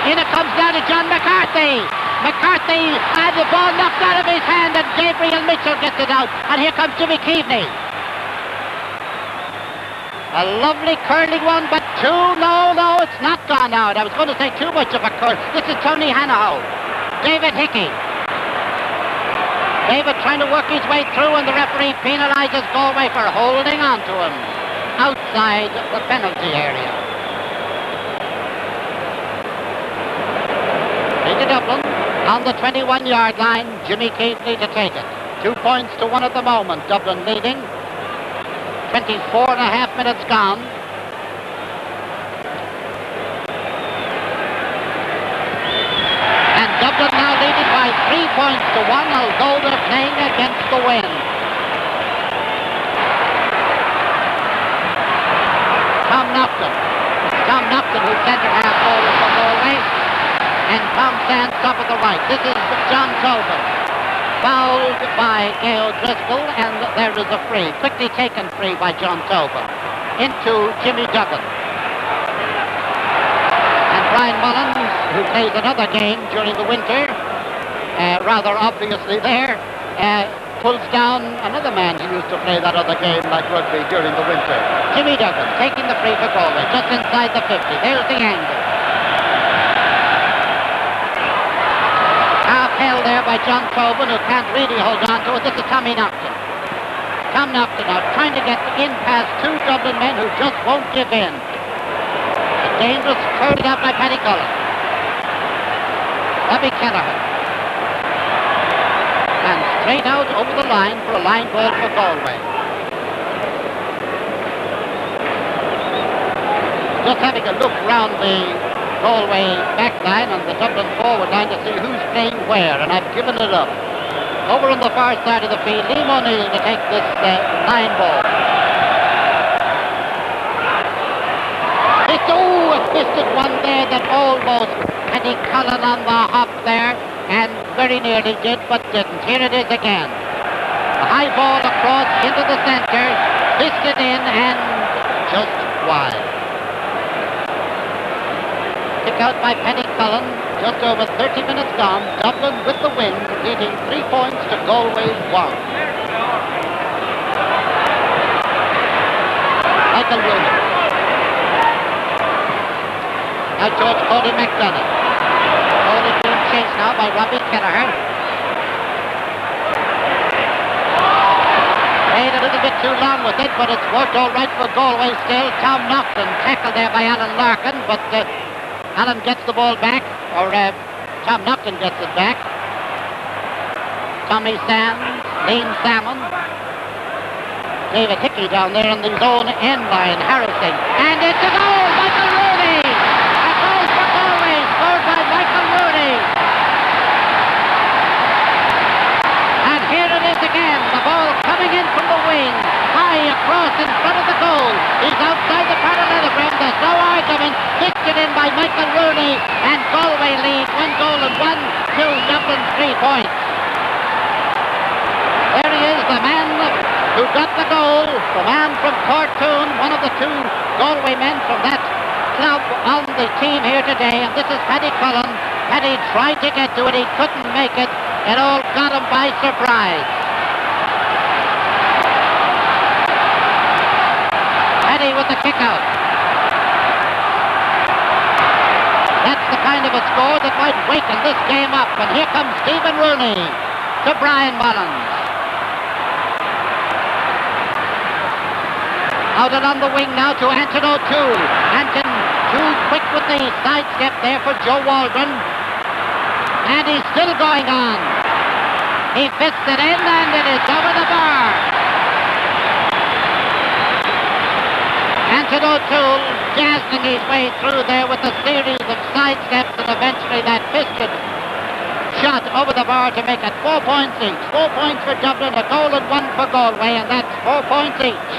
In it comes down to John McCarthy. McCarthy had the ball knocked out of his hand, and Gabriel Mitchell gets it out. And here comes Jimmy Keaveney. A lovely curling one, but no, it's not gone out. I was going to say too much of a curl. This is Tony Hanahoe. David Hickey. David trying to work his way through, and the referee penalises Galway for holding on to him outside the penalty area. Into Dublin on the 21-yard line. Jimmy Keaveney to take it. 2 points to 1 at the moment. Dublin leading. 24 and a half minutes gone. And Dublin now leading by 3 points to 1, although they're playing against the wind. Tom Nocton, who's centre half forward for Galway. And Tom stands top of the right. This is John Tobin. Fouled by Gail Driscoll, and there is a free. Quickly taken free by John Tobin. Into Jimmy Duggan. And Brian Mullins, who plays another game during the winter, rather obviously there, pulls down another man who used to play that other game like rugby during the winter. Jimmy Duggan taking the free for Galway, just inside the 50. There's the angle. Half held there by John Tobin, who can't really hold on to it. This is Tommy Nocton. Tom Nocton out trying to get in past 2 Dublin men who just won't give in. A dangerous curled out by Paddy Cullen. Bobby Kelleher. And straight out over the line for a line ball for Galway. Just having a look round the Galway back line and the Dublin forward line to see who's playing where, and I've given it up. Over on the far side of the field, Liam O'Neill to take this line ball. It's a twisted one there that almost Paddy Cullen on the hop there, and very nearly did, but didn't. Here it is again. A high ball across into the center, fisted in, and just wide. Pick out by Paddy Cullen, just over 30 minutes gone. Dublin with the win, leading 3 points to Galway 1. Michael Rooney. Now George Cody McDonough. Cody being chased now by Robbie Kelleher. Played a little bit too long with it, but it's worked all right for Galway still. Tom Naughton tackled there by Alan Larkin, but Alan gets the ball back, or Tom Naughton gets it back. Tommy Sands, Liam Salmon. David Hickey down there on his own end line, harassing. And it's a goal! Michael Rooney! A goal for Galway, scored by Michael Rooney. And here it is again, the ball coming in from the wing, high across in front of the goal. He's outside the parallelogram, there's no argument. Kicked it in by Michael Rooney, and Galway lead 1 goal and 1-2 Dublin 3 points. There he is, the man who got the goal, the man from Cortoon, one of the 2 Galway men from that club on the team here today, and this is Paddy Cullen. Paddy tried to get to it, he couldn't make it. It all got him by surprise. Paddy with the kick out. That's the kind of a score that might waken this game up, and here comes Stephen Rooney to Brian Mullins. Out and on the wing now to Anton O'Toole. Anton too quick with the sidestep there for Joe Waldron. And he's still going on. He fits it in and it is over the bar. Anton O'Toole jazzing his way through there with a series of sidesteps and eventually that fisted shot over the bar to make it 4 points each. 4 points for Dublin, a goal and 1 for Galway, and that's 4 points each.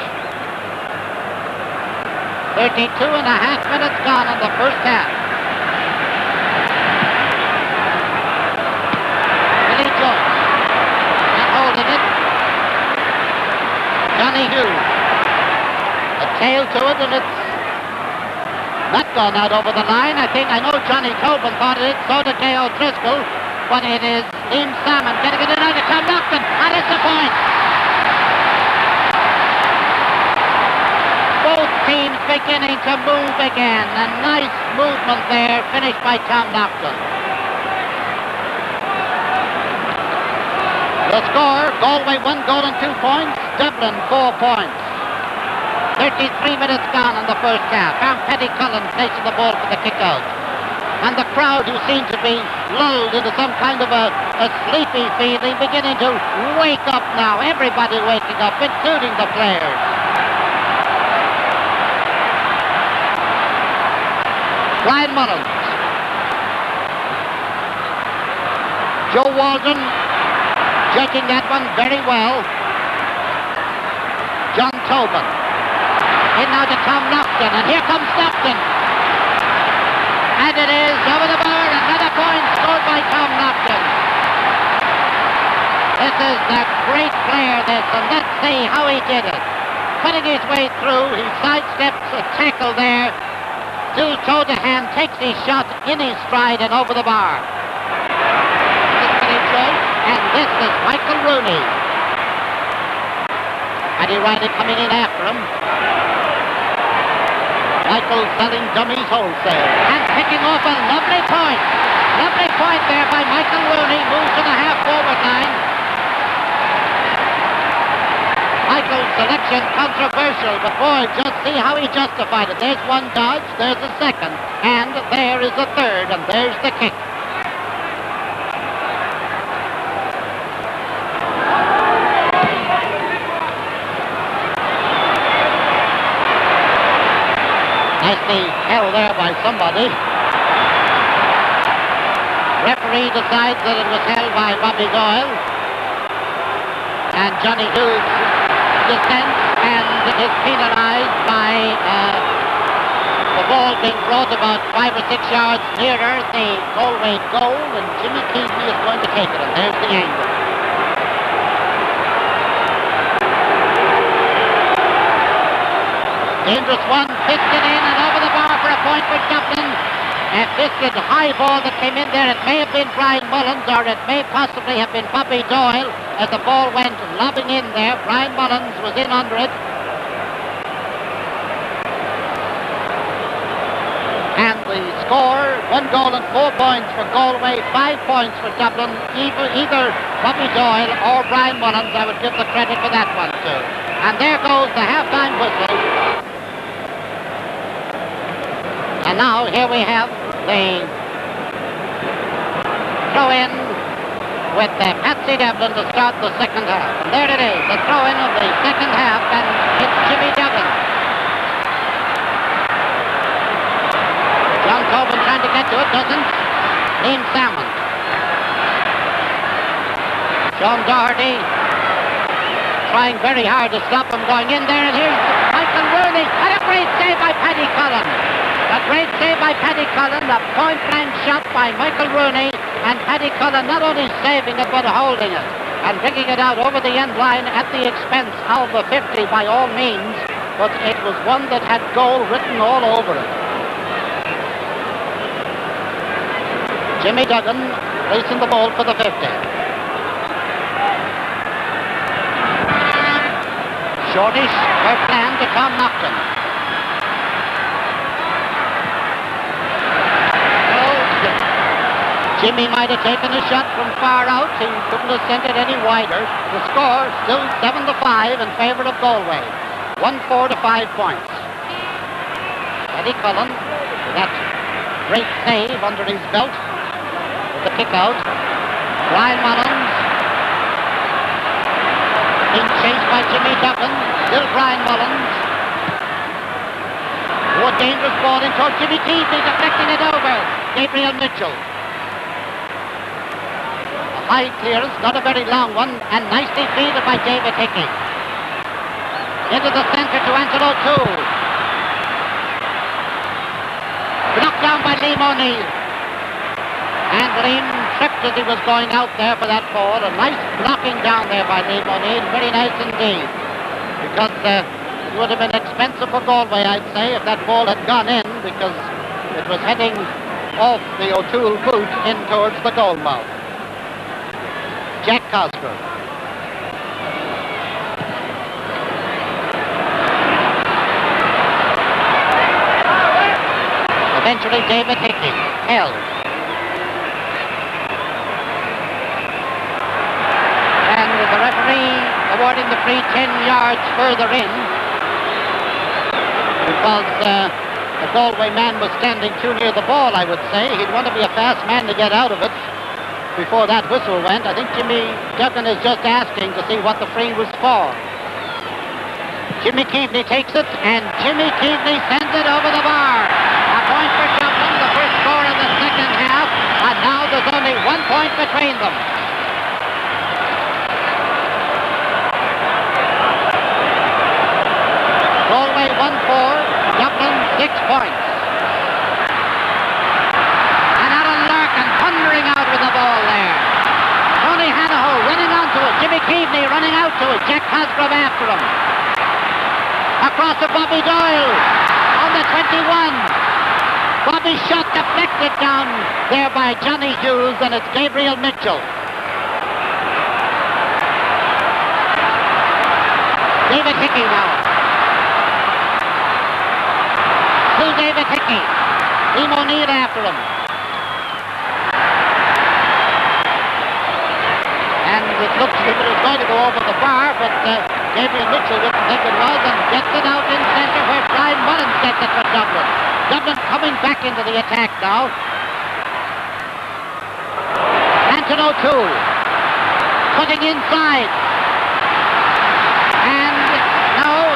32 and a half minutes gone in the first half. Billy Jones not holding it. Johnny Hughes. A tail to it, and it's not gone out over the line. I know Johnny Tobin thought it, so did Gay O'Driscoll, but it is Liam Salmon getting it in out of Tom Naughton, and it's a point. Both teams beginning to move again. A nice movement there, finished by Tom Naughton. The score, Galway 1 goal and 2 points, Dublin 4 points. 33 minutes gone in the first half. Paddy Cullen placing the ball for the kick out. And the crowd, who seem to be lulled into some kind of a sleepy feeling, beginning to wake up now. Everybody waking up, including the players. Brian Mullins. Joe Waldron judging that one very well. John Tobin. In now to Tom Naughton, and here comes Naughton. And it is over the bar, another point scored by Tom Naughton. This is the great player, this, and let's see how he did it. Cutting his way through, he sidesteps a tackle there. Still toe to hand, takes his shot in his stride and over the bar. And this is Michael Rooney. Paddy Riley coming in after him. Michael selling dummies wholesale and picking off a lovely point. Lovely point there by Michael Rooney. Moves to the half-forward line. Michael's selection controversial, but boy, just see how he justified it. There's one dodge, there's a second, and there is a third, and there's the kick. Nicely held there by somebody. Referee decides that it was held by Bobby Doyle, and Johnny Hughes descends and is penalized by the ball being brought about 5 or 6 yards nearer the Galway goal, and Jimmy Keaveney is going to take it, and there's the angle. Dangerous one, fisted in and over the bar for a point for Dublin. A fisted high ball that came in there. It may have been Brian Mullins, or it may possibly have been Bobby Doyle as the ball went lobbing in there. Brian Mullins was in under it. And the score, 1 goal and 4 points for Galway, 5 points for Dublin. Either Bobby Doyle or Brian Mullins, I would give the credit for that one too. And there goes the half-time whistle. And now here we have the throw-in with Patsy Devlin to start the second half. And there it is, the throw-in of the second half, and it's Jimmy Duggan. John Tobin trying to get to it, doesn't. Liam Salmon. Sean Doherty trying very hard to stop him going in there, and here's Michael Rooney, and a great save by Paddy Cullen. A great save by Paddy Cullen, a point-blank shot by Michael Rooney, and Paddy Cullen not only saving it, but holding it, and bringing it out over the end line at the expense of the 50 by all means, but it was one that had goal written all over it. Jimmy Duggan racing the ball for the 50. Shortish, her plan to Tom Nocton. Jimmy might have taken a shot from far out. He couldn't have sent it any wider. The score still 7-5 in favour of Galway. 1-4 to 5 points. Paddy Cullen with that great save under his belt with the kick out. Brian Mullins being chased by Jimmy Duggan. Still Brian Mullins. Oh, a dangerous ball in towards Jimmy Keefe, deflecting it over. Gabriel Mitchell. High clearance, not a very long one, and nicely fielded by David Hickey. Into the centre to Anton O'Toole. Blocked down by Liam O'Neill. And Liam tripped as he was going out there for that ball. A nice blocking down there by Liam O'Neill, very nice indeed. Because it would have been expensive for Galway, I'd say, if that ball had gone in, because it was heading off the O'Toole boot in towards the goal mouth. Jack Cosgrove. Eventually David Hickey held. And the referee awarding the free 10 yards further in because the Galway man was standing too near the ball, I would say. He'd want to be a fast man to get out of it before that whistle went. I think Jimmy Duggan is just asking to see what the free was for. Jimmy Keaveney takes it, and Jimmy Keaveney sends it over the bar. A point for Dublin, the first score in the second half, and now there's only 1 point between them. Galway 1-4, Dublin 6 points. Thundering out with the ball there. Tony Hanaho running onto it. Jimmy Keaveney running out to it. Jack Cosgrove after him. Across to Bobby Doyle on the 21. Bobby's shot deflected down there by Johnny Hughes, and it's Gabriel Mitchell. David Hickey now. Still David Hickey. Liam O'Neill after him. It looks as if it was going to go over the bar, but Gabriel Mitchell didn't think it was, and gets it out in centre where Brian Mullins gets it for Dublin. Dublin coming back into the attack now. Anton O'Toole cutting inside. And no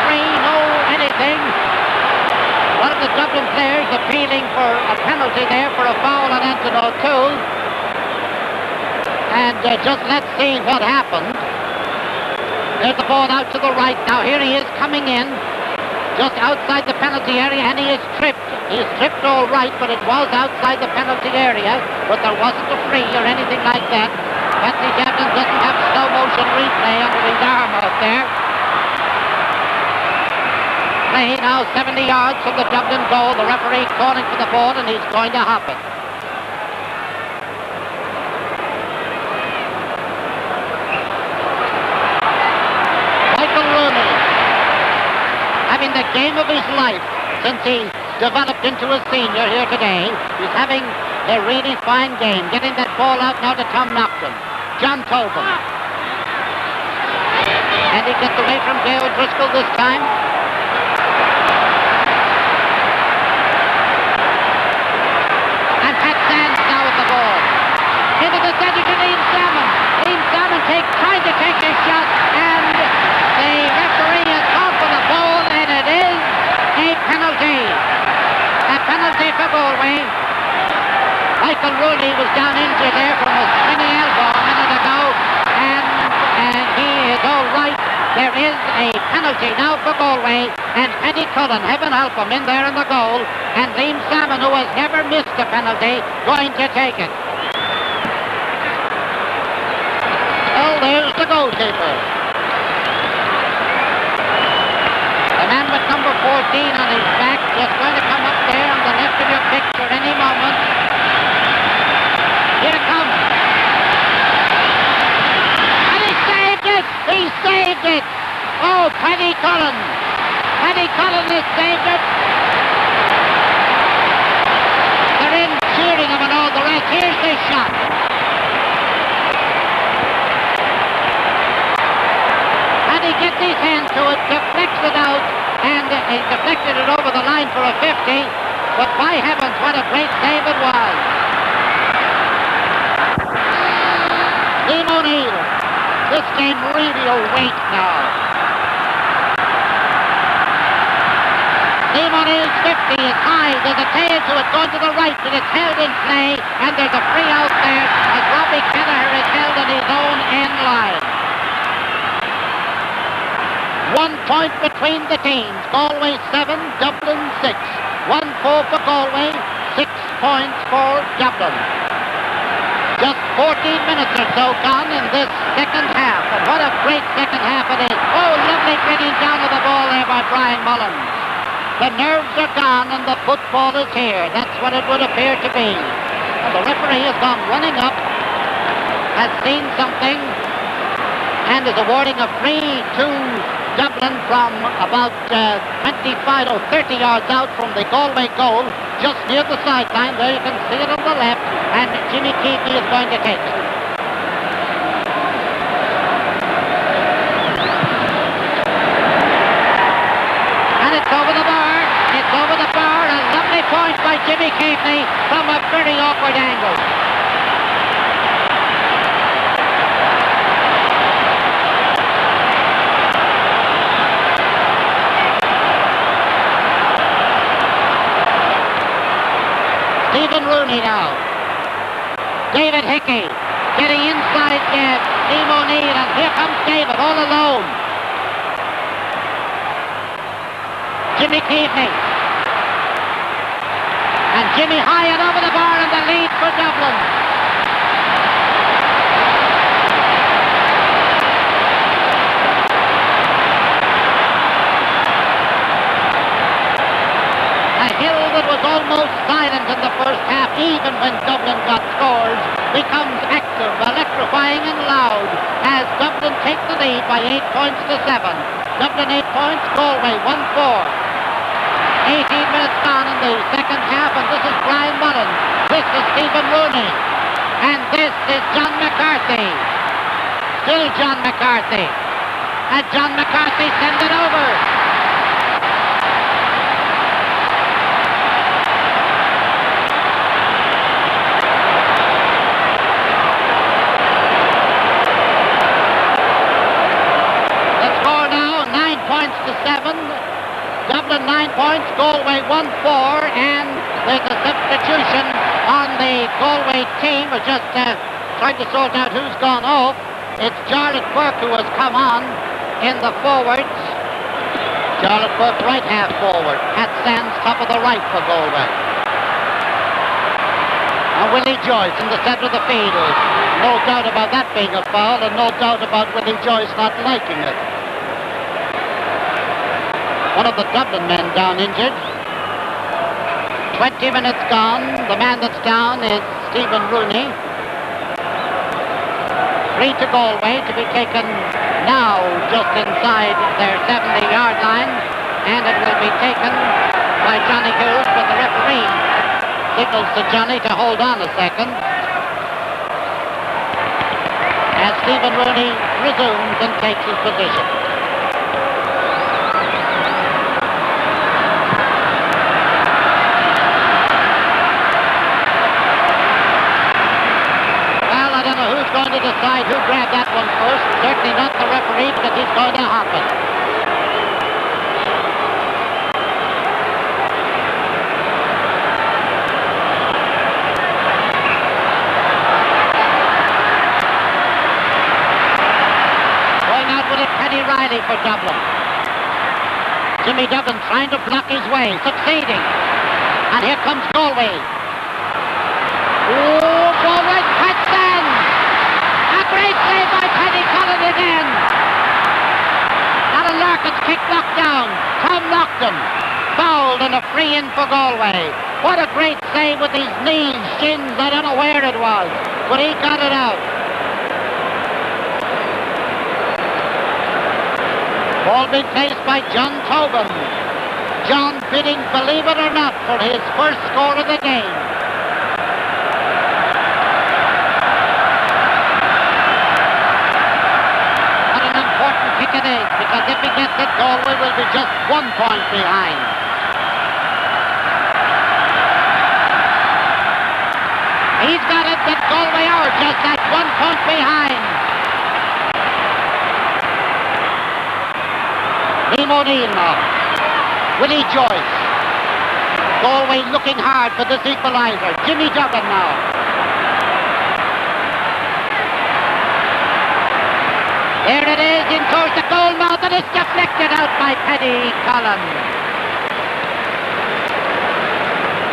free, no anything. One of the Dublin players appealing for a penalty there for a foul on Anton O'Toole. And just let's see what happened. There's the ball out to the right. Now here he is coming in just outside the penalty area, and he is tripped. He is tripped all right, but it was outside the penalty area, but there wasn't a free or anything like that. Patsy Devlin doesn't have slow motion replay under his arm out there. Play now 70 yards from the Dublin goal. The referee calling for the ball, and he's going to hop it. The game of his life since he developed into a senior here today. He's having a really fine game, getting that ball out now to Tom Nocton. John Tobin. And he gets away from Gay O'Driscoll this time. And Pat Sands now at the ball. Into the center to Liam Salmon. Liam Salmon trying to take his shot, and the referee has called for the ball, and it is a penalty. A penalty for Galway. Michael Rooney was down injured there from a spinning elbow a minute ago, and he is all right. There is a penalty now for Galway, and Paddy Cullen, heaven help him, in there in the goal, and Liam Salmon, who has never missed a penalty, going to take it. Oh, there's the goalkeeper. The man with number 14 on his back, just going to come up there on the left of your picture any moment. Here it comes. And he saved it! He saved it! Oh, Paddy Cullen. Paddy Cullen has saved it. They're in cheering him and all the rest. Here's the shot. And he gets his hand to it, deflects it out, and he deflected it over the line for a 50. But by heavens, what a great save it was. Liam O'Neill. This game really will wait now. Liam O'Neill's 50 is high. There's a tail to it going to the right, but it's held in play, and there's a free out there as Robbie Kelleher is held in his own end line. 1 point between the teams. Galway 7, Dublin 6. 1-4 for Galway, 6 points for Dublin. Just 14 minutes or so gone in this second half. And what a great second half it is. Oh, lovely getting down to the ball there by Brian Mullins. The nerves are gone and the football is here. That's what it would appear to be. And the referee has gone running up, has seen something, and is awarding a free to Dublin from about 25 or 30 yards out from the Galway goal, just near the sideline. There you can see it on the left, and Jimmy Keaveney is going to take it. And it's over the bar. It's over the bar. A lovely point by Jimmy Keaveney from a very awkward angle. Stephen Rooney now. David Hickey getting inside Liam O'Neill, and here comes David all alone. Jimmy Keaveney. And Jimmy high and over the bar, and the lead for Dublin. A hill that was almost silent in the first half, even when Dublin got scores, becomes active, electrifying and loud as Dublin take the lead by 8 points to 7. Dublin 8 points, Galway 1-4. 18 minutes gone in the second half, and this is Brian Mullins. This is Stephen Rooney. And this is John McCarthy. Still John McCarthy. And John McCarthy sends it over. To 7. Dublin 9 points, Galway 1-4, and there's a substitution on the Galway team. We're just trying to sort out who's gone off. It's Jarlath Burke who has come on in the forwards. Jarlath Burke, right half forward. Pat Sands, top of the right for Galway. And Willie Joyce in the centre of the field. No doubt about that being a foul, and no doubt about Willie Joyce not liking it. One of the Dublin men down injured. 20 minutes gone. The man that's down is Stephen Rooney. Free to Galway to be taken now just inside their 70-yard line. And it will be taken by Johnny Hughes, but the referee signals to Johnny to hold on a second. As Stephen Rooney resumes and takes his position. Well, I don't know who's going to decide who grabbed that one first. Certainly not the referee, because he's going to hop it. Riley for Dublin. Jimmy Dublin trying to block his way, succeeding. And here comes Galway. Oh, Galway touchdown! A great save by Paddy Cullen again. Alan Larkin's kick knocked down. Tom Lockton fouled and a free in for Galway. What a great save with his knees, shins, I don't know where it was, but he got it out. Ball being placed by John Tobin. John bidding, believe it or not, for his first score of the game. What an important kick it is, because if he gets it, Galway will be just 1 point behind. He's got it, but Galway are just at 1 point behind. Liam O'Neill now. Willie Joyce. Galway looking hard for this equaliser. Jimmy Duggan now. There it is, in towards the goal mouth, and it's deflected out by Paddy Cullen.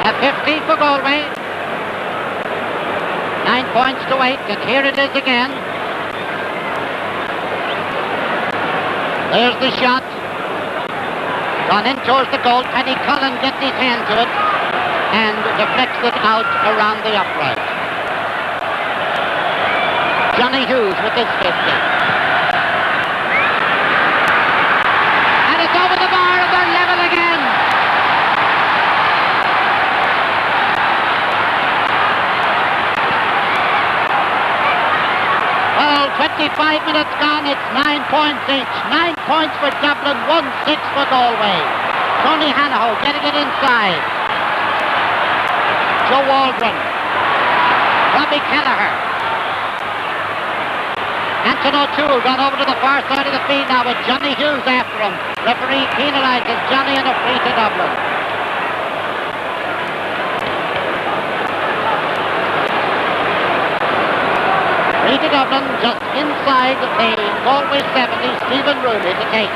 A 50 for Galway. 9 points to 8, and here it is again. There's the shot. Gone in towards the goal. Paddy Cullen gets his hand to it and deflects it out around the upright. Johnny Hughes with his 50. And it's over the bar and they're level again. Well, 25 minutes gone, it's 9 points each. 9 points for Dublin, 1-6 for Galway. Tony Hanaho getting it inside. Joe Waldron. Robbie Kelleher. Anton O'Toole gone over to the far side of the field now with Johnny Hughes after him. Referee penalises Johnny and a free to Dublin. Free to Dublin, just inside the Galway 70, Stephen Rooney to take.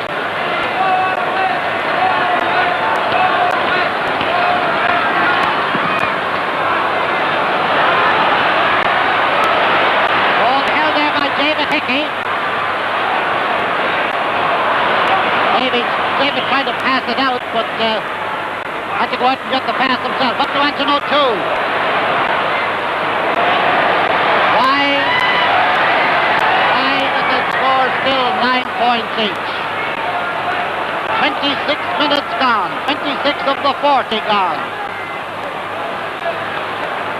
Ball held there by David Hickey. David tried to pass it out, but had to go out and get the pass himself. Up to Anton O'Toole. Still 9 points each. 26 minutes gone. 26 of the 40 gone.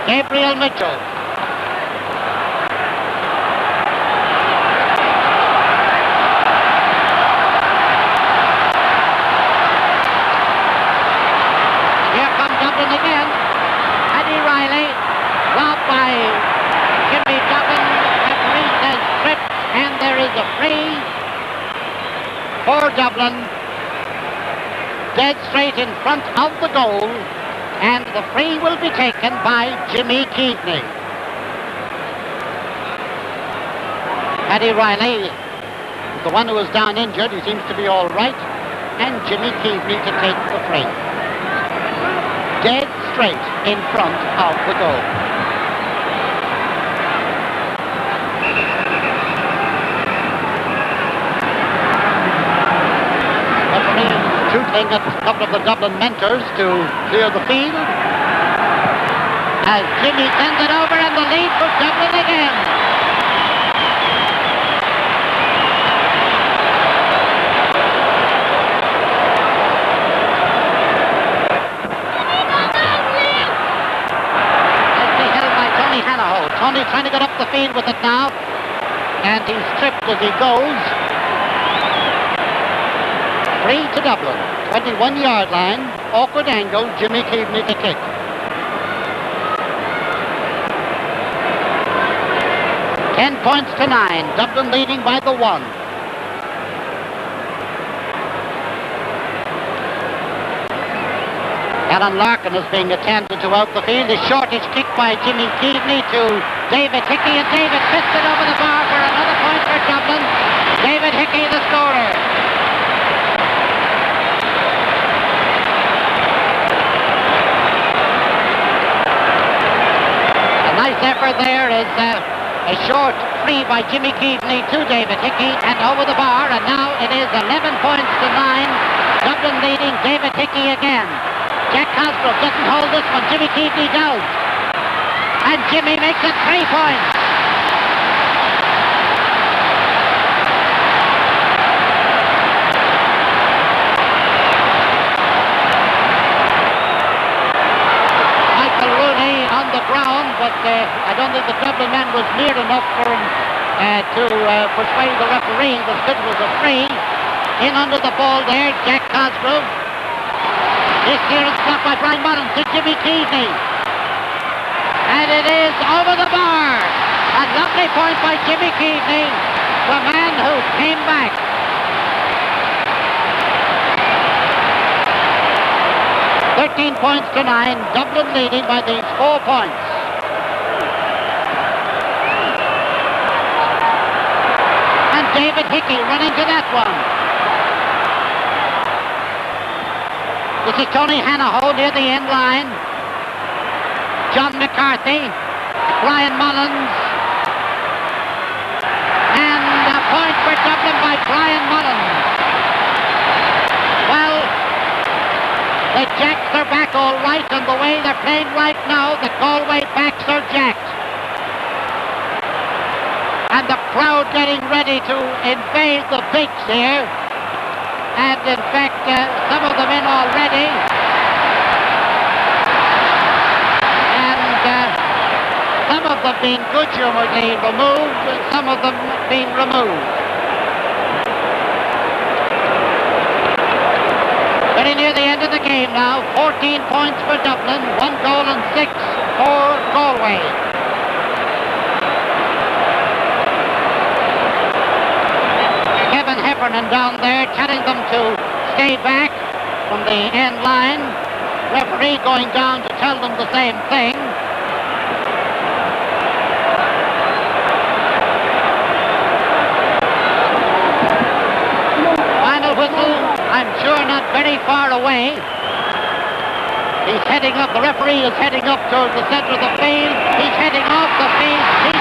Gabriel Mitchell. Here comes Dublin again. Paddy Riley. Robbed by Jimmy Duggan. Referee says tripped. And there is a free for Dublin, dead straight in front of the goal, and the free will be taken by Jimmy Keaveney. Paddy Riley, the one who was down injured, he seems to be all right, and Jimmy Keaveney to take the free. Dead straight in front of the goal. Shooting at a couple of the Dublin mentors to clear the field. As Jimmy sends it over and the lead for Dublin again. trying to get up the field with it now. And he's tripped as he goes. Free to Dublin. 21-yard line. Awkward angle. Jimmy Keaveney to kick. Ten points to 9. Dublin leading by the 1. Alan Larkin is being attended to out the field. A shortish kick by Jimmy Keaveney to David Hickey, and David fits it over the bar for another point for Dublin. David Hickey, the scorer. A nice effort there is a short free by Jimmy Keaveney to David Hickey and over the bar, and now it is 11 points to 9. Dublin leading. David Hickey again. Jack Cosgrove doesn't hold this one. Jimmy Keaveney does. And Jimmy makes it 3 points. Michael Rooney on the ground, but I don't think the Dublin man was near enough for him to persuade the referee that it was a free. In under the ball there, Jack Cosgrove. This clearance blocked by Brian Mullen to Jimmy Keaveney. And it is over the bar. A lovely point by Jimmy Keaveney, the man who came back. "13 points to 9. Dublin leading by these 4 points. And David Hickey running to that one. This is Tony Hanaho near the end line. John McCarthy, Brian Mullins, and a point for Dublin by Brian Mullins. Well, the Jacks are back all right, and the way they're playing right now, the Galway backs are jacked. And the crowd getting ready to invade the pitch here. And in fact, some of them in already. And some of them being good-humouredly removed, and some of them being removed. Very near the end of the game now. 14 points for Dublin, 1 goal and 6 for Galway. Heffernan down there telling them to stay back from the end line. Referee going down to tell them the same thing. Final whistle, I'm sure not very far away. He's heading up, the referee is heading up towards the center of the field. He's heading off the field.